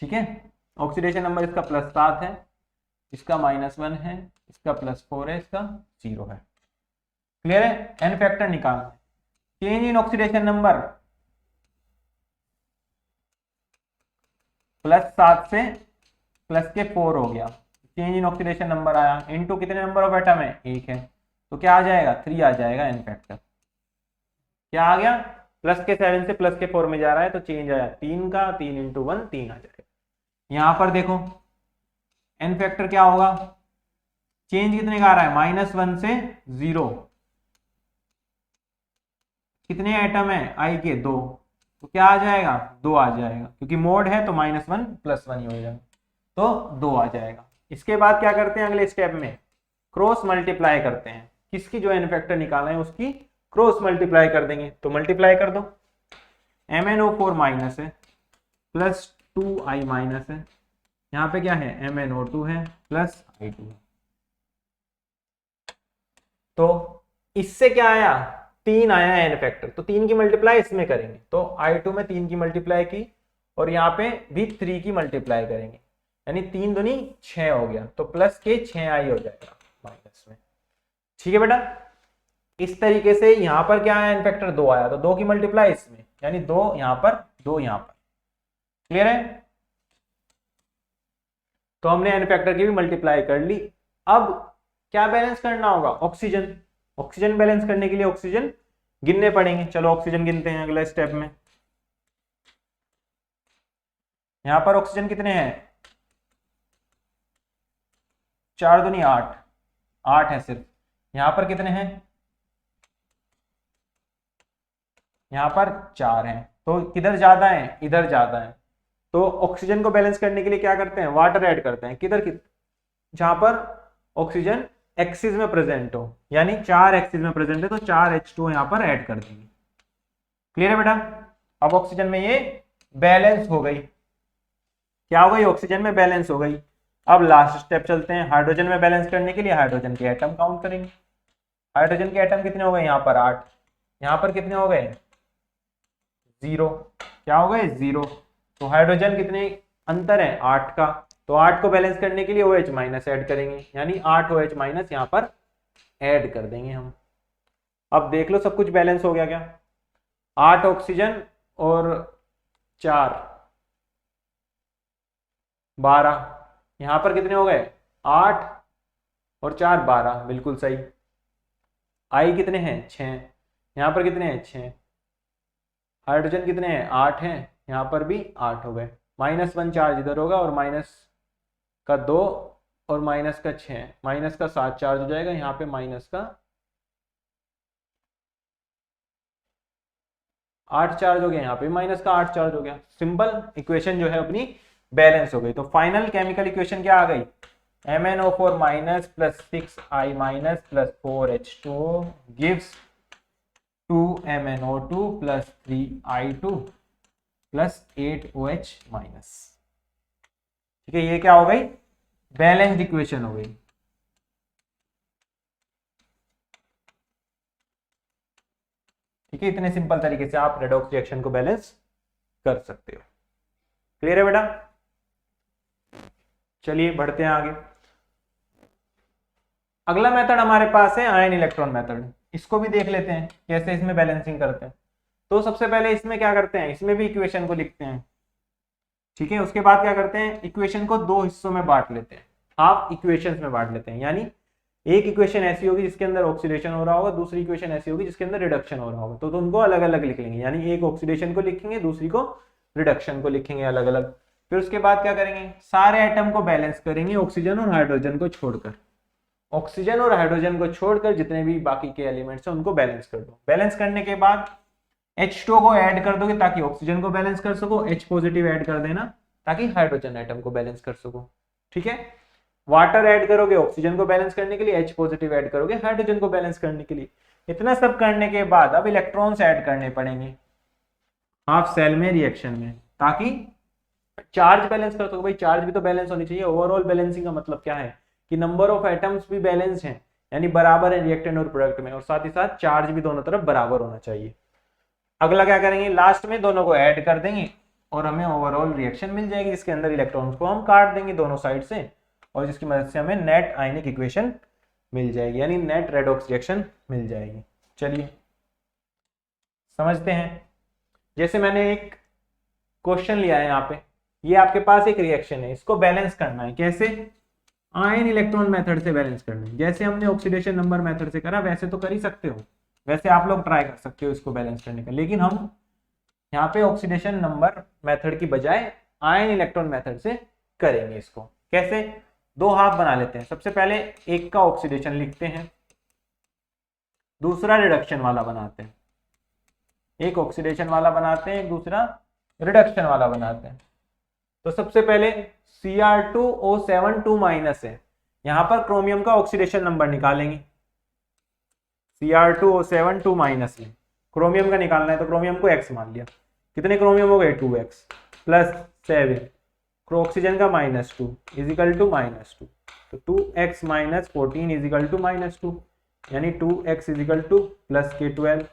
A: ठीक है, ऑक्सीडेशन नंबर इसका +7 है, इसका -1 है, इसका +4 है, इसका 0 है। क्लियर है? एन फैक्टर निकालना है। चेंज इन ऑक्सीडेशन नंबर +7 से +4 हो गया। चेंज इन ऑक्सीडेशन नंबर आया, इनटू कितने नंबर ऑफ एटम है? 1 है, तो क्या आ जाएगा? 3 आ जाएगा एन फैक्टर। क्या आ गया? +7 से +4 में जा रहा है तो चेंज आया 3 का, 3 × 1 3 आ जाएगा। यहां पर देखो एन फैक्टर क्या होगा? चेंज कितने का आ रहा है? -1 से 0। कितने एटम है? I के 2, तो क्या आ जाएगा? 2 आ जाएगा, क्योंकि मोड है तो -1 +1 ही हो जाएगा, तो 2 आ जाएगा। इसके बाद क्या करते हैं? अगले स्टेप में क्रॉस मल्टीप्लाई करते हैं। किसकी जो एन फैक्टर निकाला है उसकी क्रॉस मल्टीप्लाई कर देंगे। तो मल्टीप्लाई कर दो। MnO4 माइनस है प्लस 2I माइनस है, यहाँ पे क्या है? MnO2 है प्लस I2 है। तो इससे क्या आया? 3 आया एन फैक्टर, तो 3 की मल्टीप्लाई इसमें करेंगे। तो I2 में 3 की मल्टीप्लाई की और यहाँ पे भी 3 की मल्टीप्लाई करेंगे, यानी 3 दूनी 6 हो गया, तो प्लस के 6i हो जाएगा माइनस में। ठीक है बेटा, इस तरीके से यहाँ पर क्या आया, एन फैक्टर 2 आया, तो 2 की मल्टीप्लाई इसमें, यानी 2 यहाँ पर 2 यहाँ पर। क्लियर है? तो हमने एन फैक्टर की भी मल्टीप्लाई कर ली। अब क्या बैलेंस करना होगा, ऑक्सीजन। ऑक्सीजन बैलेंस करने के लिए ऑक्सीजन गिनने पड़ेंगे। चलो ऑक्सीजन गिनते हैं अगले स्टेप में। यहां पर ऑक्सीजन कितने हैं, 4 दूनी 8, 8 है सिर्फ। यहां पर कितने हैं, यहां पर 4 हैं, तो किधर ज्यादा है, इधर ज्यादा है। तो ऑक्सीजन को बैलेंस करने के लिए क्या करते हैं, वाटर ऐड करते हैं। किधर जहां पर ऑक्सीजन एक्सिस में प्रेजेंट हो, यानी 4 एक्सिस में प्रेजेंट है, तो 4 H2 यहां पर ऐड कर देंगे। क्लियर है बेटा? अब ऑक्सीजन में ये बैलेंस हो गई, क्या हो गई, ऑक्सीजन में बैलेंस हो गई। अब लास्ट स्टेप चलते हैं, हाइड्रोजन में बैलेंस करने के लिए हाइड्रोजन के एटम काउंट करेंगे। हाइड्रोजन के एटम कितने हो गए, यहाँ पर 8, यहाँ पर कितने हो गए, 0। क्या हो गए, 0। तो हाइड्रोजन कितने अंतर है, 8 का, तो 8 को बैलेंस करने के लिए OH माइनस ऐड करेंगे, यानी 8 OH माइनस यहाँ पर ऐड कर देंगे हम। अब देख लो सब कुछ बैलेंस हो गया क्या, 8 ऑक्सीजन और 4 12, यहां पर कितने हो गए, 8 और 4 12, बिल्कुल सही। आई कितने हैं, 6, यहां पर कितने हैं, 6। हाइड्रोजन कितने हैं, 8 हैं, यहां पर भी 8 हो गए। -1 चार्ज इधर होगा, और माइनस का 2 और माइनस का 6, माइनस का 7 चार्ज हो जाएगा, यहाँ पे माइनस का 8 चार्ज हो गया, यहाँ पे माइनस का 8 चार्ज हो गया। सिंपल इक्वेशन जो है अपनी बैलेंस हो गई। तो फाइनल केमिकल इक्वेशन क्या आ गई, MnO4 minus plus 6i minus plus 4H2 gives 2MnO2 plus 3i2 plus 8OH minus. ठीक है, ये क्या हो गई, बैलेंस्ड इक्वेशन हो गई। ठीक है, इतने सिंपल तरीके से आप रेडॉक्स रिएक्शन को बैलेंस कर सकते हो। क्लियर है बेटा? चलिए बढ़ते हैं आगे। अगला मेथड हमारे पास है आयन इलेक्ट्रॉन मेथड। इसको भी देख लेते हैं कैसे इसमें बैलेंसिंग करते हैं। तो सबसे पहले इसमें क्या करते हैं, इसमें भी इक्वेशन को लिखते हैं। ठीक है, उसके बाद क्या करते हैं, इक्वेशन को 2 हिस्सों में बांट लेते हैं, हाफ इक्वेशंस में बांट लेते हैं। यानी एक इक्वेशन ऐसी होगी जिसके अंदर ऑक्सीडेशन हो रहा होगा, दूसरी इक्वेशन ऐसी होगी जिसके अंदर रिडक्शन हो रहा होगा, तो उनको अलग अलग लिख लेंगे। यानी एक ऑक्सीडेशन को लिखेंगे, दूसरी को रिडक्शन को लिखेंगे अलग अलग। फिर उसके बाद क्या करेंगे, सारे एटम को बैलेंस करेंगे ऑक्सीजन और हाइड्रोजन को छोड़कर। ऑक्सीजन और हाइड्रोजन को छोड़कर जितने भी बाकी के एलिमेंट्स हैं उनको बैलेंस कर दो। बैलेंस करने के बाद H2 को ऐड कर दोगे ताकि ऑक्सीजन को बैलेंस कर सको, H पॉजिटिव ऐड कर देना ताकि हाइड्रोजन एटम को बैलेंस कर सको। ठीक है, वाटर ऐड करोगे ऑक्सीजन को बैलेंस करने के लिए, H पॉजिटिव ऐड करोगे हाइड्रोजन को बैलेंस करने के लिए। इतना सब करने के बाद अब इलेक्ट्रॉन्स ऐड करने पड़ेंगे हाफ सेल में रिएक्शन में, ताकि चार्ज बैलेंस कर सको। भाई चार्ज भी तो बैलेंस होनी चाहिए। ओवरऑल बैलेंसिंग का मतलब क्या है कि नंबर ऑफ एटम्स भी बैलेंस हैं, यानी बराबर है रिएक्टेंट और प्रोडक्ट में, और साथ ही साथ चार्ज भी दोनों तरफ बराबर होना चाहिए। अगला क्या करेंगे, लास्ट में दोनों को ऐड कर देंगे और हमें ओवरऑल रिएक्शन मिल जाएगी, जिसके अंदर इलेक्ट्रॉन्स को हम काट देंगे दोनों साइड से, और जिसकी मदद से हमें नेट आयनिक इक्वेशन मिल जाएगी, यानी नेट रेडॉक्स रिएक्शन मिल जाएगी। चलिए समझते हैं। जैसे मैंने एक क्वेश्चन लिया है यहाँ पे, ये आपके पास एक रिएक्शन है, इसको बैलेंस करना है। कैसे, आयन इलेक्ट्रॉन मेथड से बैलेंस करना है। जैसे हमने ऑक्सीडेशन नंबर मेथड से करा वैसे तो कर ही सकते हो, वैसे आप लोग ट्राई कर सकते हो इसको बैलेंस करने का, लेकिन हम यहाँ पे ऑक्सीडेशन नंबर मेथड की बजाय आयन इलेक्ट्रॉन मेथड से करेंगे इसको। कैसे, 2 हाफ बना लेते हैं। सबसे पहले एक का ऑक्सीडेशन लिखते हैं, दूसरा रिडक्शन वाला बनाते हैं। एक ऑक्सीडेशन वाला बनाते हैं, एक दूसरा रिडक्शन वाला बनाते हैं। तो सबसे पहले Cr2O7 2- है, यहां पर क्रोमियम का ऑक्सीडेशन नंबर निकालेंगे। Cr2O7 2- है, क्रोमियम का निकालना है, तो क्रोमियम को x मान लिया। कितने क्रोमियम हो गए, 2x प्लस 7, ऑक्सीजन का -2 इजिकल टू -2, तो 2x माइनस 14 इजिकल टू -2, यानी 2x इजिकल टू प्लस के 12,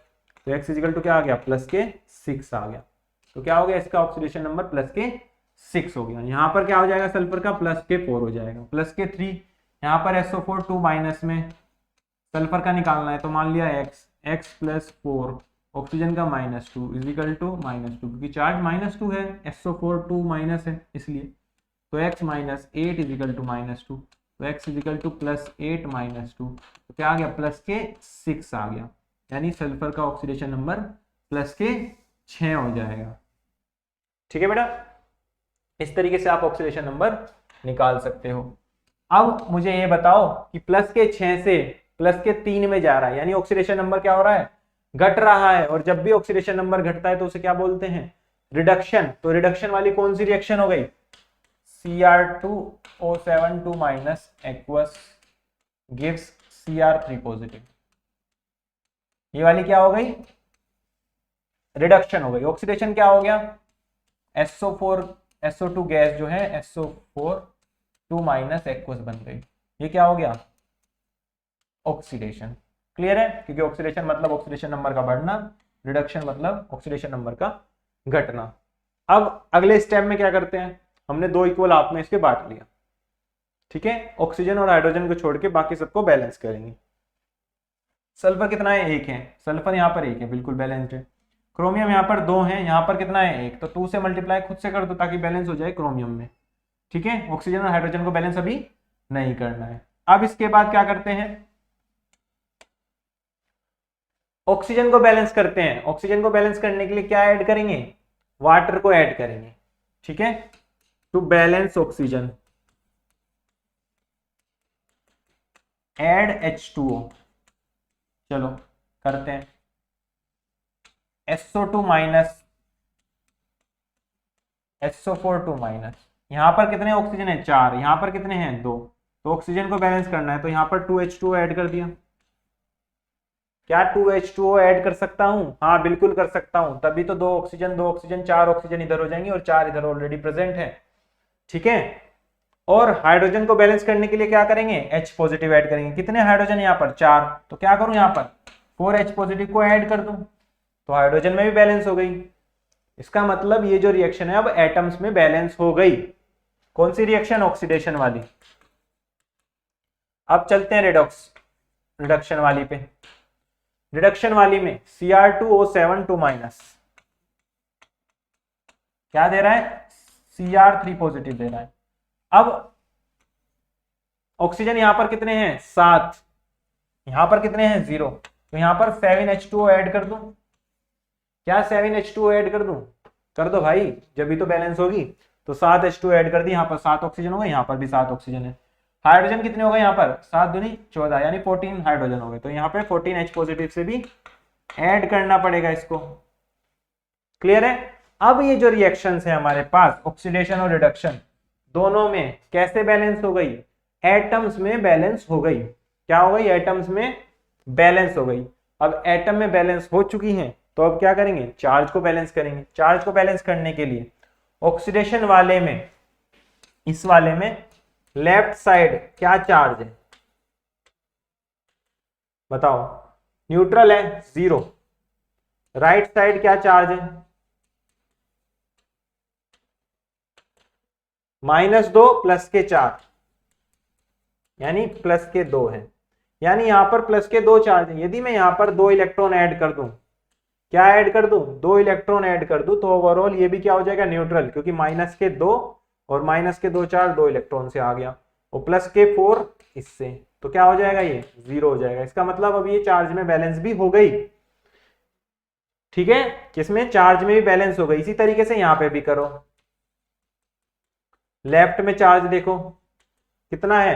A: तो x इजिकल टू क्या आ गया, प्लस के 6 आ गया। तो क्या हो गया इसका ऑक्सीडेशन नंबर +6 हो गया। यहाँ पर क्या हो जाएगा सल्फर का +4 हो जाएगा, +3। यहाँ पर SO4 2 माइनस में सल्फर का निकालना है तो मान लिया x +4 ऑक्सीजन का -2 इजिकल टू -2, क्योंकि चार्ज -2 है, SO4 2 माइनस है इसलिए, तो x -8 इजिकल टू -2, तो x इजिकल टू +8 -2, तो क्या आ गया +6 आ गया, यानी सल्फर का ऑक्सीडेशन नंबर +6 हो जाएगा। ठीक है बेटा, इस तरीके से आप ऑक्सीडेशन नंबर निकाल सकते हो। अब मुझे ये बताओ कि +6 से +3 में जा रहा है, यानी ऑक्सीडेशन नंबर क्या हो रहा है, घट रहा है। और जब भी ऑक्सीडेशन नंबर घटता है तो उसे क्या बोलते हैं, रिडक्शन। तो रिडक्शन वाली कौन सी रिएक्शन हो गई, Cr2O7 2- aqueous gives Cr3 positive, ये वाली क्या हो गई, रिडक्शन हो गई। ऑक्सीडेशन क्या हो गया, SO2 गैस जो है SO4 2- aqueous बन गई, ये क्या हो गया, ऑक्सीडेशन। क्लियर है, क्योंकि ऑक्सीडेशन मतलब ऑक्सीडेशन नंबर का बढ़ना, रिडक्शन मतलब ऑक्सीडेशन नंबर का घटना। अब अगले स्टेप में क्या करते हैं, हमने 2 इक्वल हाफ में इसके बांट लिया, ठीक है, ऑक्सीजन और हाइड्रोजन को छोड़ के बाकी सबको बैलेंस करेंगे। सल्फर कितना है, 1 है, सल्फर यहाँ पर 1 है, बिल्कुल बैलेंस्ड है। क्रोमियम यहाँ पर 2 है, यहाँ पर कितना है 1, तो 2 से मल्टीप्लाई खुद से कर दो ताकि बैलेंस हो जाए क्रोमियम में। ठीक है, ऑक्सीजन और हाइड्रोजन को बैलेंस अभी नहीं करना है। अब इसके बाद क्या करते हैं, ऑक्सीजन को बैलेंस करते हैं। ऑक्सीजन को बैलेंस करने के लिए क्या ऐड करेंगे, वाटर को ऐड करेंगे। ठीक है, to balance oxygen add H2O, चलो करते हैं। SO2 माइनस SO4 2-, यहां पर कितने ऑक्सीजन है, 4, यहां पर कितने हैं, 2, तो ऑक्सीजन को बैलेंस करना है तो यहां पर 2H2O ऐड कर दिया। क्या 2H2O ऐड कर सकता हूं, हाँ बिल्कुल कर सकता हूं, तभी तो 2 ऑक्सीजन 4 ऑक्सीजन इधर हो जाएंगे और 4 इधर ऑलरेडी प्रेजेंट है। ठीक है, और हाइड्रोजन को बैलेंस करने के लिए क्या करेंगे, H पॉजिटिव ऐड करेंगे। कितने हाइड्रोजन यहाँ पर, 4, तो क्या करूं यहाँ पर 4H पॉजिटिव को ऐड कर दूं, तो हाइड्रोजन में भी बैलेंस हो गई। इसका मतलब ये जो रिएक्शन है अब एटम्स में बैलेंस हो गई। कौन सी रिएक्शन, ऑक्सीडेशन वाली। अब चलते हैं रिडक्शन वाली पे। रिडक्शन वाली में Cr2O7 2-, क्या दे रहा है, Cr3 पॉजिटिव दे रहा है। अब ऑक्सीजन यहां पर कितने हैं, 7, यहां पर कितने हैं, 0, तो यहां पर 7H2O ऐड कर दूं। क्या 7H2O ऐड कर दूं, कर दो भाई, जब भी तो बैलेंस होगी। तो 7H2O ऐड कर दी, यहां पर 7 ऑक्सीजन हो गए, यहां पर भी 7 ऑक्सीजन है। हाइड्रोजन कितने हो गए, यहाँ पर 7 दूनी 14, यानी 14 हाइड्रोजन हो गए, तो यहाँ पे 14H पॉजिटिव से भी ऐड करना पड़ेगा इसको। क्लियर है। अब ये जो रिएक्शंस है हमारे पास, ऑक्सीडेशन और रिडक्शन, दोनों में कैसे बैलेंस हो गई, एटम्स में बैलेंस हो गई। क्या हो गई, एटम्स में बैलेंस हो गई। अब एटम में बैलेंस हो चुकी हैं तो अब क्या करेंगे, चार्ज को बैलेंस करेंगे। चार्ज को बैलेंस करने के लिए ऑक्सीडेशन वाले में, इस वाले में लेफ्ट साइड क्या चार्ज है बताओ, न्यूट्रल है 0। राइट साइड क्या चार्ज है, -2 +4, यानी +2 है, यानी यहां पर +2 चार्ज है। यदि मैं यहां पर 2 इलेक्ट्रॉन ऐड कर दूं, क्या ऐड कर दूं, 2 इलेक्ट्रॉन ऐड कर दूं, तो ओवरऑल ये भी क्या हो जाएगा, न्यूट्रल, क्योंकि -2 और -2 चार्ज 2 इलेक्ट्रॉन से आ गया, और +4 इससे, तो क्या हो जाएगा, ये 0 हो जाएगा। इसका मतलब अब ये चार्ज में बैलेंस भी हो गई। ठीक है, किसमें, चार्ज में भी बैलेंस हो गई। इसी तरीके से यहां पे भी करो। लेफ्ट में चार्ज देखो कितना है,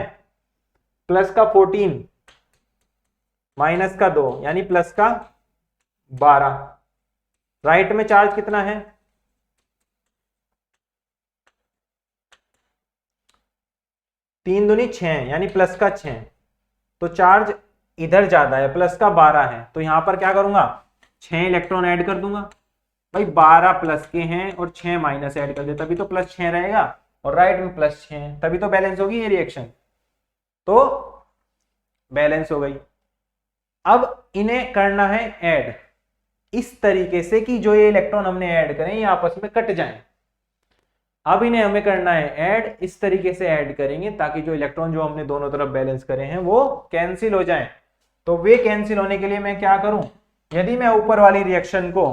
A: प्लस का 14 माइनस का 2, यानी प्लस का 12। राइट में चार्ज कितना है, 3 दूनी 6, यानी प्लस का 6, तो चार्ज इधर ज्यादा है, प्लस का 12 है, तो यहां पर क्या करूंगा, 6 इलेक्ट्रॉन ऐड कर दूंगा। भाई 12 प्लस के हैं और 6 माइनस ऐड कर दे, तभी तो +6 रहेगा, और राइट में +6 है, तभी तो बैलेंस होगी ये रिएक्शन, तो बैलेंस हो गई। अब इन्हें करना है ऐड, इस तरीके से कि जो ये इलेक्ट्रॉन हमने ऐड करें ये आपस में कट जाएं। अब इन्हें हमें करना है ऐड, इस तरीके से ऐड करेंगे ताकि जो इलेक्ट्रॉन जो हमने दोनों तरफ बैलेंस करे हैं वो कैंसिल हो जाएं। तो वे कैंसिल होने के लिए मैं क्या करूं, यदि मैं ऊपर वाली रिएक्शन को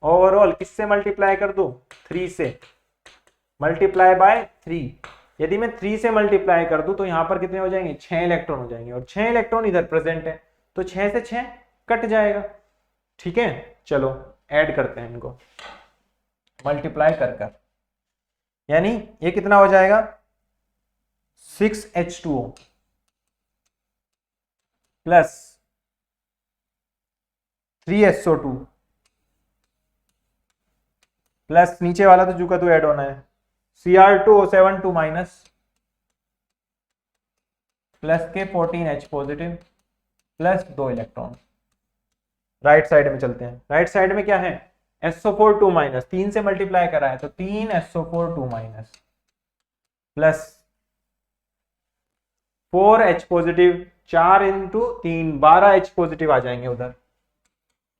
A: ओवरऑल किससे मल्टीप्लाई कर दूं, 3 से, मल्टीप्लाई बाय 3। यदि मैं 3 से मल्टीप्लाई कर दूं तो यहां पर कितने हो जाएंगे, 6 इलेक्ट्रॉन हो जाएंगे, और 6 इलेक्ट्रॉन इधर प्रेजेंट है तो 6 से 6 कट जाएगा। ठीक है, चलो ऐड करते हैं इनको मल्टीप्लाई कर, यानी ये कितना हो जाएगा 6H2O प्लस 3SO2 प्लस नीचे वाला तो जू का तो ऐड होना है Cr2O7 2 माइनस प्लस के 14H positive plus 2 electron. Right side में चलते हैं, राइट साइड में क्या है SO4 2 माइनस, 3 से मल्टीप्लाई करा है तो 3 SO4 2 minus plus 4H positive, 4 into 3 12H positive आ जाएंगे, उधर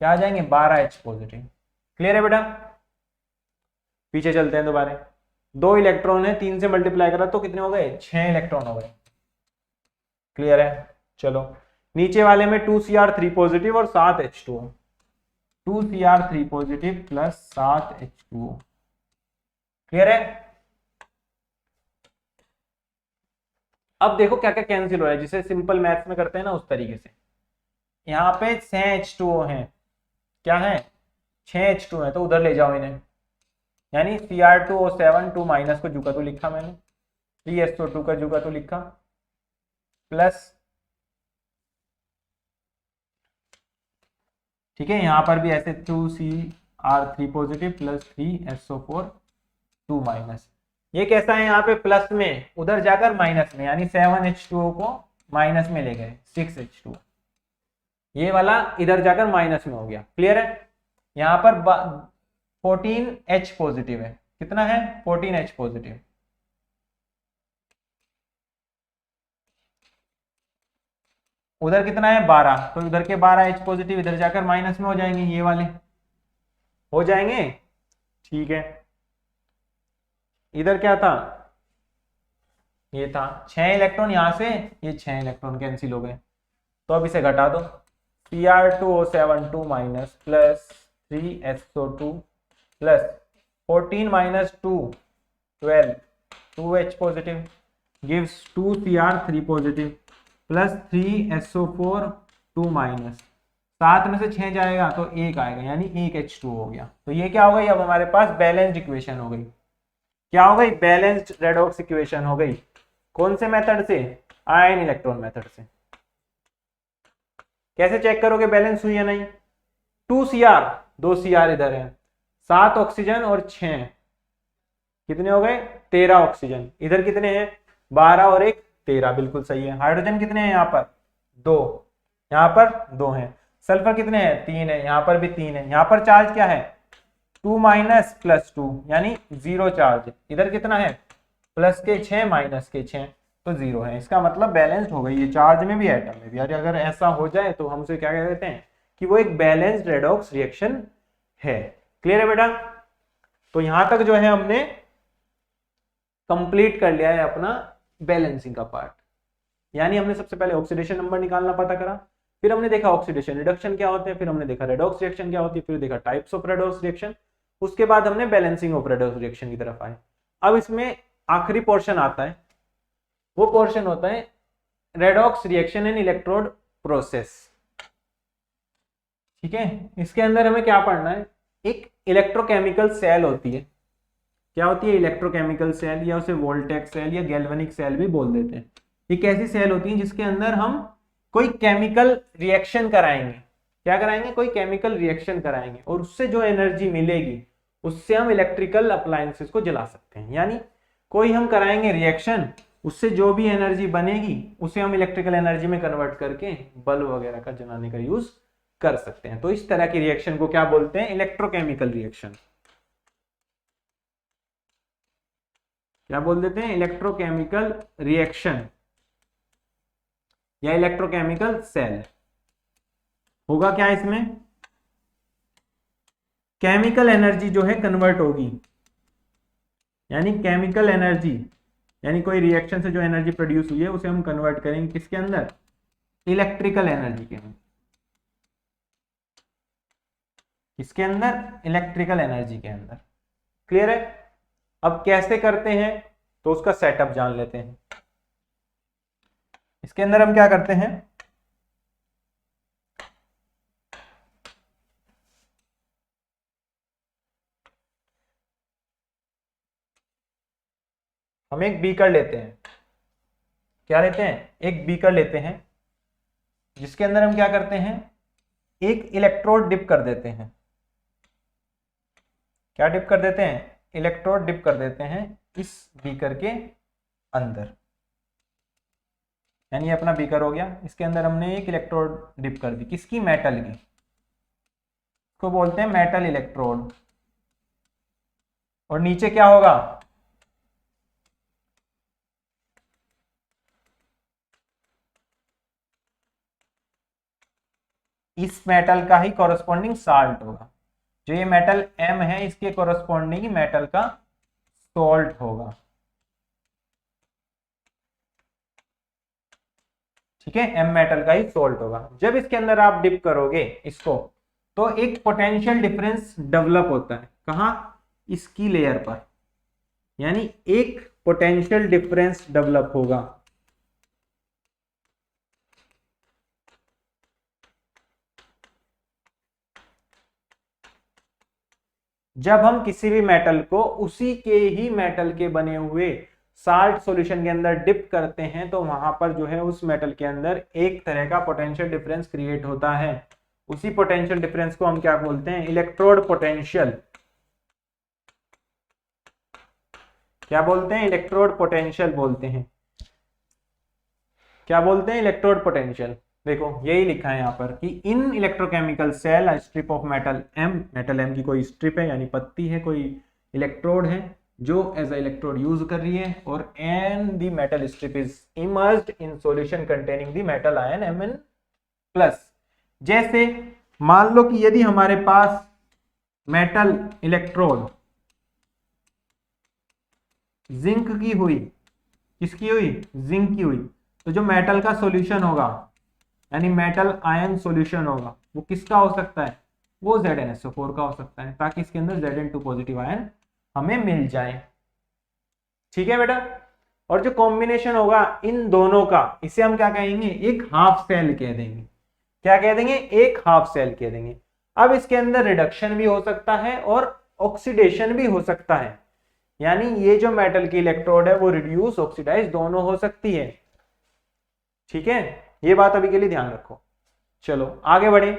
A: क्या आ जाएंगे 12H पॉजिटिव। क्लियर है बेटा, पीछे चलते हैं दोबारा, 2 इलेक्ट्रॉन है, 3 से मल्टीप्लाई करा तो कितने हो गए 6 इलेक्ट्रॉन हो गए। क्लियर है, चलो नीचे वाले में 2Cr3 पॉजिटिव और 7H2O, 2Cr3 positive plus 7H2O। Clear है, अब देखो क्या क्या कैंसिल हो रहा है, जिसे सिंपल मैथ्स में करते हैं ना उस तरीके से। यहाँ पे 6H2O है, क्या है 6H2 है, तो उधर ले जाओ इन्हें, यानी Cr2O7 2 माइनस को जुका तो लिखा मैंने, 3SO2 का जुका तो लिखा, प्लस ठीक है यहाँ पर भी ऐसे 2Cr3 positive plus 3SO4 2 minus. ये कैसा है यहाँ पे प्लस में, उधर जाकर माइनस में, यानी 7H2O को माइनस में ले गए 6H2O, ये वाला इधर जाकर माइनस में हो गया। क्लियर है, यहाँ पर 14H पॉजिटिव है, कितना है 14H पॉजिटिव, उधर कितना है 12, तो उधर के 12H पॉजिटिव इधर जाकर माइनस में हो जाएंगे, ये वाले हो जाएंगे। ठीक है, इधर क्या था, ये था 6 इलेक्ट्रॉन, यहां से ये 6 इलेक्ट्रॉन कैंसिल हो गए, तो अब इसे घटा दो, Cr2O7 2 minus plus 3SO2 plus 14 minus 2 12 2H positive gives 2Cr3 positive plus 3SO4 2 minus, 7 में से 6 जाएगा तो 1 आएगा, यानी 1H2 हो गया। तो ये क्या हो गई, अब हमारे पास बैलेंस्ड इक्वेशन हो गई, क्या हो गई बैलेंस्ड रेडॉक्स इक्वेशन हो गई। कौन से मेथड से, आयन इलेक्ट्रॉन मेथड से। कैसे चेक करोगे बैलेंस हुई या नहीं, 2Cr 2Cr इधर है, 7 ऑक्सीजन और 6 कितने हो गए 13 ऑक्सीजन, इधर कितने हैं 12 और 1 13, बिल्कुल सही है। हाइड्रोजन कितने हैं यहाँ पर 2, यहाँ पर 2 हैं। सल्फर कितने हैं 3 है, यहाँ पर भी 3 है। यहाँ पर चार्ज क्या है 2 माइनस प्लस 2, यानी 0 चार्ज। इधर कितना है प्लस के 6 माइनस के 6, तो 0 है। इसका मतलब बैलेंस्ड हो गई, ये चार्ज में भी एटम में भी। अगर ऐसा हो जाए तो हम उसे क्या कहते हैं कि वो एक बैलेंस्ड रेडॉक्स रिएक्शन है। क्लियर है बेटा, तो यहां तक जो है हमने कंप्लीट कर लिया है अपना बैलेंसिंग का पार्ट। यानी हमने सबसे पहले ऑक्सीडेशन नंबर निकालना पता करा, फिर हमने देखा ऑक्सीडेशन रिडक्शन क्या होते हैं, फिर हमने देखा रेडॉक्स रिएक्शन क्या होती है, फिर देखा टाइप्स ऑफ रेडॉक्स रिएक्शन, उसके बाद हमने बैलेंसिंग ऑफ रेडॉक्स रिएक्शन की तरफ आए। अब इसमें आखिरी पोर्शन आता है, वो पोर्शन होता है redox reaction in electrode process. ठीक है, इसके अंदर हमें क्या पढ़ना है, एक इलेक्ट्रोकेमिकल सेल होती है। क्या होती है इलेक्ट्रोकेमिकल सेल, या उसे वोल्टेक सेल या गैल्वेनिक सेल भी बोल देते हैं। एक ऐसी सेल होती है जिसके अंदर हम कोई केमिकल रिएक्शन कराएंगे। क्या कराएंगे, कोई केमिकल रिएक्शन कराएंगे, और उससे जो एनर्जी मिलेगी उससे हम इलेक्ट्रिकल अप्लायंसेस को जला सकते हैं। यानी कोई हम कराएंगे रिएक्शन, उससे जो भी एनर्जी बनेगी उसे हम इलेक्ट्रिकल एनर्जी में कन्वर्ट करके बल्ब वगैरह का जलाने का यूज कर सकते हैं। तो इस तरह की रिएक्शन को क्या बोलते हैं, इलेक्ट्रोकेमिकल रिएक्शन। क्या बोल देते हैं, इलेक्ट्रोकेमिकल रिएक्शन या इलेक्ट्रोकेमिकल सेल। होगा क्या इसमें, केमिकल एनर्जी जो है कन्वर्ट होगी, यानी केमिकल एनर्जी यानी कोई रिएक्शन से जो एनर्जी प्रोड्यूस हुई है उसे हम कन्वर्ट करेंगे किसके अंदर, इलेक्ट्रिकल एनर्जी के अंदर। इसके अंदर इलेक्ट्रिकल एनर्जी के अंदर। क्लियर है? अब कैसे करते हैं तो उसका सेटअप जान लेते हैं। इसके अंदर हम क्या करते हैं, हम एक बीकर लेते हैं। क्या लेते हैं? एक बीकर लेते हैं जिसके अंदर हम क्या करते हैं, एक इलेक्ट्रोड डिप कर देते हैं। क्या डिप कर देते हैं? इलेक्ट्रोड डिप कर देते हैं इस बीकर के अंदर। यानी ये अपना बीकर हो गया, इसके अंदर हमने एक इलेक्ट्रोड डिप कर दी, किसकी? मेटल की। इसको बोलते हैं मेटल इलेक्ट्रोड। और नीचे क्या होगा, इस मेटल का ही कॉरस्पॉन्डिंग साल्ट होगा। जो ये मेटल M है इसके कॉरस्पॉन्डिंग ही मेटल का सॉल्ट होगा। ठीक है, M मेटल का ही सॉल्ट होगा। जब इसके अंदर आप डिप करोगे इसको तो एक पोटेंशियल डिफरेंस डेवलप होता है। कहां? इसकी लेयर पर, यानी एक पोटेंशियल डिफरेंस डेवलप होगा। जब हम किसी भी मेटल को उसी के ही मेटल के बने हुए साल्ट सॉल्यूशन के अंदर डिप करते हैं तो वहां पर जो है उस मेटल के अंदर एक तरह का पोटेंशियल डिफरेंस क्रिएट होता है। उसी पोटेंशियल डिफरेंस को हम क्या बोलते हैं? Electrode potential. क्या बोलते हैं? इलेक्ट्रोड पोटेंशियल बोलते हैं। क्या बोलते हैं? Electrode potential. देखो यही लिखा है यहाँ पर कि in electrochemical cell strip of metal M की कोई स्ट्रिप है यानी पत्ती है, कोई इलेक्ट्रोड है जो एज अ इलेक्ट्रोड यूज कर रही है, और and the metal strip is emerged in solution containing the metal ion Mn+। जैसे मान लो कि यदि हमारे पास मेटल इलेक्ट्रोड जिंक की हुई, किसकी हुई? जिंक की हुई, तो जो मेटल का सॉल्यूशन होगा यानी मेटल आयन सॉल्यूशन होगा वो किसका हो सकता है? वो ZnSO4 का हो सकता है, ताकि इसके अंदर Zn2 पॉजिटिव आयन हमें मिल जाए। ठीक है बेटा? और जो कॉम्बिनेशन होगा इन दोनों का, इसे हम क्या कहेंगे? एक हाफ सेल कह देंगे। क्या कह देंगे? एक हाफ सेल कह देंगे। अब इसके अंदर रिडक्शन भी हो सकता है और ऑक्सीडेशन भी हो सकता है, यानी ये जो मेटल की इलेक्ट्रोड है वो रिड्यूस ऑक्सीडाइज दोनों हो सकती है। ठीक है, ये बात अभी के लिए ध्यान रखो। चलो आगे बढ़े।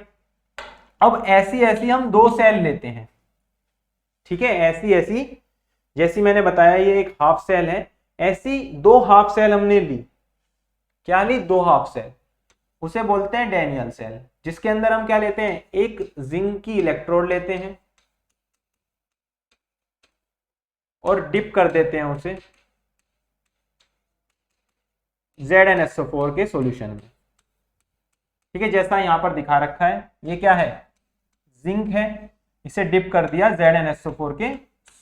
A: अब ऐसी ऐसी हम दो सेल लेते हैं। ठीक है, ऐसी ऐसी, जैसी मैंने बताया ये एक हाफ सेल है, ऐसी दो हाफ सेल हमने ली। क्या ली? दो हाफ सेल। उसे बोलते हैं डैनियल सेल, जिसके अंदर हम क्या लेते हैं? एक जिंक की इलेक्ट्रोड लेते हैं और डिप कर देते हैं उसे ZnSO4 के सॉल्यूशन में। ठीक है, जैसा यहां पर दिखा रखा है, ये क्या है? जिंक है, इसे डिप कर दिया ZnSO4 के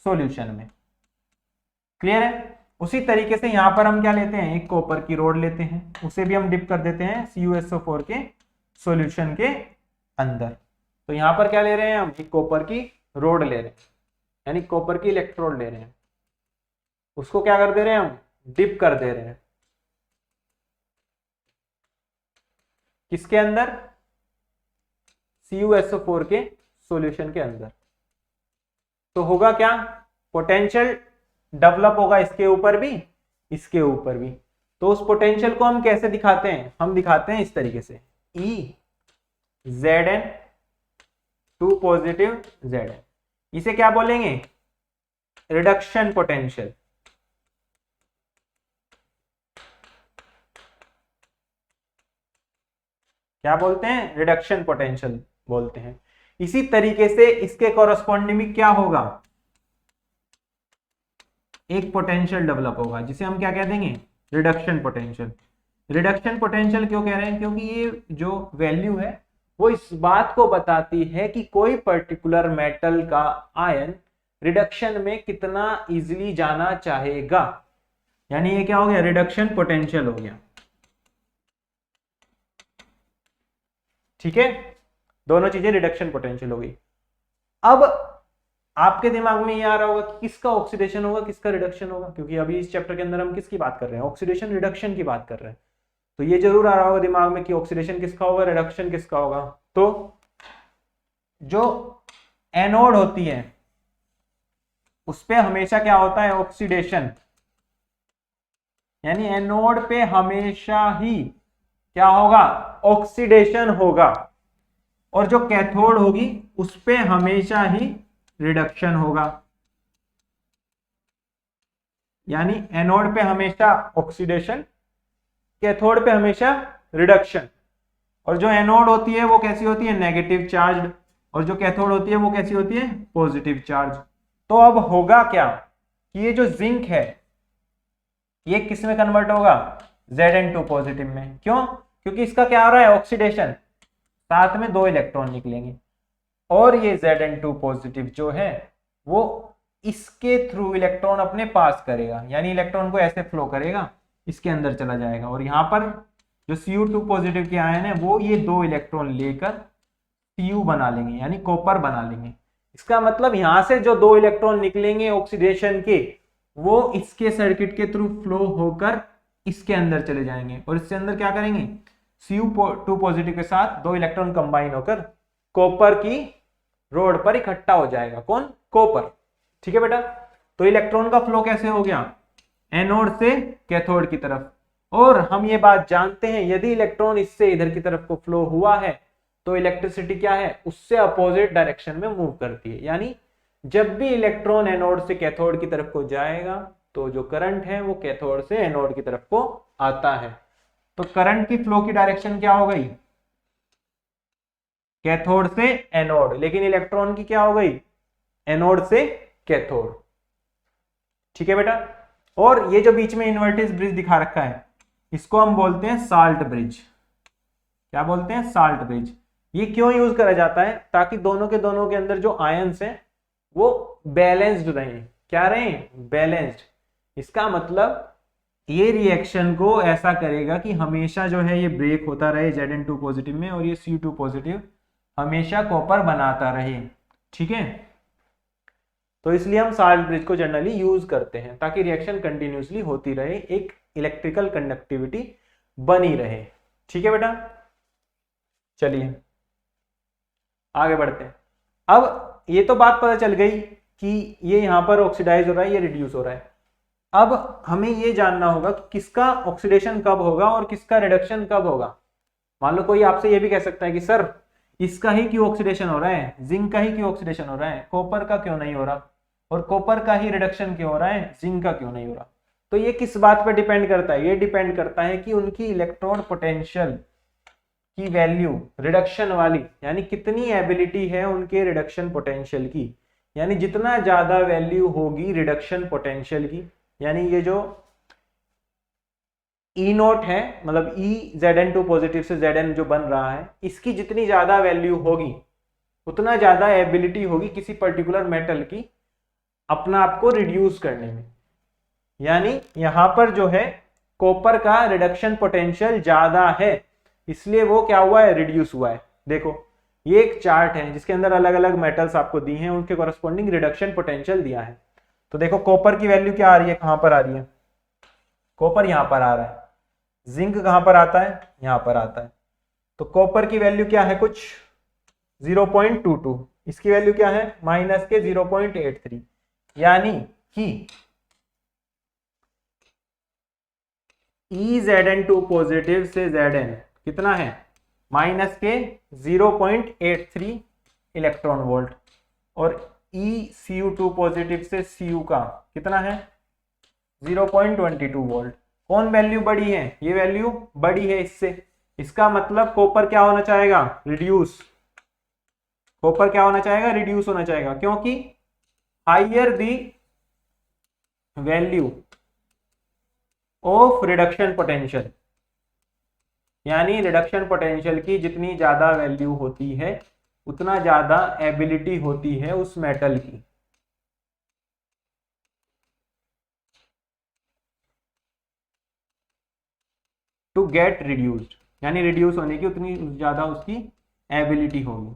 A: सॉल्यूशन में। क्लियर है? उसी तरीके से यहां पर हम क्या लेते हैं? एक कॉपर की रोड लेते हैं, उसे भी हम डिप कर देते हैं CuSO4 के सॉल्यूशन के अंदर। तो यहां पर क्या ले रहे हैं हम? एक कॉपर की रोड ले रहे हैं, यानी कॉपर की इलेक्ट्रोड ले रहे हैं, उसको क्या कर दे रहे हैं हम? डिप कर दे रहे हैं किसके अंदर? CuSO4 के सॉल्यूशन के अंदर। तो होगा क्या? पोटेंशियल डेवलप होगा इसके ऊपर भी, इसके ऊपर भी। तो उस पोटेंशियल को हम कैसे दिखाते हैं? हम दिखाते हैं इस तरीके से, Zn2 पॉजिटिव Zn। इसे क्या बोलेंगे? Reduction potential. क्या बोलते हैं? रिडक्शन पोटेंशियल बोलते हैं। इसी तरीके से इसके कॉरस्पॉन्डिंग में क्या होगा? एक पोटेंशियल डेवलप होगा जिसे हम क्या कह देंगे? Reduction potential. रिडक्शन पोटेंशियल क्यों कह रहे हैं? क्योंकि ये जो वैल्यू है वो इस बात को बताती है कि कोई पर्टिकुलर मेटल का आयन रिडक्शन में कितना इजीली जाना चाहेगा। यानी ये क्या हो गया, रिडक्शन पोटेंशियल हो गया। ठीक है, दोनों चीजें रिडक्शन पोटेंशियल हो गई। अब आपके दिमाग में ये आ रहा होगा कि किसका ऑक्सीडेशन होगा, किसका रिडक्शन होगा, क्योंकि अभी इस चैप्टर के अंदर हम किसकी बात कर रहे हैं, ऑक्सीडेशन रिडक्शन की बात कर रहे हैं। तो ये जरूर आ रहा होगा दिमाग में कि ऑक्सीडेशन किसका होगा, रिडक्शन किसका होगा। तो जो एनोड होती है उस पे हमेशा क्या होता है, ऑक्सीडेशन। यानी एनोड पे हमेशा ही क्या होगा, ऑक्सीडेशन होगा। और जो कैथोड होगी उस पे हमेशा ही रिडक्शन होगा। यानी एनोड पे हमेशा ऑक्सीडेशन, कैथोड पे हमेशा रिडक्शन। और जो एनोड होती है वो कैसी होती है, नेगेटिव चार्ज, और जो कैथोड होती है वो कैसी होती है, पॉजिटिव चार्ज। तो अब होगा क्या कि ये जो जिंक है ये किस में कन्वर्ट होगा, Zn2 पॉजिटिव में। क्यों, क्योंकि इसका क्या हो रहा है, ऑक्सीडेशन, साथ में 2 इलेक्ट्रॉन निकलेंगे। और ये Zn2 पॉजिटिव जो है वो इसके थ्रू इलेक्ट्रॉन अपने पास करेगा, यानी इलेक्ट्रॉन को ऐसे फ्लो करेगा, इसके अंदर चला जाएगा। और यहाँ पर जो Cu2 पॉजिटिव के आयन है वो ये 2 इलेक्ट्रॉन लेकर Cu बना लेंगे, यानी कॉपर बना लेंगे। इसका मतलब यहां से जो 2 इलेक्ट्रॉन निकलेंगे ऑक्सीडेशन के, वो इसके सर्किट के थ्रू फ्लो होकर इसके अंदर चले जाएंगे। और इसके अंदर क्या करेंगे, Cu2 पॉजिटिव के साथ 2 इलेक्ट्रॉन कंबाइन होकर कॉपर की रोड पर इकट्ठा हो जाएगा। कौन, कॉपर। ठीक है बेटा, तो इलेक्ट्रॉन का फ्लो कैसे हो गया, एनोड से कैथोड की तरफ। और हम ये बात जानते हैं यदि इलेक्ट्रॉन इससे इधर की तरफ को फ्लो हुआ है तो इलेक्ट्रिसिटी क्या है, उससे अपोजिट डायरेक्शन में मूव करती है। यानी जब भी इलेक्ट्रॉन एनोड से कैथोड की तरफ को जाएगा तो जो करंट है वो कैथोड से एनोड की तरफ को आता है। तो करंट की फ्लो की डायरेक्शन क्या हो गई, कैथोड से एनोड, लेकिन इलेक्ट्रॉन की क्या हो गई, एनोड से कैथोड। ठीक है बेटा, और ये जो बीच में इन्वर्टेड ब्रिज दिखा रखा है इसको हम बोलते हैं साल्ट ब्रिज। क्या बोलते हैं, साल्ट ब्रिज। ये क्यों यूज करा जाता है, ताकि दोनों के अंदर जो आयंस हैं वो बैलेंस्ड रहें। क्या रहें, बैलेंस्ड। इसका मतलब ये रिएक्शन को ऐसा करेगा कि हमेशा जो है ये ब्रेक होता रहे Zn2 पॉजिटिव में, और ये Cu2 पॉजिटिव हमेशा कॉपर बनाता रहे। ठीक है, तो इसलिए हम साल्ट ब्रिज को जनरली यूज करते हैं ताकि रिएक्शन कंटिन्यूसली होती रहे, एक इलेक्ट्रिकल कंडक्टिविटी बनी रहे। ठीक है बेटा, चलिए आगे बढ़ते हैं। अब ये तो बात पता चल गई कि ये यहां पर ऑक्सीडाइज हो रहा है, ये रिड्यूस हो रहा है। अब हमें ये जानना होगा कि किसका ऑक्सीडेशन कब होगा और किसका रिडक्शन कब होगा। मान लो कोई आपसे ये भी कह सकता है कि सर इसका ही क्यों ऑक्सीडेशन हो रहा है, जिंक का ही क्यों ऑक्सीडेशन हो रहा है, कॉपर का क्यों नहीं हो रहा, और कॉपर का ही रिडक्शन क्यों हो रहा है, जिंक का क्यों नहीं हो रहा। तो ये किस बात पर डिपेंड करता है, ये डिपेंड करता है कि उनकी इलेक्ट्रॉन पोटेंशियल की वैल्यू रिडक्शन वाली, यानी कितनी एबिलिटी है उनके रिडक्शन पोटेंशियल की। यानी जितना ज्यादा वैल्यू होगी रिडक्शन पोटेंशियल की, यानी ये जो ई नोट है, मतलब ई Zn2 पॉजिटिव से Zn जो बन रहा है, इसकी जितनी ज्यादा वैल्यू होगी उतना ज्यादा एबिलिटी होगी किसी पर्टिकुलर मेटल की अपना आप को रिड्यूस करने में। यानी यहां पर जो है कॉपर का रिडक्शन पोटेंशियल ज्यादा है, इसलिए वो क्या हुआ है, रिड्यूस हुआ है। देखो ये एक चार्ट है जिसके अंदर अलग अलग मेटल्स आपको दी हैं, उनके कॉरस्पॉन्डिंग रिडक्शन पोटेंशियल दिया है। तो देखो कॉपर की वैल्यू क्या आ रही है, कहां पर आ रही है, कॉपर यहां पर आ रहा है, जिंक कहां पर आता है, यहां पर आता है। तो कॉपर की वैल्यू क्या है, कुछ 0.22, इसकी वैल्यू क्या है, माइनस के 0.83। यानी कि ई Zn2 पॉजिटिव से Zn कितना है, माइनस के 0.83 इलेक्ट्रॉन वोल्ट, और ई Cu2 पॉजिटिव से Cu का कितना है 0.22 वोल्ट। कौन वैल्यू बड़ी है, ये वैल्यू बड़ी है इससे। इसका मतलब कॉपर क्या होना चाहेगा, रिड्यूस। कॉपर क्या होना चाहेगा, रिड्यूस होना चाहेगा, क्योंकि higher the value of reduction potential, यानी रिडक्शन पोटेंशियल की जितनी ज्यादा वैल्यू होती है उतना ज्यादा एबिलिटी होती है उस मेटल की। टू गेट रिड्यूस्ड, यानी रिड्यूस होने की उतनी ज्यादा उसकी एबिलिटी होगी।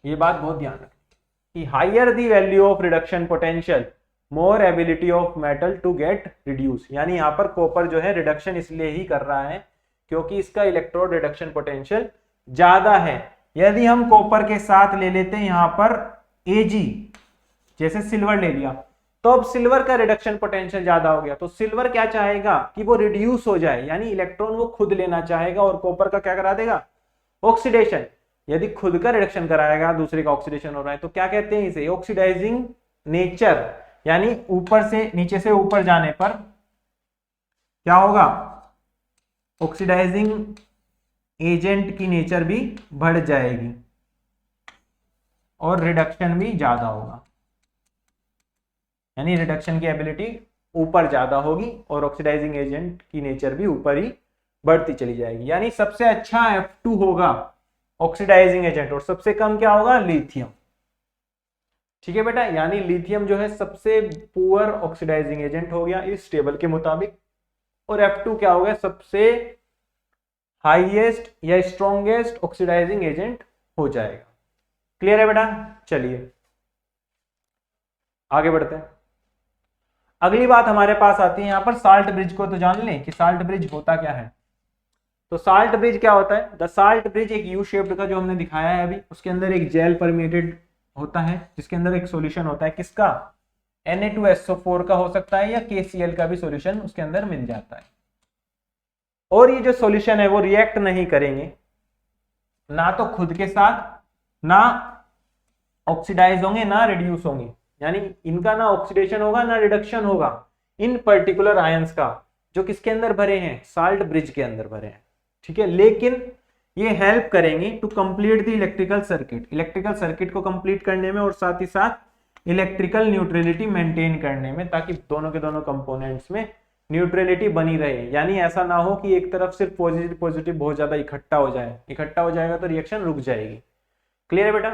A: ये बात बहुत ध्यान रखें कि higher the value of reduction potential more ability of metal to get reduce. यानी यहाँ पर कॉपर जो है रिडक्शन इसलिए ही कर रहा है क्योंकि इसका इलेक्ट्रोड रिडक्शन पोटेंशियल ज्यादा है। यदि हम कॉपर के साथ ले लेते हैं यहाँ पर Ag, जैसे सिल्वर ले लिया, तो अब सिल्वर का रिडक्शन पोटेंशियल ज्यादा हो गया, तो सिल्वर क्या चाहेगा कि वो रिड्यूस हो जाए, यानी इलेक्ट्रॉन वो खुद लेना चाहेगा और कॉपर का क्या करा देगा, ऑक्सीडेशन। यदि खुद का रिडक्शन कराएगा, दूसरे का ऑक्सीडेशन हो रहा है, तो क्या कहते हैं इसे, ऑक्सीडाइजिंग नेचर। यानी ऊपर से नीचे से ऊपर जाने पर क्या होगा, ऑक्सीडाइजिंग एजेंट की नेचर भी बढ़ जाएगी और रिडक्शन भी ज्यादा होगा। यानी रिडक्शन की एबिलिटी ऊपर ज्यादा होगी और ऑक्सीडाइजिंग एजेंट की नेचर भी ऊपर ही बढ़ती चली जाएगी। यानी सबसे अच्छा F2 होगा ऑक्सीडाइजिंग एजेंट और सबसे कम क्या होगा, लिथियम। ठीक है बेटा, यानी लिथियम जो है सबसे पुअर ऑक्सीडाइजिंग एजेंट हो गया इस टेबल के मुताबिक, और F2 क्या हो गया, सबसे हाईएस्ट या स्ट्रॉन्गेस्ट ऑक्सीडाइजिंग एजेंट हो जाएगा। क्लियर है बेटा, चलिए आगे बढ़ते हैं। अगली बात हमारे पास आती है यहाँ पर साल्ट ब्रिज को तो जान लें कि साल्ट ब्रिज होता क्या है। तो साल्ट ब्रिज क्या होता है, द साल्ट ब्रिज एक यू शेप्ड का जो हमने दिखाया है अभी, उसके अंदर एक जेल परमेटेड होता है जिसके अंदर एक सॉल्यूशन होता है, किसका, Na2SO4 का हो सकता है या KCl का भी सॉल्यूशन उसके अंदर मिल जाता है। और ये जो सॉल्यूशन है वो रिएक्ट नहीं करेंगे, ना तो खुद के साथ ना ऑक्सीडाइज होंगे ना रिड्यूस होंगे, यानी इनका ना ऑक्सीडेशन होगा ना रिडक्शन होगा इन पर्टिकुलर आयंस का जो किसके अंदर भरे हैं, साल्ट ब्रिज के अंदर भरे हैं। ठीक है, लेकिन ये हेल्प करेंगे to complete the electrical circuit, electrical circuit को कंप्लीट करने में और साथ ही साथ इलेक्ट्रिकल न्यूट्रलिटी मेंटेन करने में, ताकि दोनों के दोनों कंपोनेंट्स में न्यूट्रलिटी बनी रहे। यानी ऐसा ना हो कि एक तरफ सिर्फ पॉजिटिव पॉजिटिव बहुत ज्यादा इकट्ठा हो जाए, इकट्ठा हो जाएगा तो रिएक्शन रुक जाएगी। क्लियर है बेटा,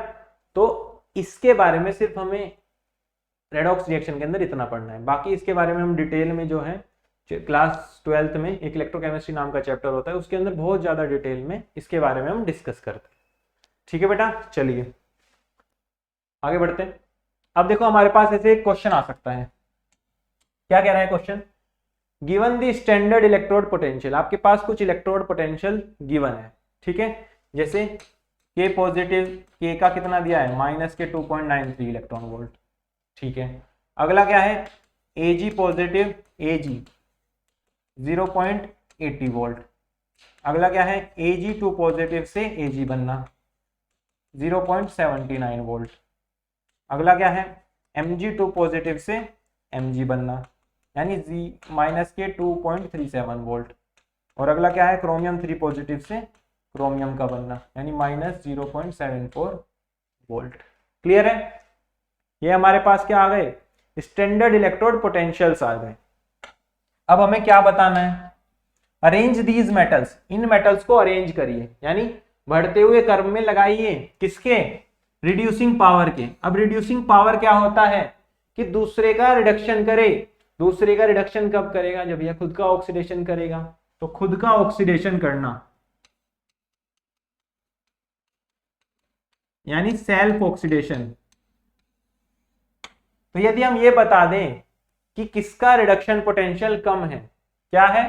A: तो इसके बारे में सिर्फ हमें रेडॉक्स रिएक्शन के अंदर इतना पढ़ना है, बाकी इसके बारे में हम डिटेल में जो है क्लास 12th में एक इलेक्ट्रोकेमिस्ट्री नाम का चैप्टर होता है, उसके अंदर बहुत ज्यादा डिटेल में इसके बारे में हम डिस्कस करते हैं। ठीक है बेटा, चलिए आगे बढ़ते हैं। अब देखो हमारे पास ऐसे एक क्वेश्चन आ सकता है, क्या कह रहा है question, given the standard electrode potential, आपके पास कुछ इलेक्ट्रोड पोटेंशियल गिवन है। ठीक है, जैसे K पॉजिटिव, K का कितना दिया है, -2.93 इलेक्ट्रॉन वोल्ट। ठीक है, अगला क्या है, Ag पॉजिटिव, Ag 0.80 वोल्ट। अगला क्या है, Ag2 पॉजिटिव से Ag बनना 0.79 वोल्ट। अगला क्या है, Mg2 पॉजिटिव से Mg बनना यानी -2.37 वोल्ट। और अगला क्या है, क्रोमियम 3 पॉजिटिव से क्रोमियम का बनना यानी -0.74 वोल्ट। क्लियर है, ये हमारे पास क्या आ गए, स्टैंडर्ड इलेक्ट्रोड पोटेंशियल्स आ गए। अब हमें क्या बताना है, arrange these metals, in metals को अरेंज करिए, यानी बढ़ते हुए क्रम में लगाइए, किसके, रिड्यूसिंग पावर के। अब रिड्यूसिंग पावर क्या होता है कि दूसरे का रिडक्शन करे, दूसरे का रिडक्शन कब करेगा, जब यह खुद का ऑक्सीडेशन करेगा। तो खुद का ऑक्सीडेशन करना यानी सेल्फ ऑक्सीडेशन। तो यदि हम ये बता दें कि किसका रिडक्शन पोटेंशियल कम है, क्या है,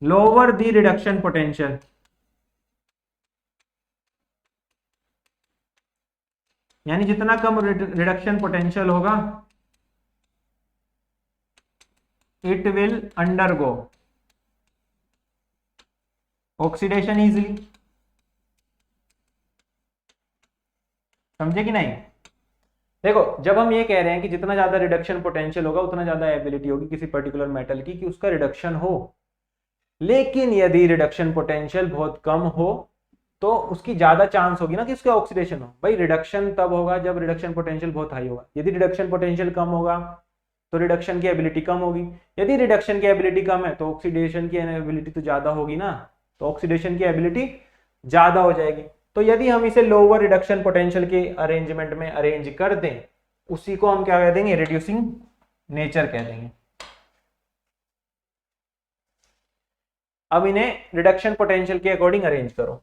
A: लोअर द रिडक्शन पोटेंशियल, यानी जितना कम रिडक्शन पोटेंशियल होगा it will undergo oxidation easily. समझे कि नहीं, देखो जब हम ये कह रहे हैं कि जितना ज्यादा रिडक्शन पोटेंशियल होगा उतना ज्यादा एबिलिटी होगी किसी पर्टिकुलर मेटल की कि उसका रिडक्शन हो, लेकिन यदि रिडक्शन पोटेंशियल बहुत कम हो तो उसकी ज्यादा चांस होगी ना कि उसका ऑक्सीडेशन हो। भाई रिडक्शन तब होगा जब रिडक्शन पोटेंशियल बहुत हाई होगा, यदि रिडक्शन पोटेंशियल कम होगा तो रिडक्शन की एबिलिटी कम होगी। यदि रिडक्शन की एबिलिटी कम है तो ऑक्सीडेशन की एबिलिटी तो ज्यादा होगी ना, तो ऑक्सीडेशन की एबिलिटी ज्यादा हो जाएगी। तो यदि हम इसे लोअर रिडक्शन पोटेंशियल के अरेंजमेंट में अरेंज कर दें, उसी को हम क्या कह देंगे, रिड्यूसिंग नेचर कह देंगे। अब इन्हें रिडक्शन पोटेंशियल के अकॉर्डिंग अरेंज करो।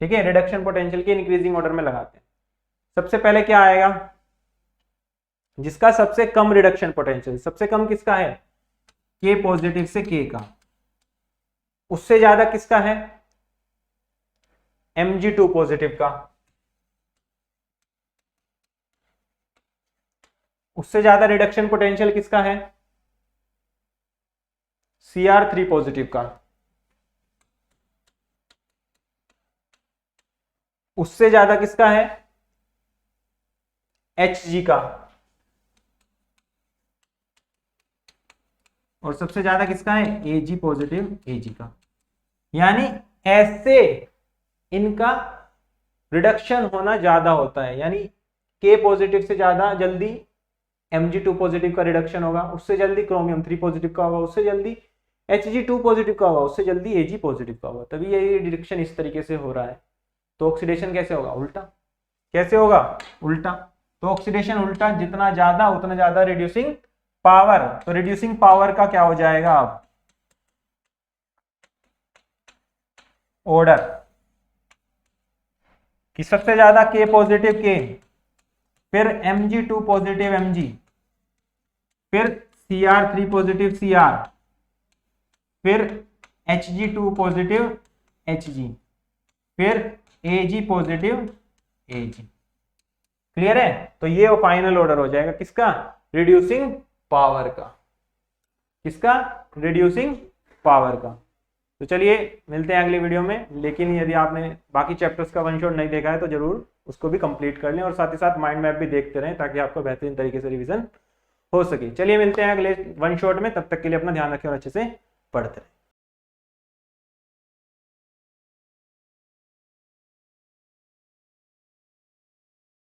A: ठीक है, रिडक्शन पोटेंशियल के इंक्रीजिंग ऑर्डर में लगाते हैं। सबसे पहले क्या आएगा, जिसका सबसे कम रिडक्शन पोटेंशियल, सबसे कम किसका है, के पॉजिटिव से के का, उससे ज्यादा किसका है, Mg2 पॉजिटिव का, उससे ज्यादा रिडक्शन पोटेंशियल किसका है, Cr3 पॉजिटिव का, उससे ज्यादा किसका है, Hg का, और सबसे ज्यादा किसका है, Ag पॉजिटिव Ag का। यानी ऐसे इनका रिडक्शन होना ज्यादा होता है, यानी K पॉजिटिव से ज्यादा जल्दी Mg2 पॉजिटिव का रिडक्शन होगा, उससे जल्दी क्रोमियम 3 पॉजिटिव का होगा, उससे जल्दी Hg2 पॉजिटिव का होगा, उससे जल्दी Ag पॉजिटिव का होगा। तभी ये रिडक्शन इस तरीके से हो रहा है। तो ऑक्सीडेशन कैसे होगा, उल्टा। कैसे होगा, उल्टा। तो ऑक्सीडेशन उल्टा, जितना ज्यादा उतना ज्यादा रिड्यूसिंग पावर। तो रिड्यूसिंग पावर का क्या हो जाएगा अब, ऑर्डर कि सबसे ज्यादा K पॉजिटिव K, फिर Mg2 पॉजिटिव Mg, फिर Cr3 पॉजिटिव Cr, फिर Hg2 पॉजिटिव Hg, फिर Ag पॉजिटिव Ag। क्लियर है। तो ये फाइनल ऑर्डर हो जाएगा किसका, रिड्यूसिंग पावर का। किसका, रिड्यूसिंग पावर का। तो चलिए मिलते हैं अगले वीडियो में। लेकिन यदि आपने बाकी चैप्टर्स का वन शॉट नहीं देखा है तो जरूर उसको भी कंप्लीट कर लें, और साथ ही साथ माइंड मैप भी देखते रहें ताकि आपको बेहतरीन तरीके से रिवीजन हो सके। चलिए मिलते हैं अगले वन शॉट में, तब तक के लिए अपना ध्यान रखें और अच्छे से पढ़ते रहें।